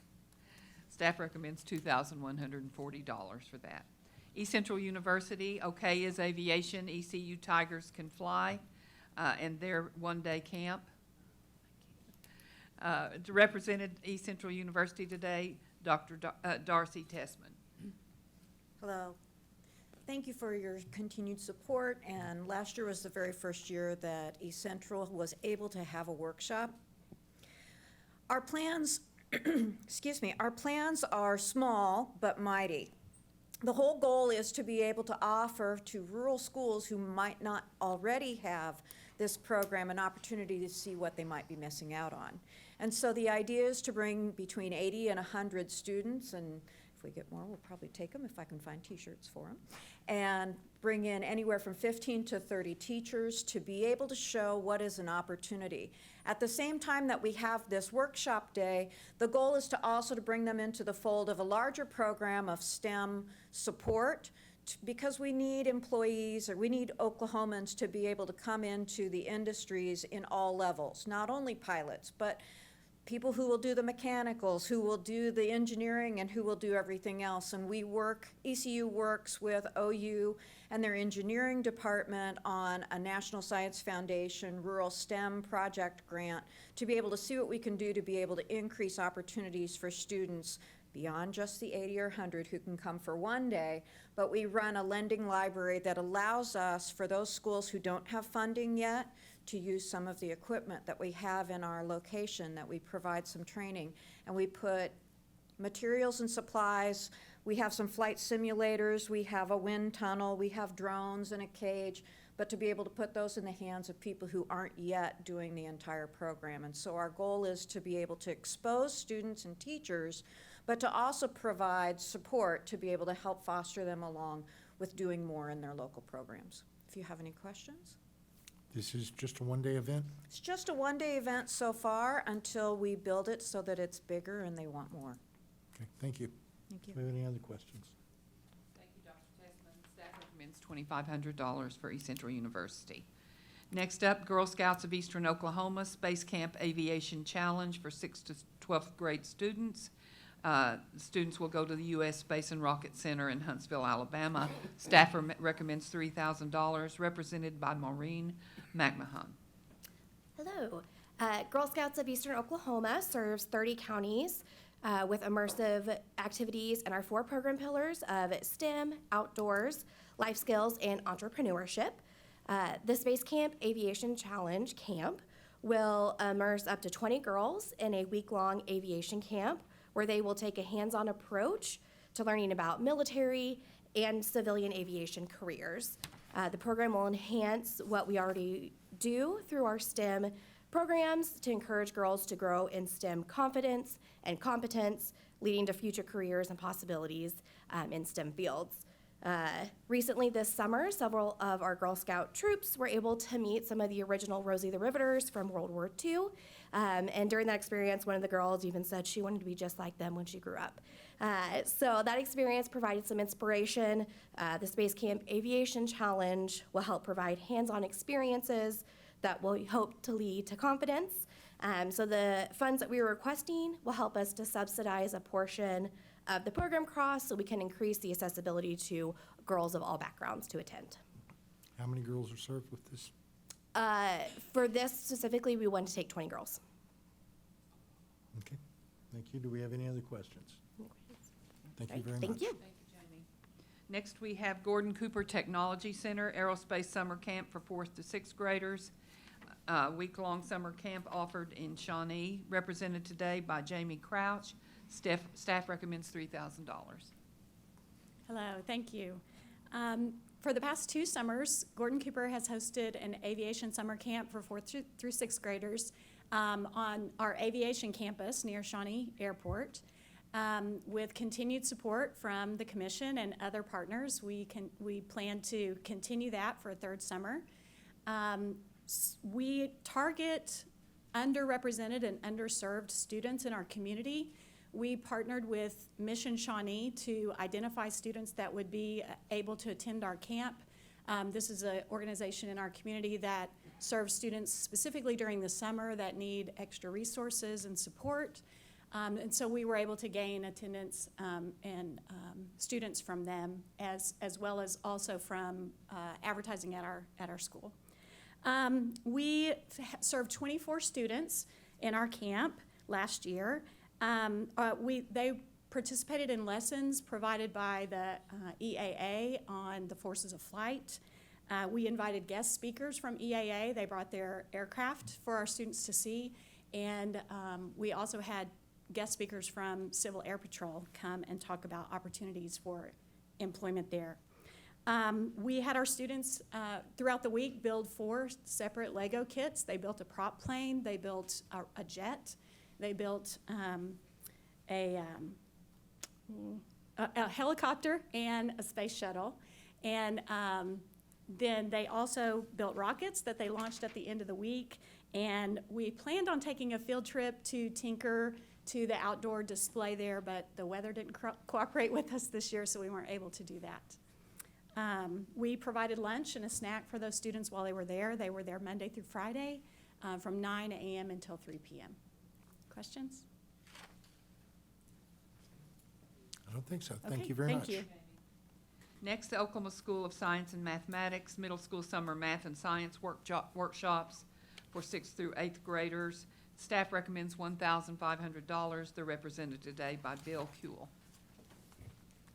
Staff recommends $2,140 for that. East Central University, okay is aviation, ECU Tigers can fly, and their one-day camp. Represented East Central University today, Dr. Darcy Tessman. Hello. Thank you for your continued support, and last year was the very first year that East Central was able to have a workshop. Our plans, our plans are small but mighty. The whole goal is to be able to offer to rural schools who might not already have this program an opportunity to see what they might be missing out on. And so the idea is to bring between 80 and 100 students, and if if we get more, we'll probably take them if I can find T-shirts for them. And bring in anywhere from 15 to 30 teachers to be able to show what is an opportunity. At the same time that we have this workshop day, the goal is to also to bring them into the fold of a larger program of STEM support, because we need employees, or we need Oklahomans to be able to come into the industries in all levels, not only pilots, but people who will do the mechanicals, who will do the engineering, and who will do everything else. And we work, ECU works with OU and their engineering department on a National Science Foundation Rural STEM project grant to be able to see what we can do to be able to increase opportunities for students beyond just the 80 or 100 who can come for one day. But we run a lending library that allows us, for those schools who don't have funding yet, to use some of the equipment that we have in our location, that we provide some training. And we put materials and supplies. We have some flight simulators. We have a wind tunnel. We have drones and a cage. But to be able to put those in the hands of people who aren't yet doing the entire program. And so our goal is to be able to expose students and teachers, but to also provide support to be able to help foster them along with doing more in their local programs. If you have any questions? This is just a one-day event? It's just a one-day event so far until we build it so that it's bigger and they want more. Okay, thank you. Thank you. Do we have any other questions? Thank you, Dr. Tessman. Staff recommends $2,500 for East Central University. Next up, Girl Scouts of Eastern Oklahoma Space Camp Aviation Challenge for 6th to 12th grade students. Students will go to the U.S. Space and Rocket Center in Huntsville, Alabama. Staff recommends $3,000, represented by Maureen McMahon. Hello. Girl Scouts of Eastern Oklahoma serves 30 counties with immersive activities in our 4 program pillars of STEM, outdoors, life skills, and entrepreneurship. The Space Camp Aviation Challenge camp will immerse up to 20 girls in a week-long aviation camp where they will take a hands-on approach to learning about military and civilian aviation careers. The program will enhance what we already do through our STEM programs to encourage girls to grow in STEM confidence and competence, leading to future careers and possibilities in STEM fields. Recently this summer, several of our Girl Scout troops were able to meet some of the original Rosie the Riveters from World War II. And during that experience, one of the girls even said she wanted to be just like them when she grew up. So that experience provided some inspiration. The Space Camp Aviation Challenge will help provide hands-on experiences that will hope to lead to confidence. So the funds that we are requesting will help us to subsidize a portion of the program costs so we can increase the accessibility to girls of all backgrounds to attend. How many girls are served with this? For this specifically, we want to take 20 girls. Okay, thank you. Do we have any other questions? Thank you very much. Thank you. Thank you, Jamie. Next, we have Gordon Cooper Technology Center Aerospace Summer Camp for 4th to 6th graders. Week-long summer camp offered in Shawnee, represented today by Jamie Crouch. Staff recommends $3,000. Hello, thank you. For the past 2 summers, Gordon Cooper has hosted an aviation summer camp for 4th through 6th graders on our aviation campus near Shawnee Airport. With continued support from the commission and other partners, we plan to continue that for a 3rd summer. We target underrepresented and underserved students in our community. We partnered with Mission Shawnee to identify students that would be able to attend our camp. This is an organization in our community that serves students specifically during the summer that need extra resources and support. And so we were able to gain attendance and students from them, as well as also from advertising at our school. We served 24 students in our camp last year. They participated in lessons provided by the EAA on the forces of flight. We invited guest speakers from EAA. They brought their aircraft for our students to see. And we also had guest speakers from Civil Air Patrol come and talk about opportunities for employment there. We had our students throughout the week build 4 separate Lego kits. They built a prop plane, they built a jet, they built a helicopter and a space shuttle. And then they also built rockets that they launched at the end of the week. And we planned on taking a field trip to Tinker to the outdoor display there, but the weather didn't cooperate with us this year, so we weren't able to do that. We provided lunch and a snack for those students while they were there. They were there Monday through Friday from 9 a.m. until 3 p.m. Questions? I don't think so. Okay, Thank you very much. Thank you. Next, the Oklahoma School of Science and Mathematics Middle School Summer Math and Science Workshops for 6th through 8th graders. Staff recommends $1,500. They're represented today by Bill Kuehl.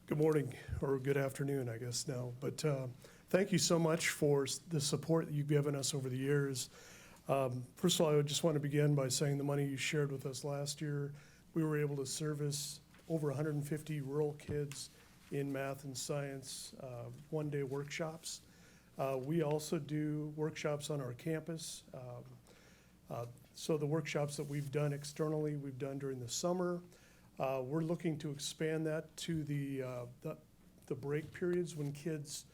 Good morning, or good afternoon, I guess now. But thank you so much for the support that you've given us over the years. First of all, I just want to begin by saying the money you shared with us last year, we were able to service over 150 rural kids in math and science one-day workshops. We also do workshops on our campus. So the workshops that we've done externally, we've done during the summer. We're looking to expand that to the break periods when kids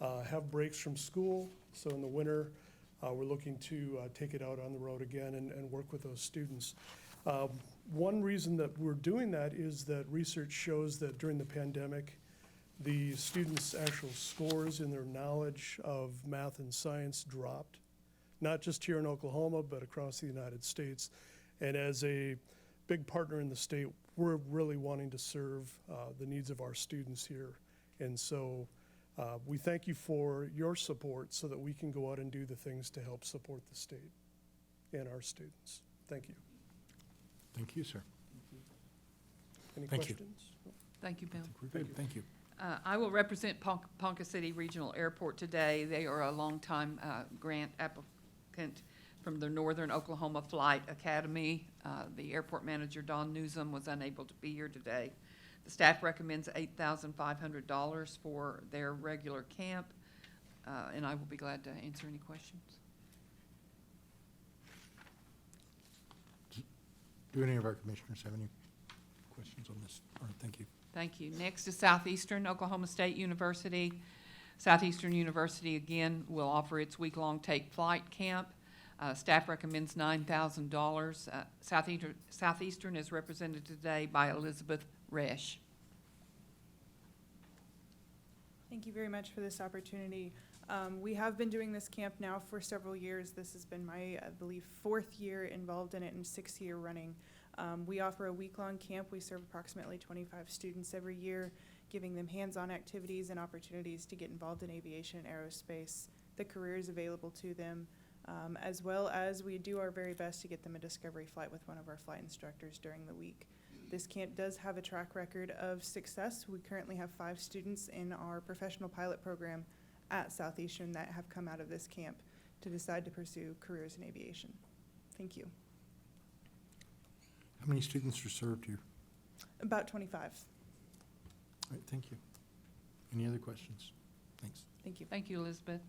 have breaks from school. So in the winter, we're looking to take it out on the road again and work with those students. One reason that we're doing that is that research shows that during the pandemic, the students' actual scores in their knowledge of math and science dropped, not just here in Oklahoma, but across the United States. And as a big partner in the state, we're really wanting to serve the needs of our students here. And so we thank you for your support so that we can go out and do the things to help support the state and our students. Thank you. Thank you, sir. Any Thank you. questions? Thank you, Bill. We're good. Thank you. I will represent Ponca City Regional Airport today. They are a longtime grant applicant from the Northern Oklahoma Flight Academy. The airport manager, Don Newsom, was unable to be here today. The staff recommends $8,500 for their regular camp, and I will be glad to answer any questions. Do any of our commissioners have any questions on this? All right, thank you. Thank you. Next is Southeastern Oklahoma State University. Southeastern University, again, will offer its week-long Take Flight Camp. Staff recommends $9,000. Southeastern is represented today by Elizabeth Resch. Thank you very much for this opportunity. We have been doing this camp now for several years. This has been my, I believe, 4th year involved in it and 6th year running. We offer a week-long camp. We serve approximately 25 students every year, giving them hands-on activities and opportunities to get involved in aviation and aerospace, the careers available to them, as well as we do our very best to get them a discovery flight with one of our flight instructors during the week. This camp does have a track record of success. We currently have 5 students in our professional pilot program at Southeastern that have come out of this camp to decide to pursue careers in aviation. Thank you. How many students are served here? About 25. All right, thank you. Any other questions? Thanks. Thank you. Thank you, Elizabeth.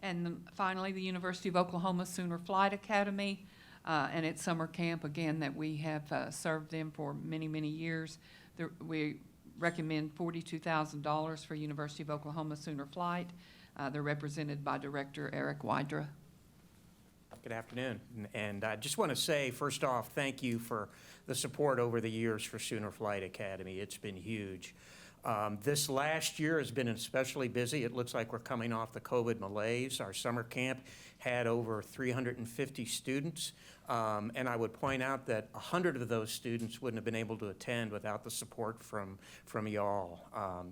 And finally, the University of Oklahoma Sooner Flight Academy and its summer camp, again, that we have served them for many, many years. We recommend $42,000 for University of Oklahoma Sooner Flight. They're represented by Director Eric Wydra. Good afternoon. And I just want to say, first off, thank you for the support over the years for Sooner Flight Academy. It's been huge. This last year has been especially busy. It looks like we're coming off the COVID malaise. Our summer camp had over 350 students. And I would point out that 100 of those students wouldn't have been able to attend without the support from y'all.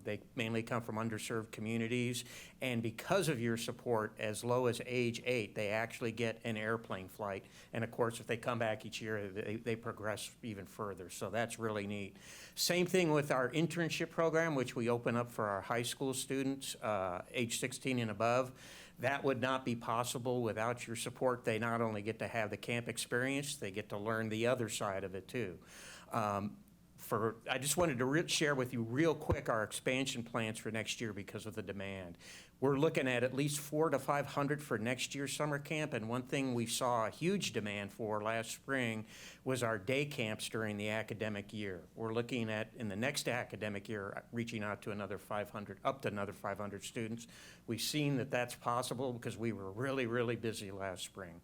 They mainly come from underserved communities. And because of your support, as low as age 8, they actually get an airplane flight. And of course, if they come back each year, they progress even further. So that's really neat. Same thing with our internship program, which we open up for our high school students, age 16 and above. That would not be possible without your support. They not only get to have the camp experience, they get to learn the other side of it too. I just wanted to share with you real quick our expansion plans for next year because of the demand. We're looking at least 400 to 500 for next year's summer camp, and one thing we saw a huge demand for last spring was our day camps during the academic year. We're looking at, in the next academic year, reaching out to another 500, up to another 500 students. We've seen that that's possible because we were really, really busy last spring.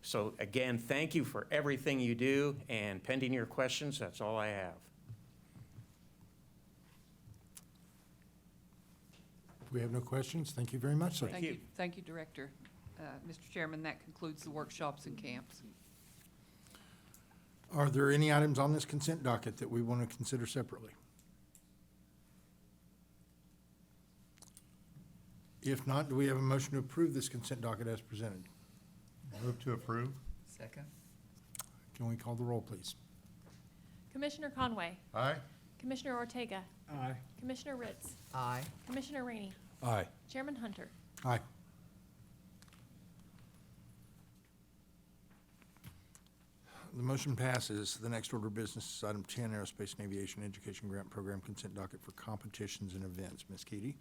So again, thank you for everything you do, and pending your questions, that's all I have. We have no questions. Thank you very much, sir. Thank you. Thank you, Director. Mr. Chairman, that concludes the workshops and camps. Are there any items on this consent docket that we want to consider separately? If not, do we have a motion to approve this consent docket as presented? Move to approve. Second. Can we call the roll, please? Commissioner Conway. Aye. Commissioner Ortega. Aye. Commissioner Ritz. Aye. Commissioner Rainey. Aye. Chairman Hunter. Aye. The motion passes. The next order of business is item 10, Aerospace and Aviation Education Grant Program Consent Docket for Competitions and Events. Ms. Keady?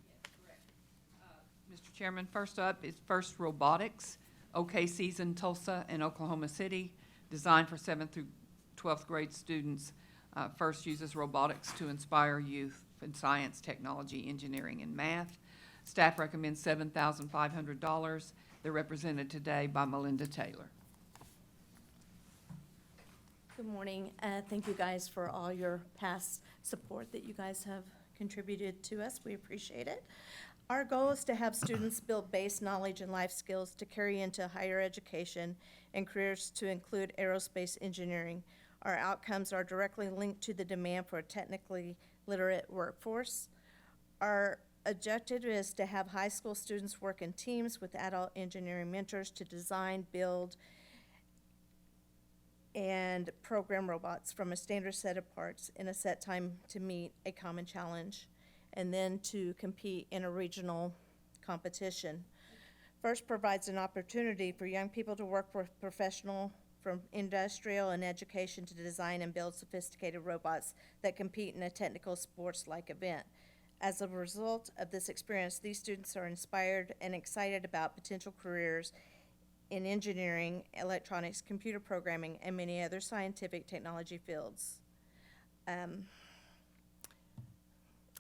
Mr. Chairman, first up is First Robotics, OK Season Tulsa and Oklahoma City, designed for 7th through 12th grade students. First uses robotics to inspire youth in science, technology, engineering, and math. Staff recommends $7,500. They're represented today by Melinda Taylor. Good morning. Thank you guys for all your past support that you guys have contributed to us. We appreciate it. Our goal is to have students build base knowledge and life skills to carry into higher education and careers to include aerospace engineering. Our outcomes are directly linked to the demand for a technically literate workforce. Our objective is to have high school students work in teams with adult engineering mentors to design, build, and program robots from a standard set of parts in a set time to meet a common challenge, and then to compete in a regional competition. First provides an opportunity for young people to work with professional from industrial and education to design and build sophisticated robots that compete in a technical sports-like event. As a result of this experience, these students are inspired and excited about potential careers in engineering, electronics, computer programming, and many other scientific technology fields.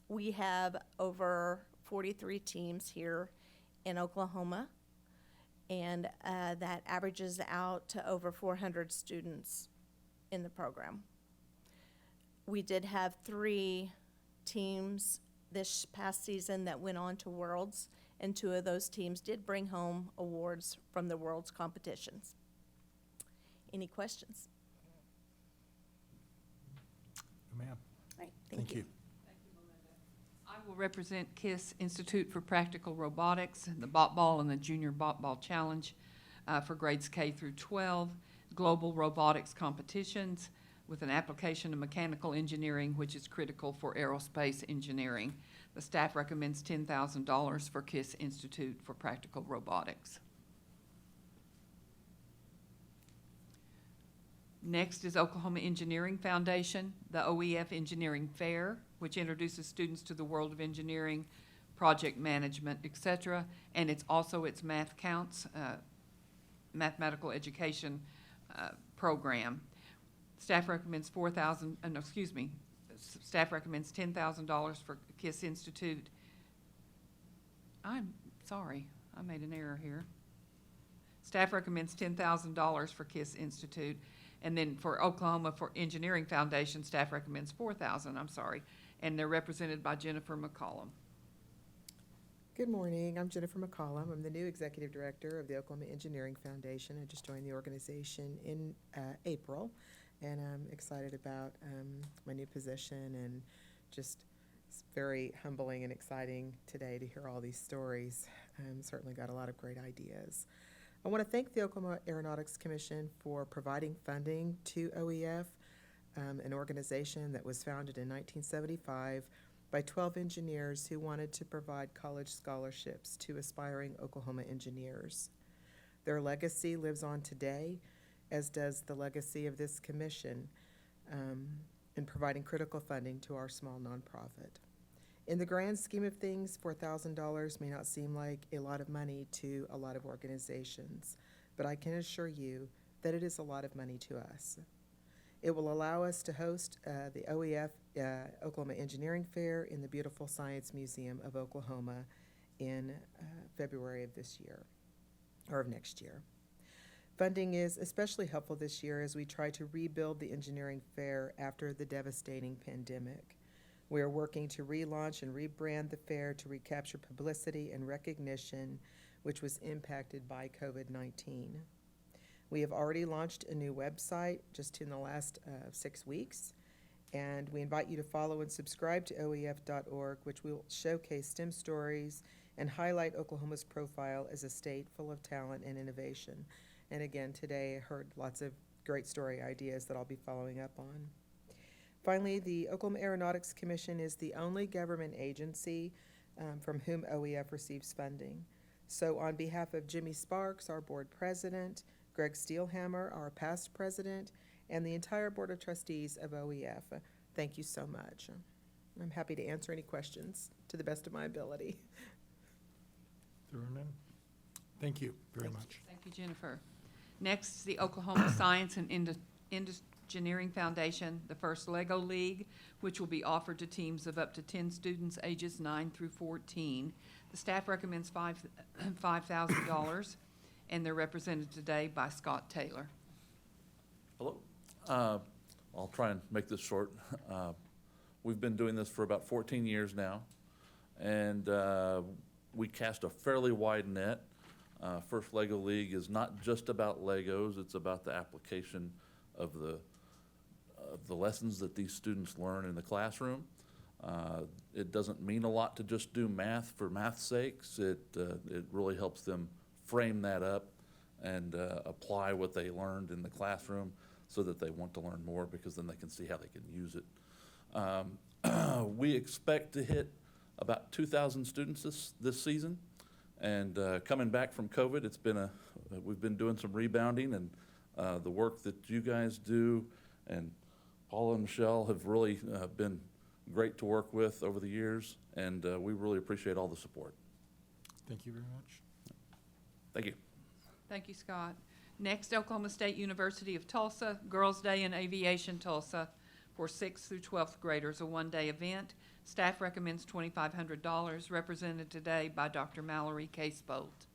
We have over 43 teams here in Oklahoma, and that averages out to over 400 students in the program. We did have 3 teams this past season that went on to Worlds, and 2 of those teams did bring home awards from the Worlds competitions. Any questions? Ma'am. All right, Thank you. I will represent KISS Institute for Practical Robotics, the Bot Ball and the Junior Bot Ball Challenge for grades K through 12, global robotics competitions with an application of mechanical engineering, which is critical for aerospace engineering. The staff recommends $10,000 for KISS Institute for Practical Robotics. Next is Oklahoma Engineering Foundation, the OEF Engineering Fair, which introduces students to the world of engineering, project management, etc. And it's also its Math Counts, mathematical education program. Staff recommends staff recommends $10,000 for KISS Institute. I'm sorry, I made an error here. Staff recommends $10,000 for KISS Institute. And then for Oklahoma for Engineering Foundation, staff recommends $4,000, I'm sorry. And they're represented by Jennifer McCollum. Good morning, I'm Jennifer McCollum. I'm the new Executive Director of the Oklahoma Engineering Foundation. I just joined the organization in April, and I'm excited about my new position, and just it's very humbling and exciting today to hear all these stories. Certainly got a lot of great ideas. I want to thank the Oklahoma Aeronautics Commission for providing funding to OEF, an organization that was founded in 1975 by 12 engineers who wanted to provide college scholarships to aspiring Oklahoma engineers. Their legacy lives on today, as does the legacy of this commission. in providing critical funding to our small nonprofit. In the grand scheme of things, $4,000 may not seem like a lot of money to a lot of organizations, but I can assure you that it is a lot of money to us. It will allow us to host the OEF Oklahoma Engineering Fair in the beautiful Science Museum of Oklahoma in February of this year, or of next year. Funding is especially helpful this year as we try to rebuild the engineering fair after the devastating pandemic. We are working to relaunch and rebrand the fair to recapture publicity and recognition, which was impacted by COVID-19. We have already launched a new website just in the last 6 weeks, and we invite you to follow and subscribe to OEF.org, which will showcase STEM stories and highlight Oklahoma's profile as a state full of talent and innovation. And again, today I heard lots of great story ideas that I'll be following up on. Finally, the Oklahoma Aeronautics Commission is the only government agency from whom OEF receives funding. So on behalf of Jimmy Sparks, our board president, Greg Steelhammer, our past president, and the entire board of trustees of OEF, thank you so much. I'm happy to answer any questions to the best of my ability. There are none. Thank you very much. Thank you, Jennifer. Next is the Oklahoma Science and Engineering Foundation, the first LEGO League, which will be offered to teams of up to 10 students ages 9 through 14. The staff recommends $5,000, and they're represented today by Scott Taylor. Hello. I'll try and make this short. We've been doing this for about 14 years now, and we cast a fairly wide net. First LEGO League is not just about Legos, it's about the application of the lessons that these students learn in the classroom. It doesn't mean a lot to just do math for math's sakes. It really helps them frame that up and apply what they learned in the classroom so that they want to learn more, because then they can see how they can use it. We expect to hit about 2,000 students this season. And coming back from COVID, we've been doing some rebounding, and the work that you guys do and Paula and Michelle have really been great to work with over the years, and we really appreciate all the support. Thank you very much. Thank you. Thank you, Scott. Next, Oklahoma State University of Tulsa, Girls' Day in Aviation Tulsa for 6th through 12th graders, a one-day event. Staff recommends $2,500, represented today by Dr. Mallory Casebolt.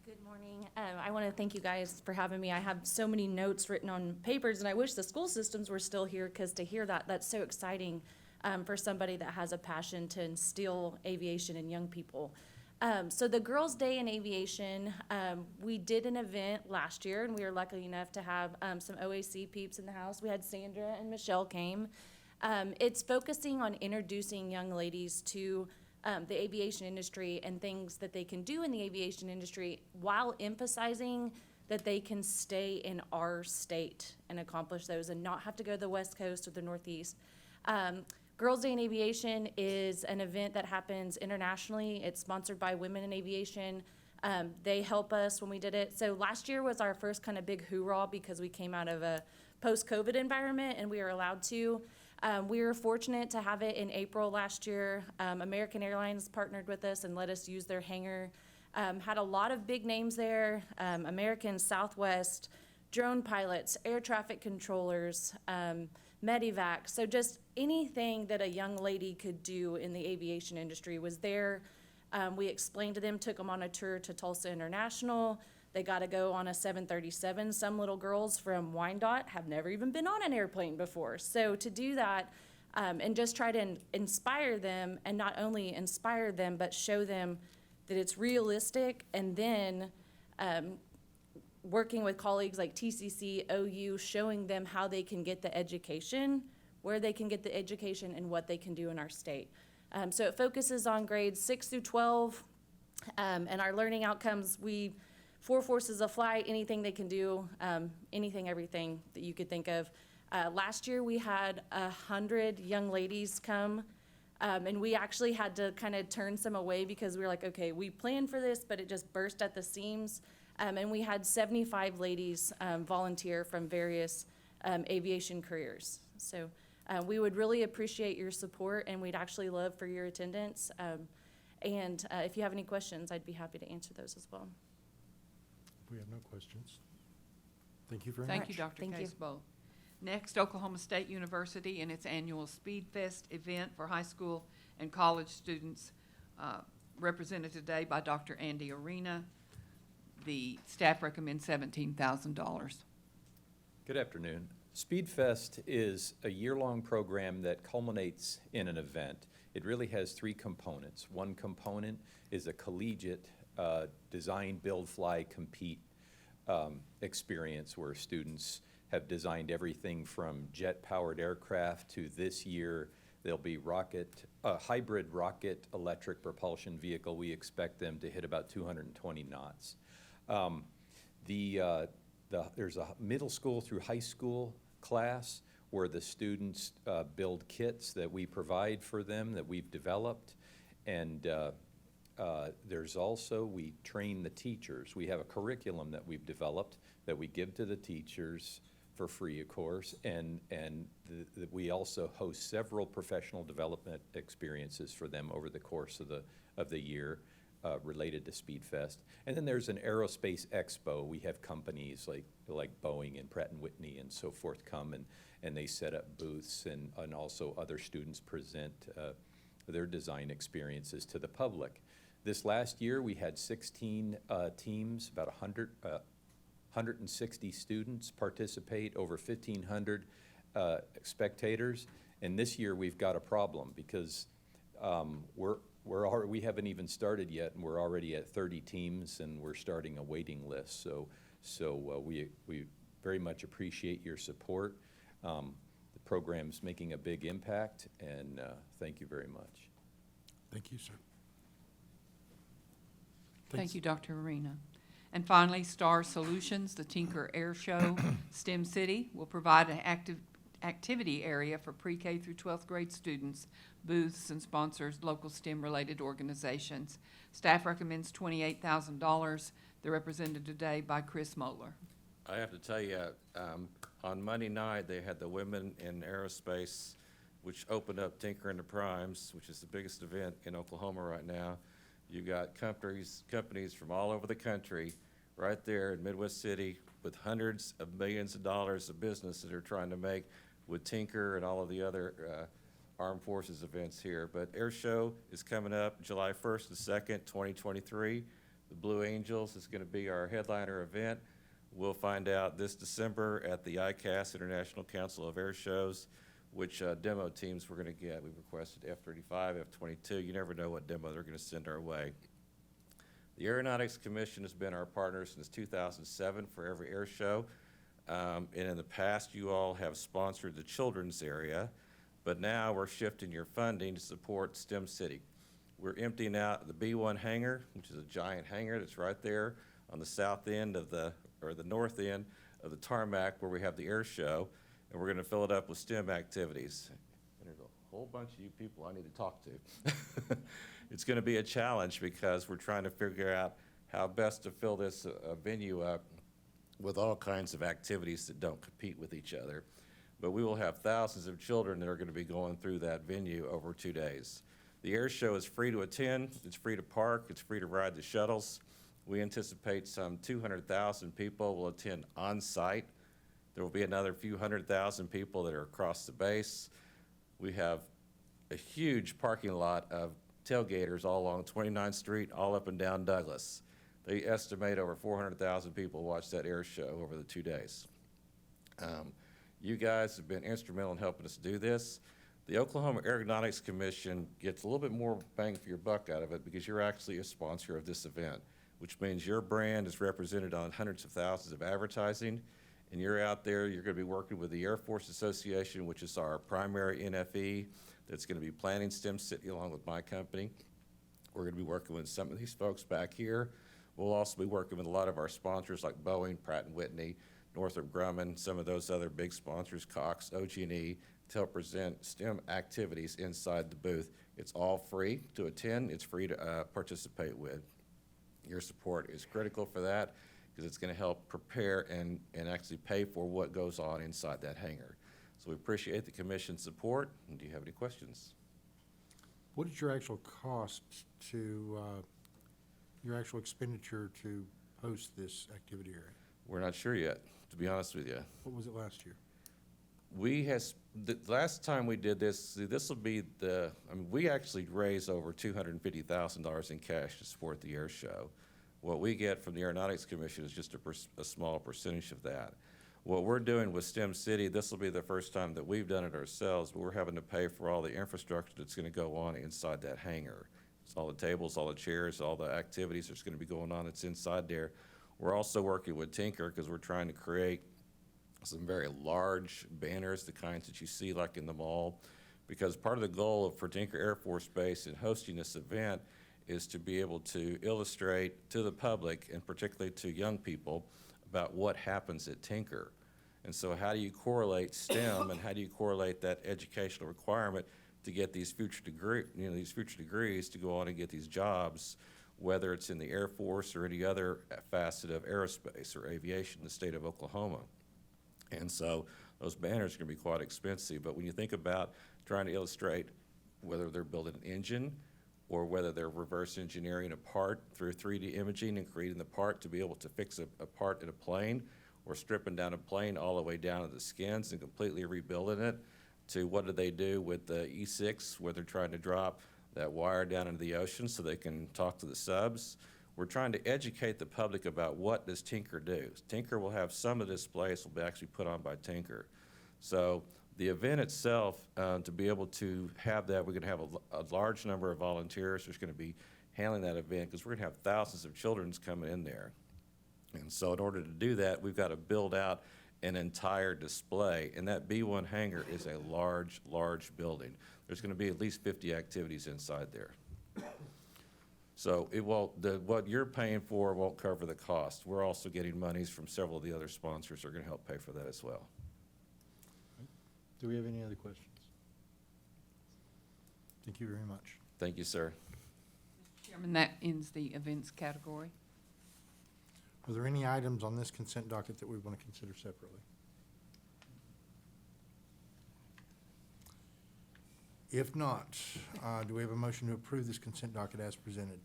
Good morning. I want to thank you guys for having me. I have so many notes written on papers, and I wish the school systems were still here, because to hear that, that's so exciting for somebody that has a passion to instill aviation in young people. So the Girls' Day in Aviation, we did an event last year, and we were lucky enough to have some OAC peeps in the house. We had Sandra and Michelle came. It's focusing on introducing young ladies to the aviation industry and things that they can do in the aviation industry, while emphasizing that they can stay in our state and accomplish those and not have to go to the West Coast or the Northeast. Girls' Day in Aviation is an event that happens internationally. It's sponsored by Women in Aviation. They help us when we did it. So last year was our first kind of big hoorah, because we came out of a post-COVID environment and we were allowed to. We were fortunate to have it in April last year. American Airlines partnered with us and let us use their hangar. Had a lot of big names there, American, Southwest, drone pilots, air traffic controllers, Medivac. So just anything that a young lady could do in the aviation industry was there. We explained to them, took them on a tour to Tulsa International. They got to go on a 737. Some little girls from Wyandotte have never even been on an airplane before. So to do that and just try to inspire them, and not only inspire them, but show them that it's realistic, and then working with colleagues like TCC, OU, showing them how they can get the education, where they can get the education, and what they can do in our state. So it focuses on grades 6 through 12, and our learning outcomes, 4 forces of flight, anything they can do, anything, everything that you could think of. Last year we had 100 young ladies come, and we actually had to kind of turn some away, because we were like, okay, we planned for this, but it just burst at the seams. And we had 75 ladies volunteer from various aviation careers. So we would really appreciate your support, and we'd actually love for your attendance. And if you have any questions, I'd be happy to answer those as well. We have no questions. Thank you very much. Thank you, Dr. Thank you. Casebolt. Next, Oklahoma State University and its annual Speed Fest event for high school and college students, represented today by Dr. Andy Arena. The staff recommends $17,000. Good afternoon. Speed Fest is a year-long program that culminates in an event. It really has three components. One component is a collegiate design, build, fly, compete experience where students have designed everything from jet-powered aircraft to this year there'll be hybrid rocket electric propulsion vehicle. We expect them to hit about 220 knots. There's a middle school through high school class where the students build kits that we provide for them that we've developed. And there's also, we train the teachers. We have a curriculum that we've developed that we give to the teachers for free, of course, and we also host several professional development experiences for them over the course of the year related to Speed Fest. And then there's an aerospace expo. We have companies like Boeing and Pratt & Whitney and so forth come and they set up booths, and also other students present their design experiences to the public. This last year we had 16 teams, about 160 students participate, over 1,500 spectators. And this year we've got a problem because we haven't even started yet, and we're already at 30 teams, and we're starting a waiting list. So we very much appreciate your support. The program's making a big impact, and thank you very much. Thank you, sir. Thank you, Dr. Arena. And finally, Star Solutions, the Tinker Air Show, STEM City, will provide an activity area for pre-K through 12th grade students, booths, and sponsors local STEM-related organizations. Staff recommends $28,000. They're represented today by Chris Moeller. I have to tell you, on Monday night, they had the Women in Aerospace, which opened up Tinker into Primes, which is the biggest event in Oklahoma right now. You got companies from all over the country right there in Midwest City with hundreds of millions of dollars of business that they're trying to make with Tinker and all of the other Armed Forces events here. But Air Show is coming up July 1st and 2nd, 2023. The Blue Angels is going to be our headliner event. We'll find out this December at the ICAS, International Council of Air Shows, which demo teams we're going to get. We've requested F-35, F-22. You never know what demo they're going to send our way. The Aeronautics Commission has been our partner since 2007 for every air show. And in the past, you all have sponsored the children's area, but now we're shifting your funding to support STEM City. We're emptying out the B-1 hangar, which is a giant hangar that's right there on the south end of the north end of the tarmac where we have the air show. And we're going to fill it up with STEM activities. And there's a whole bunch of you people I need to talk to. It's going to be a challenge because we're trying to figure out how best to fill this venue up with all kinds of activities that don't compete with each other. But we will have thousands of children that are going to be going through that venue over 2 days. The air show is free to attend, it's free to park, it's free to ride the shuttles. We anticipate some 200,000 people will attend on-site. There will be another few 100,000 people that are across the base. We have a huge parking lot of tailgaters all along 29th Street, all up and down Douglas. They estimate over 400,000 people watch that air show over the 2 days. You guys have been instrumental in helping us do this. The Oklahoma Aeronautics Commission gets a little bit more bang for your buck out of it because you're actually a sponsor of this event, which means your brand is represented on hundreds of thousands of advertising. And you're out there, you're going to be working with the Air Force Association, which is our primary NFE, that's going to be planning STEM City along with my company. We're going to be working with some of these folks back here. We'll also be working with a lot of our sponsors like Boeing, Pratt & Whitney, Northrop Grumman, some of those other big sponsors, Cox, OG&E, to help present STEM activities inside the booth. It's all free to attend. It's free to participate with. Your support is critical for that, because it's going to help prepare and actually pay for what goes on inside that hangar. So we appreciate the commission's support. And do you have any questions? What is your actual cost to, your actual expenditure to host this activity area? We're not sure yet, to be honest with you. What was it last year? The last time we did this, this will be we actually raised over $250,000 in cash to support the air show. What we get from the Aeronautics Commission is just a small percentage of that. What we're doing with STEM City, this will be the first time that we've done it ourselves, but we're having to pay for all the infrastructure that's going to go on inside that hangar. It's all the tables, all the chairs, all the activities that's going to be going on that's inside there. We're also working with Tinker because we're trying to create some very large banners, the kinds that you see like in the mall, because part of the goal for Tinker Air Force Base in hosting this event is to be able to illustrate to the public, and particularly to young people, about what happens at Tinker. And so how do you correlate STEM and how do you correlate that educational requirement to get these future degrees to go on and get these jobs, whether it's in the Air Force or any other facet of aerospace or aviation in the state of Oklahoma. And so those banners are going to be quite expensive. But when you think about trying to illustrate whether they're building an engine or whether they're reverse engineering a part through 3D imaging and creating the part to be able to fix a part in a plane, or stripping down a plane all the way down to the skins and completely rebuilding it, to what do they do with the E6 where they're trying to drop that wire down into the ocean so they can talk to the subs. We're trying to educate the public about what does Tinker do. Tinker will have some of the displays will be actually put on by Tinker. So the event itself, to be able to have that, we're going to have a large number of volunteers who's going to be handling that event, because we're going to have thousands of children coming in there. And so in order to do that, we've got to build out an entire display. And that B-1 hangar is a large, large building. There's going to be at least 50 activities inside there. So what you're paying for won't cover the cost. We're also getting monies from several of the other sponsors who are going to help pay for that as well. Do we have any other questions? Thank you very much. Thank you, sir. Mr. Chairman, that ends the events category. Are there any items on this consent docket that we want to consider separately? If not, do we have a motion to approve this consent docket as presented?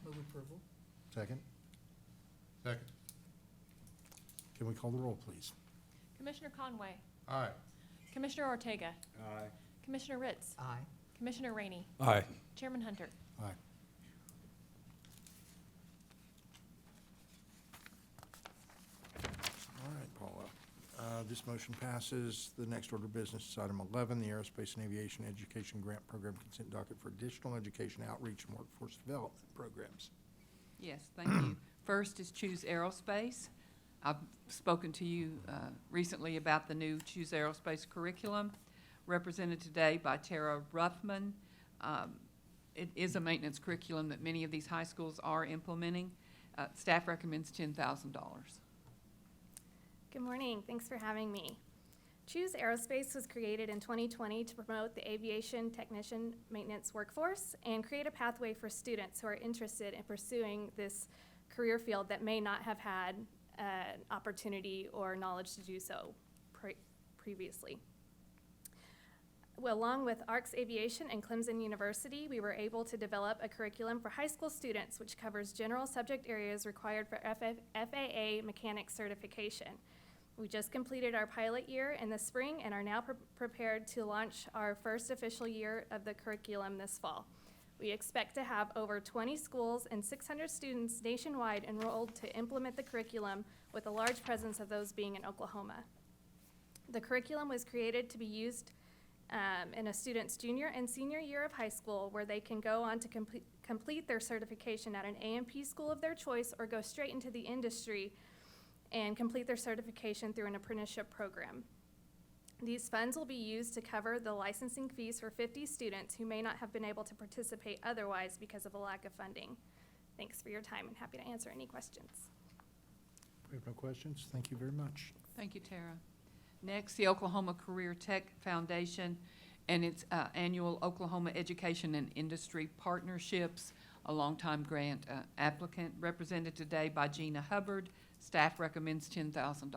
Move approval. Second? Second. Can we call the roll, please? Commissioner Conway. Aye. Commissioner Ortega. Aye. Commissioner Ritz. Aye. Commissioner Rainey. Aye. Chairman Hunter. Aye. All right, Paula. This motion passes. The next order of business is item 11, the Aerospace and Aviation Education Grant Program Consent Docket for additional education outreach and workforce development programs. Yes, thank you. First is Choose Aerospace. I've spoken to you recently about the new Choose Aerospace curriculum, represented today by Tara Ruffman. It is a maintenance curriculum that many of these high schools are implementing. Staff recommends $10,000. Good morning. Thanks for having me. Choose Aerospace was created in 2020 to promote the aviation technician maintenance workforce and create a pathway for students who are interested in pursuing this career field that may not have had an opportunity or knowledge to do so previously. Well, along with ARCS Aviation and Clemson University, we were able to develop a curriculum for high school students which covers general subject areas required for FAA mechanic certification. We just completed our pilot year in the spring and are now prepared to launch our first official year of the curriculum this fall. We expect to have over 20 schools and 600 students nationwide enrolled to implement the curriculum, with a large presence of those being in Oklahoma. The curriculum was created to be used in a student's junior and senior year of high school, where they can go on to complete their certification at an A&P school of their choice or go straight into the industry and complete their certification through an apprenticeship program. These funds will be used to cover the licensing fees for 50 students who may not have been able to participate otherwise because of a lack of funding. Thanks for your time, and happy to answer any questions. We have no questions. Thank you very much. Thank you, Tara. Next, the Oklahoma Career Tech Foundation and its annual Oklahoma Education and Industry Partnerships, a longtime grant applicant, represented today by Gina Hubbard, Staff recommends $10,000.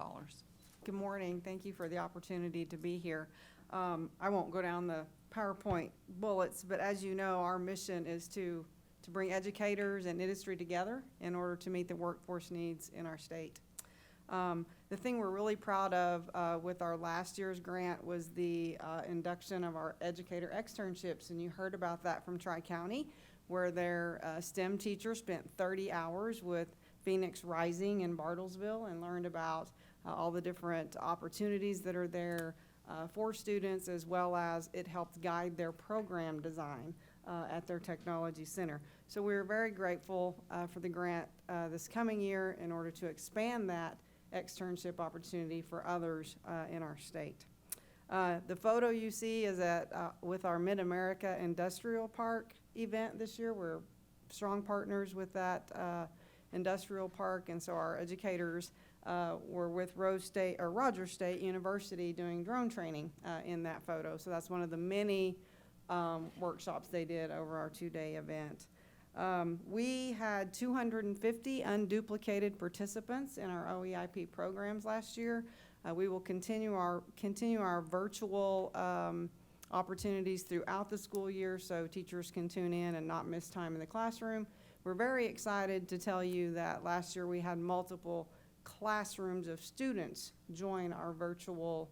Good morning. Thank you for the opportunity to be here. I won't go down the PowerPoint bullets, but as you know, our mission is to bring educators and industry together in order to meet the workforce needs in our state. The thing we're really proud of with our last year's grant was the induction of our educator externships, and you heard about that from Tri-County, where their STEM teacher spent 30 hours with Phoenix Rising in Bartlesville and learned about all the different opportunities that are there for students, as well as it helped guide their program design at their technology center. So we're very grateful for the grant this coming year in order to expand that externship opportunity for others in our state. The photo you see is with our Mid-America Industrial Park event this year. We're strong partners with that industrial park, and so our educators were with Rogers State University doing drone training in that photo. So that's one of the many workshops they did over our 2-day event. We had 250 unduplicated participants in our OEIP programs last year. We will continue our virtual opportunities throughout the school year so teachers can tune in and not miss time in the classroom. We're very excited to tell you that last year we had multiple classrooms of students join our virtual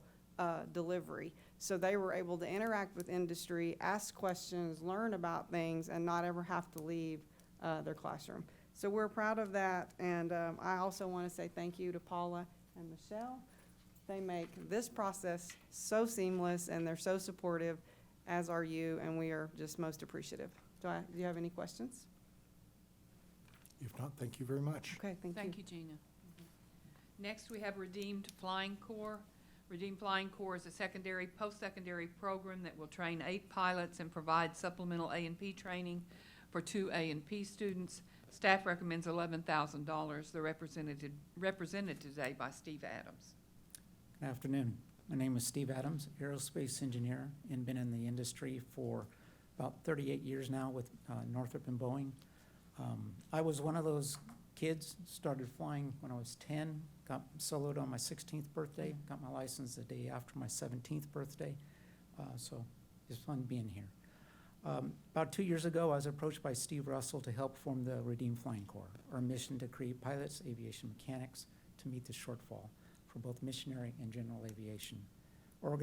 delivery. So they were able to interact with industry, ask questions, learn about things, and not ever have to leave their classroom. So we're proud of that, and I also want to say thank you to Paula and Michelle. They make this process so seamless, and they're so supportive, as are you, and we are just most appreciative. Do you have any questions? If not, thank you very much. Okay, thank you. Thank you, Gina. Next, we have Redeemed Flying Corps. Redeemed Flying Corps is a post-secondary program that will train 8 pilots and provide supplemental A&P training for 2 A&P students. Staff recommends $11,000. They're represented today by Steve Adams. Good afternoon. My name is Steve Adams, aerospace engineer, and been in the industry for about 38 years now with Northrop and Boeing. I was one of those kids, started flying when I was 10, got soloed on my 16th birthday, got my license the day after my 17th birthday, so it's fun being here. About 2 years ago, I was approached by Steve Russell to help form the Redeemed Flying Corps, our mission to create pilots, aviation mechanics to meet the shortfall for both missionary and general aviation. Our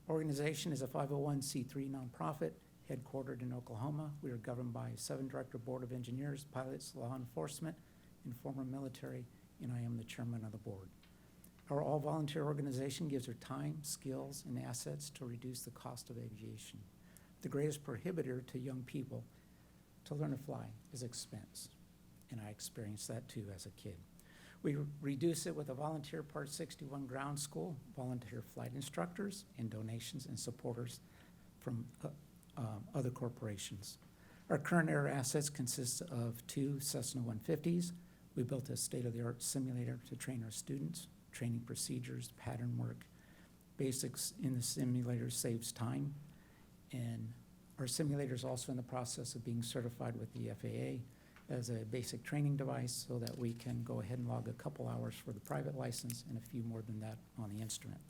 organization is a 501c3 nonprofit headquartered in Oklahoma. We are governed by a 7-director board of engineers, pilots, law enforcement, and former military, and I am the chairman of the board. Our all-volunteer organization gives her time, skills, and assets to reduce the cost of aviation. The greatest prohibitor to young people to learn to fly is expense, and I experienced that too as a kid. We reduce it with a volunteer Part 61 ground school, volunteer flight instructors, and donations and supporters from other corporations. Our current air assets consist of 2 Cessna 150s. We built a state-of-the-art simulator to train our students, training procedures, pattern work. Basics in the simulator saves time, and our simulator is also in the process of being certified with the FAA as a basic training device so that we can go ahead and log a couple hours for the private license and a few more than that on the instrument.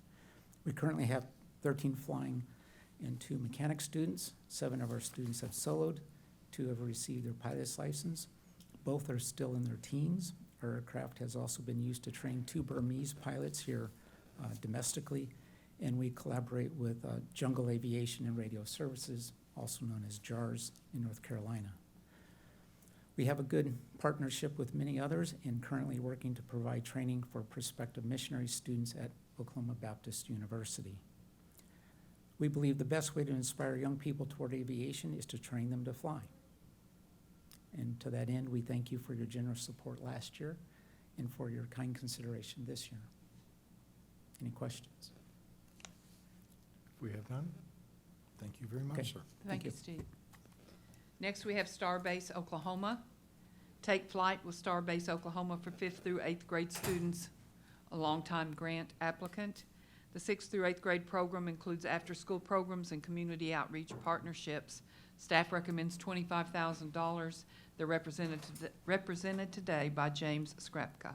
We currently have 13 flying and 2 mechanic students. 7 of our students have soloed, 2 have received their pilot's license. Both are still in their teens. Our aircraft has also been used to train 2 Burmese pilots here domestically, and we collaborate with Jungle Aviation and Radio Services, also known as JARS, in North Carolina. We have a good partnership with many others and currently working to provide training for prospective missionary students at Oklahoma Baptist University. We believe the best way to inspire young people toward aviation is to train them to fly. And to that end, we thank you for your generous support last year and for your kind consideration this year. Any questions? If we have none, thank you very much, Okay. sir. Thank you, Steve. Next, we have Starbase Oklahoma. Take flight with Starbase Oklahoma for 5th through 8th grade students, a longtime grant applicant. The 6th through 8th grade program includes after-school programs and community outreach partnerships. Staff recommends $25,000. They're represented today by James Skrapka.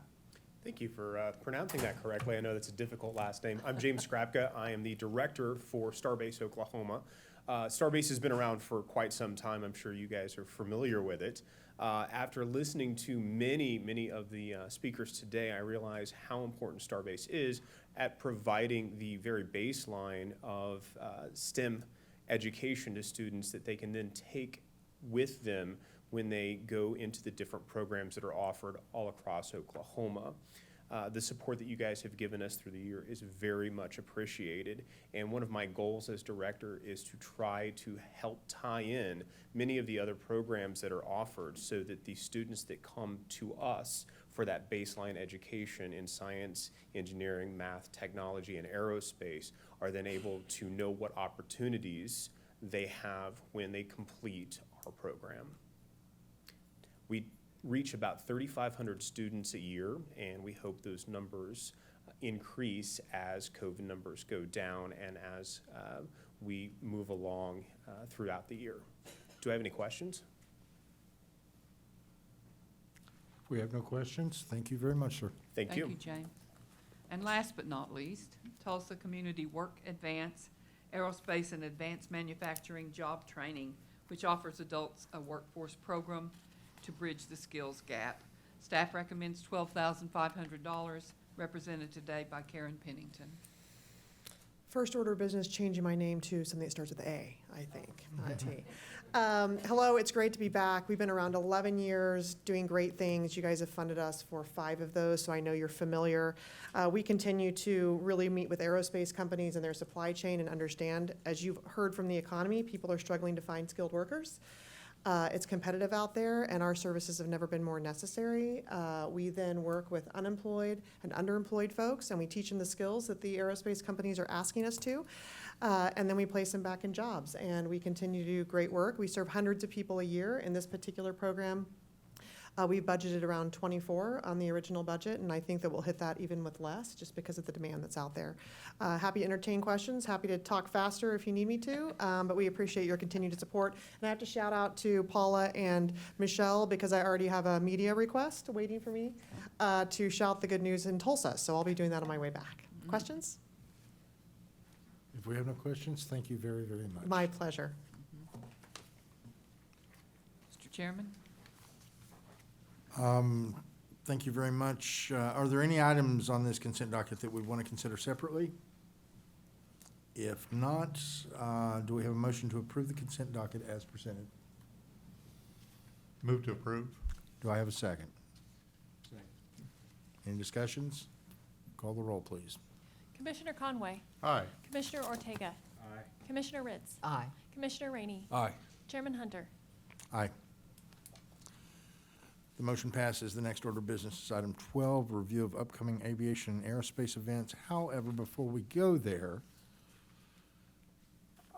Thank you for pronouncing that correctly. I know that's a difficult last name. I'm James Skrapka. I am the director for Starbase Oklahoma. Starbase has been around for quite some time. I'm sure you guys are familiar with it. After listening to many of the speakers today, I realize how important Starbase is at providing the very baseline of STEM education to students that they can then take with them when they go into the different programs that are offered all across Oklahoma. The support that you guys have given us through the year is very much appreciated. And one of my goals as director is to try to help tie in many of the other programs that are offered so that the students that come to us for that baseline education in science, engineering, math, technology, and aerospace are then able to know what opportunities they have when they complete our program. We reach about 3,500 students a year, and we hope those numbers increase as COVID numbers go down and as we move along throughout the year. Do I have any questions? If we have no questions, thank you very much, sir. Thank you. Thank you, James. And last but not least, Tulsa Community Work Advance Aerospace and Advanced Manufacturing Job Training, which offers adults a workforce program to bridge the skills gap. Staff recommends $12,500, represented today by Karen Pennington. First order of business, changing my name to something that starts with A, I think, not T. Hello, it's great to be back. We've been around 11 years, doing great things. You guys have funded us for 5 of those, so I know you're familiar. We continue to really meet with aerospace companies and their supply chain and understand, as you've heard from the economy, people are struggling to find skilled workers. It's competitive out there, and our services have never been more necessary. We then work with unemployed and underemployed folks, and we teach them the skills that the aerospace companies are asking us to, and then we place them back in jobs. And we continue to do great work. We serve hundreds of people a year in this particular program. We budgeted around 24 on the original budget, and I think that we'll hit that even with less, just because of the demand that's out there. Happy to entertain questions, happy to talk faster if you need me to, but we appreciate your continued support. And I have to shout out to Paula and Michelle, because I already have a media request waiting for me to shout the good news in Tulsa, so I'll be doing that on my way back. Questions? If we have no questions, thank you very, very much. My pleasure. Mr. Chairman? Thank you very much. Are there any items on this consent docket that we want to consider separately? If not, do we have a motion to approve the consent docket as presented? Move to approve. Do I have a second? Second. Any discussions? Call the roll, please. Commissioner Conway. Aye. Commissioner Ortega. Aye. Commissioner Ritz. Aye. Commissioner Rainey. Aye. Chairman Hunter. Aye. The motion passes. The next order of business is item 12, review of upcoming aviation and aerospace events. However, before we go there,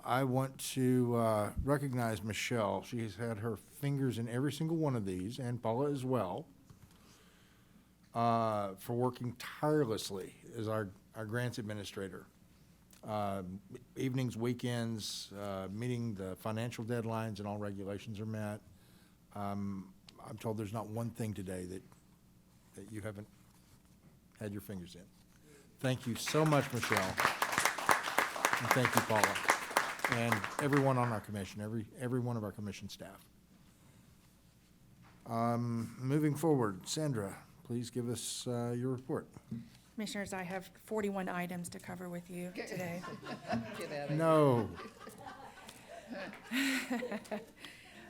I want to recognize Michelle. She has had her fingers in every single one of these, and Paula as well, for working tirelessly as our grants administrator. Evenings, weekends, meeting the financial deadlines and all regulations are met. I'm told there's not one thing today that you haven't had your fingers in. Thank you so much, Michelle. And thank you, Paula. And everyone on our commission, every one of our commission staff. Moving forward, Sandra, please give us your report. Commissioners, I have 41 items to cover with you today. No.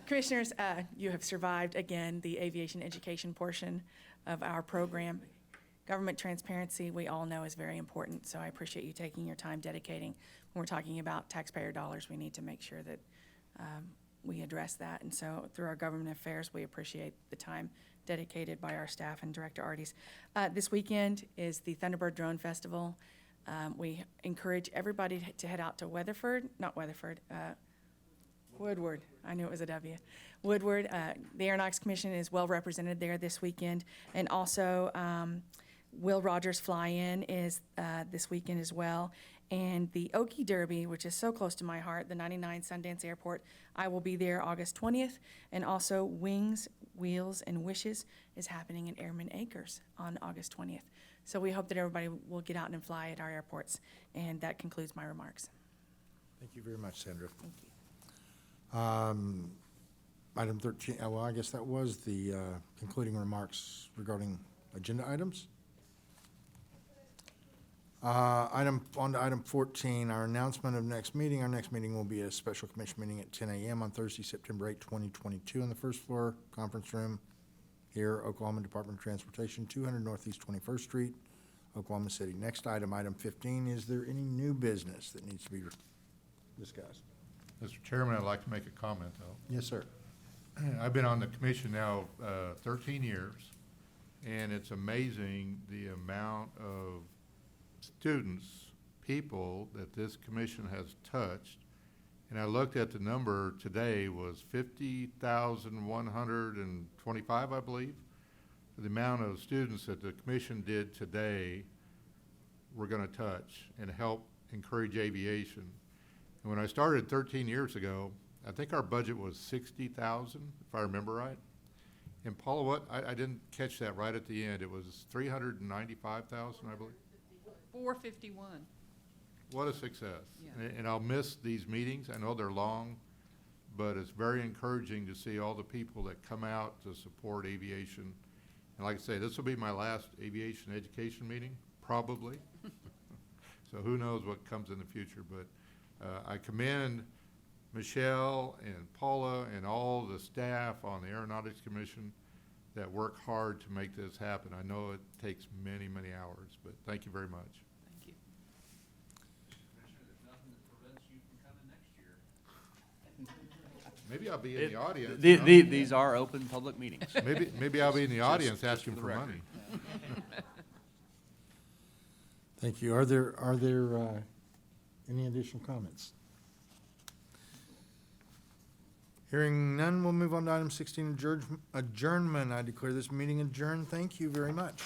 Commissioners, you have survived, again, the aviation education portion of our program. Government transparency, we all know, is very important, so I appreciate you taking your time dedicating. When we're talking about taxpayer dollars, we need to make sure that we address that. And so through our government affairs, we appreciate the time dedicated by our staff and Director Arties. This weekend is the Thunderbird Drone Festival. We encourage everybody to head out to Woodward. I knew it was a W. Woodward. The Aeronautics Commission is well represented there this weekend. And also, Will Rogers Fly-In is this weekend as well. And the Okie Derby, which is so close to my heart, the 99 Sundance Airport, I will be there August 20th. And also Wings, Wheels, and Wishes is happening in Airman Acres on August 20th. So we hope that everybody will get out and fly at our airports. And that concludes my remarks. Thank you very much, Sandra. Thank you. Item 13, well, I guess that was the concluding remarks regarding agenda items. On to item 14, our announcement of next meeting. Our next meeting will be a special commission meeting at 10 a.m. on Thursday, September 8, 2022, in the first floor conference room here, Oklahoma Department of Transportation, 200 Northeast 21st Street, Oklahoma City. Next item, item 15, is there any new business that needs to be discussed? Mr. Chairman, I'd like to make a comment, though. Yes, sir. I've been on the commission now 13 years, and it's amazing the amount of students, people that this commission has touched. And I looked at the number today was 50,125, I believe. The amount of students that the commission did today we're going to touch and help encourage aviation. And when I started 13 years ago, I think our budget was 60,000, if I remember right. And Paula, what, I didn't catch that right at the end. It was 395,000, I believe. 451. What a success. Yeah. And I'll miss these meetings. I know they're long, but it's very encouraging to see all the people that come out to support aviation. And like I say, this will be my last aviation education meeting, probably. So who knows what comes in the future, but I commend Michelle and Paula and all the staff on the Aeronautics Commission that work hard to make this happen. I know it takes many, many hours, but thank you very much. Thank you. Commissioner, there's nothing that prevents you from coming next year. Maybe I'll be in the audience. These are open public meetings. Maybe I'll be in the audience Just asking for for the money. Thank you. Are there any additional comments? Hearing none, we'll move on to item 16, adjournment. I declare this meeting adjourned. Thank you very much.